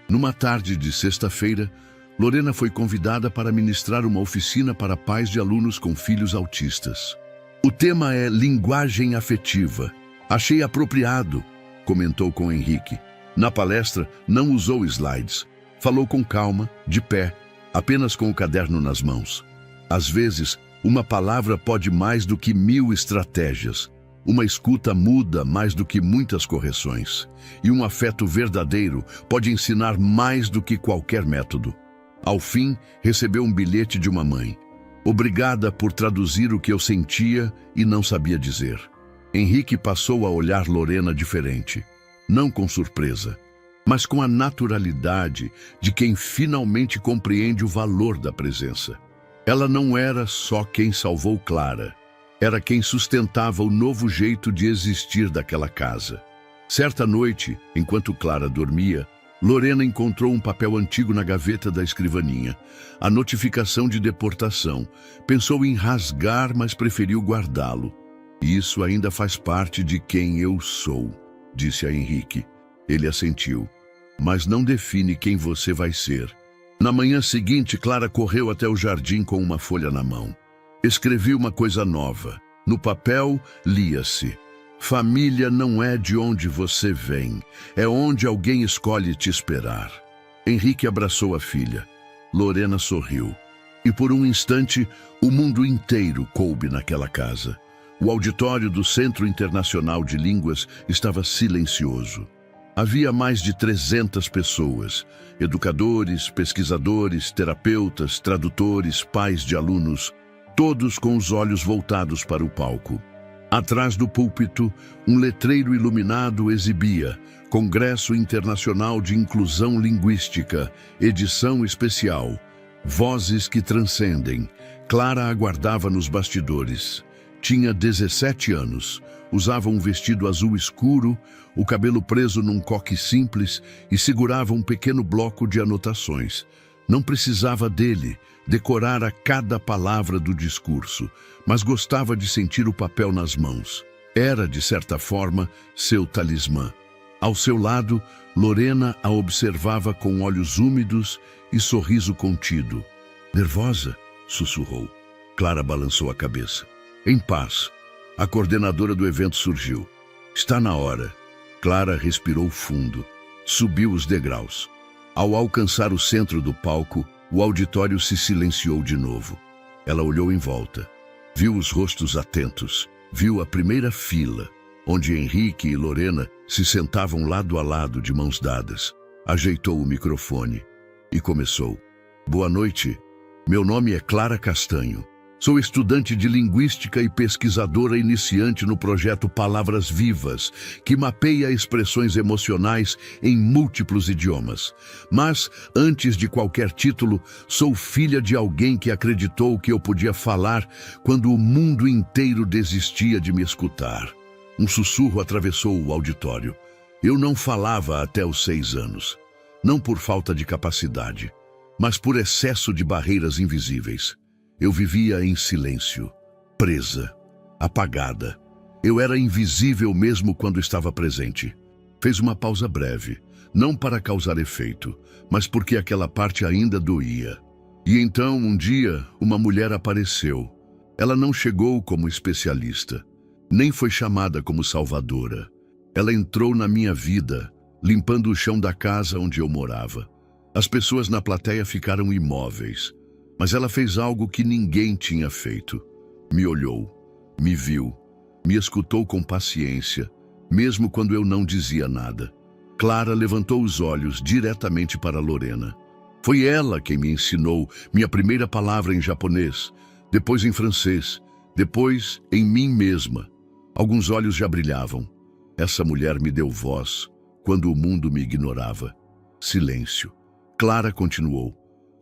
Numa tarde de sexta-feira, Lorena foi convidada para ministrar uma oficina para pais de alunos com filhos autistas. O tema é linguagem afetiva. Achei apropriado, comentou com Henrique. Na palestra, não usou slides. Falou com calma, de pé, apenas com o caderno nas mãos. Às vezes, uma palavra pode mais do que 1000 estratégias. Uma escuta muda mais do que muitas correções. E um afeto verdadeiro pode ensinar mais do que qualquer método. Ao fim, recebeu um bilhete de uma mãe. Obrigada por traduzir o que eu sentia e não sabia dizer. Henrique passou a olhar Lorena diferente. Não com surpresa, mas com a naturalidade de quem finalmente compreende o valor da presença. Ela não era só quem salvou Clara. Era quem sustentava o novo jeito de existir daquela casa. Certa noite, enquanto Clara dormia, Lorena encontrou um papel antigo na gaveta da escrivaninha. A notificação de deportação. Pensou em rasgar, mas preferiu guardá-lo. Isso ainda faz parte de quem eu sou, disse a Henrique. Ele assentiu. Mas não define quem você vai ser. Na manhã seguinte, Clara correu até o jardim com uma folha na mão. Escrevi uma coisa nova. No papel, lia-se: família não é de onde você vem, é onde alguém escolhe te esperar. Henrique abraçou a filha. Lorena sorriu. E por um instante, o mundo inteiro coube naquela casa. O auditório do Centro Internacional de Línguas estava silencioso. Havia mais de 300 pessoas, educadores, pesquisadores, terapeutas, tradutores, pais de alunos, todos com os olhos voltados para o palco. Atrás do púlpito, um letreiro iluminado exibia Congresso Internacional de Inclusão Linguística, edição especial, Vozes que Transcendem. Clara aguardava nos bastidores. Tinha 17 anos, usava um vestido azul escuro, o cabelo preso num coque simples e segurava um pequeno bloco de anotações. Não precisava dele, decorara cada palavra do discurso, mas gostava de sentir o papel nas mãos. Era, de certa forma, seu talismã. Ao seu lado, Lorena a observava com olhos úmidos e sorriso contido. Nervosa? Sussurrou. Clara balançou a cabeça. Em paz. A coordenadora do evento surgiu. Está na hora. Clara respirou fundo. Subiu os degraus. Ao alcançar o centro do palco, O auditório se silenciou de novo. Ela olhou em volta. Viu os rostos atentos. Viu a primeira fila, onde Henrique e Lorena se sentavam lado a lado de mãos dadas. Ajeitou o microfone e começou. Boa noite. Meu nome é Clara Castanho. Sou estudante de Linguística e pesquisadora iniciante no projeto Palavras Vivas, que mapeia expressões emocionais em múltiplos idiomas. Mas, antes de qualquer título, sou filha de alguém que acreditou que eu podia falar quando o mundo inteiro desistia de me escutar. Um sussurro atravessou o auditório. Eu não falava até os 6 anos. Não por falta de capacidade, mas por excesso de barreiras invisíveis. Eu vivia em silêncio, presa, apagada. Eu era invisível mesmo quando estava presente. Fez uma pausa breve, não para causar efeito, mas porque aquela parte ainda doía. E então, um dia, uma mulher apareceu. Ela não chegou como especialista, nem foi chamada como salvadora. Ela entrou na minha vida, limpando o chão da casa onde eu morava. As pessoas na plateia ficaram imóveis. Mas ela fez algo que ninguém tinha feito. Me olhou, me viu, me escutou com paciência, mesmo quando eu não dizia nada. Clara levantou os olhos diretamente para Lorena. Foi ela quem me ensinou minha primeira palavra em japonês, depois em francês, depois em mim mesma. Alguns olhos já brilhavam. Essa mulher me deu voz quando o mundo me ignorava. Silêncio. Clara continuou.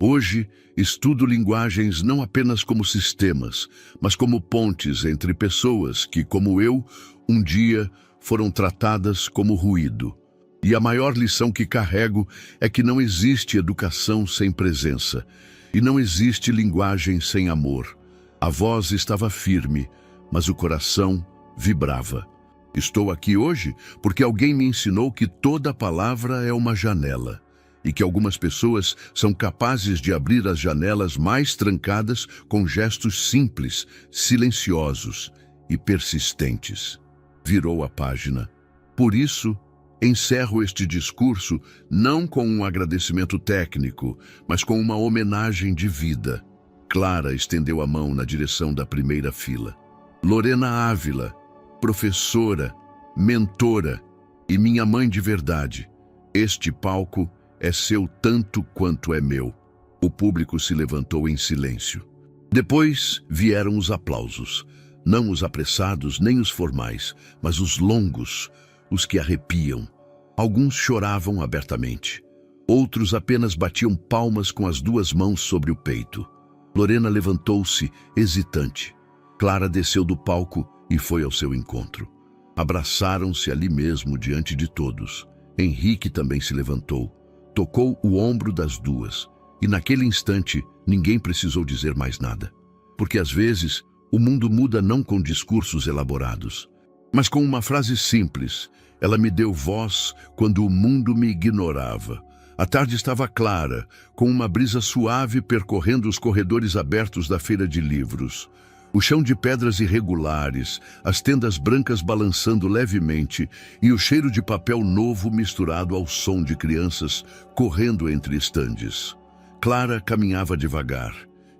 Hoje, estudo linguagens não apenas como sistemas, mas como pontes entre pessoas que, como eu, um dia foram tratadas como ruído. E a maior lição que carrego é que não existe educação sem presença, e não existe linguagem sem amor. A voz estava firme, mas o coração vibrava. Estou aqui hoje porque alguém me ensinou que toda palavra é uma janela. E que algumas pessoas são capazes de abrir as janelas mais trancadas com gestos simples, silenciosos e persistentes. Virou a página. Por isso, encerro este discurso não com um agradecimento técnico, mas com uma homenagem de vida. Clara estendeu a mão na direção da primeira fila. Lorena Ávila, professora, mentora e minha mãe de verdade. Este palco é seu tanto quanto é meu. O público se levantou em silêncio. Depois vieram os aplausos. Não os apressados nem os formais, mas os longos, os que arrepiam. Alguns choravam abertamente. Outros apenas batiam palmas com as 2 mãos sobre o peito. Lorena levantou-se, hesitante. Clara desceu do palco e foi ao seu encontro. Abraçaram-se ali mesmo diante de todos. Henrique também se levantou. Tocou o ombro das 2, e naquele instante ninguém precisou dizer mais nada. Porque às vezes o mundo muda não com discursos elaborados, mas com uma frase simples. Ela me deu voz quando o mundo me ignorava. A tarde estava clara, com uma brisa suave percorrendo os corredores abertos da feira de livros. O chão de pedras irregulares, as tendas brancas balançando levemente e o cheiro de papel novo misturado ao som de crianças correndo entre estandes. Clara caminhava devagar.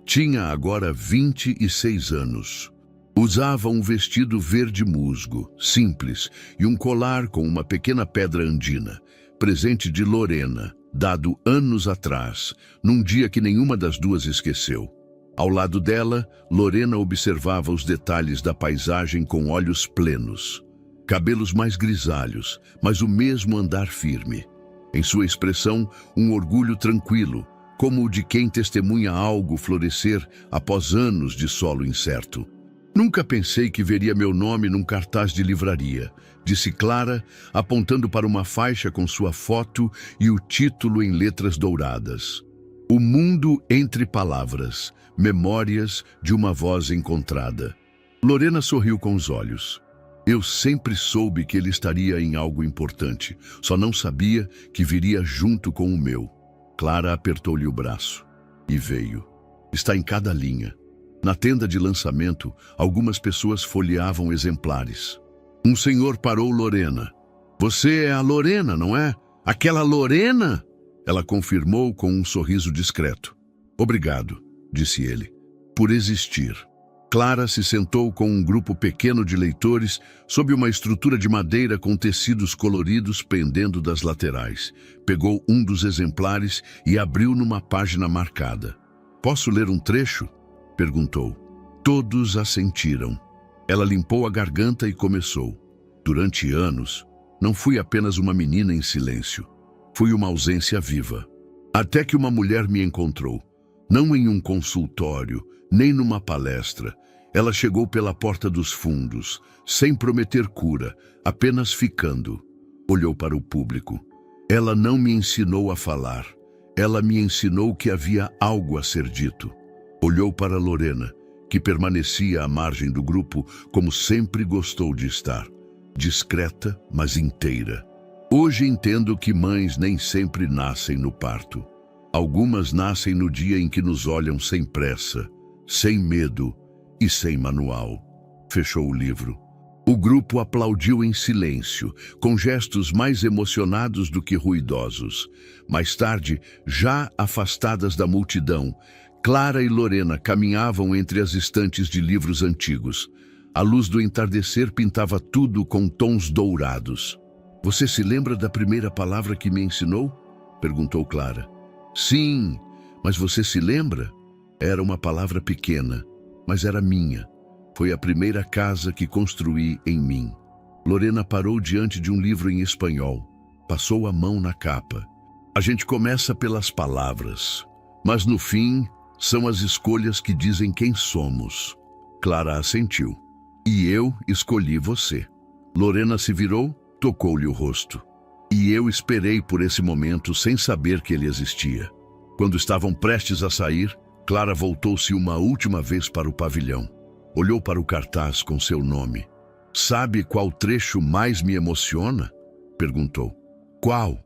Tinha agora 26 anos. Usava um vestido verde musgo, simples, e um colar com uma pequena pedra andina, presente de Lorena, dado anos atrás, num dia que nenhuma das 2 esqueceu. Ao lado dela, Lorena observava os detalhes da paisagem com olhos plenos. Cabelos mais grisalhos, mas o mesmo andar firme. Em sua expressão, um orgulho tranquilo, como o de quem testemunha algo florescer após anos de solo incerto. Nunca pensei que veria meu nome num cartaz de livraria, disse Clara, apontando para uma faixa com sua foto e o título em letras douradas. O mundo entre palavras, memórias de uma voz encontrada. Lorena sorriu com os olhos. Eu sempre soube que ele estaria em algo importante, só não sabia que viria junto com o meu. Clara apertou-lhe o braço. E veio. Está em cada linha. Na tenda de lançamento, algumas pessoas folheavam exemplares. Um senhor parou Lorena. Você é a Lorena, não é? Aquela Lorena? Ela confirmou com um sorriso discreto. Obrigado, disse ele, por existir. Clara se sentou com um grupo pequeno de leitores sob uma estrutura de madeira com tecidos coloridos pendendo das laterais. Pegou um dos exemplares e abriu numa página marcada. Posso ler um trecho? Perguntou. Todos assentiram. Ela limpou a garganta e começou. Durante anos, não fui apenas uma menina em silêncio. Fui uma ausência viva. Até que uma mulher me encontrou. Não em um consultório, nem numa palestra. Ela chegou pela porta dos fundos, sem prometer cura, apenas ficando. Olhou para o público. Ela não me ensinou a falar. Ela me ensinou que havia algo a ser dito. Olhou para Lorena, que permanecia à margem do grupo como sempre gostou de estar. Discreta, mas inteira. Hoje entendo que mães nem sempre nascem no parto. Algumas nascem no dia em que nos olham sem pressa, sem medo e sem manual. Fechou o livro. O grupo aplaudiu em silêncio, com gestos mais emocionados do que ruidosos. Mais tarde, já afastadas da multidão, Clara e Lorena caminhavam entre as estantes de livros antigos. A luz do entardecer pintava tudo com tons dourados. Você se lembra da primeira palavra que me ensinou? Perguntou Clara. Sim, mas você se lembra? Era uma palavra pequena, mas era minha. Foi a primeira casa que construí em mim. Lorena parou diante de um livro em espanhol. Passou a mão na capa. A gente começa pelas palavras, mas no fim são as escolhas que dizem quem somos. Clara assentiu. E eu escolhi você. Lorena se virou, tocou-lhe o rosto. E eu esperei por esse momento sem saber que ele existia. Quando estavam prestes a sair, Clara voltou-se uma última vez para o pavilhão. Olhou para o cartaz com seu nome. Sabe qual trecho mais me emociona? Perguntou. Qual?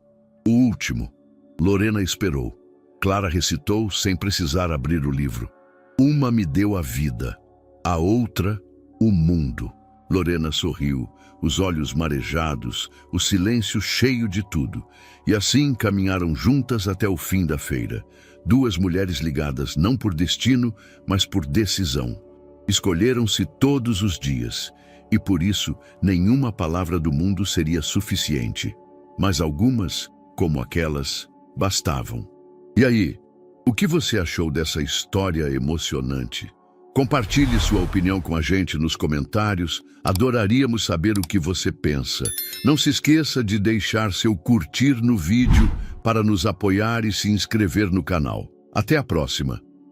O último. Lorena esperou. Clara recitou sem precisar abrir o livro. Uma me deu a vida, a outra, o mundo. Lorena sorriu, os olhos marejados, o silêncio cheio de tudo. E assim caminharam juntas até o fim da feira. Duas mulheres ligadas não por destino, mas por decisão. Escolheram-se todos os dias, e por isso nenhuma palavra do mundo seria suficiente. Mas algumas, como aquelas, bastavam. E aí, o que você achou dessa história emocionante? Compartilhe sua opinião com a gente nos comentários. Adoraríamos saber o que você pensa. Não se esqueça de deixar seu curtir no vídeo para nos apoiar e se inscrever no canal. Até a próxima!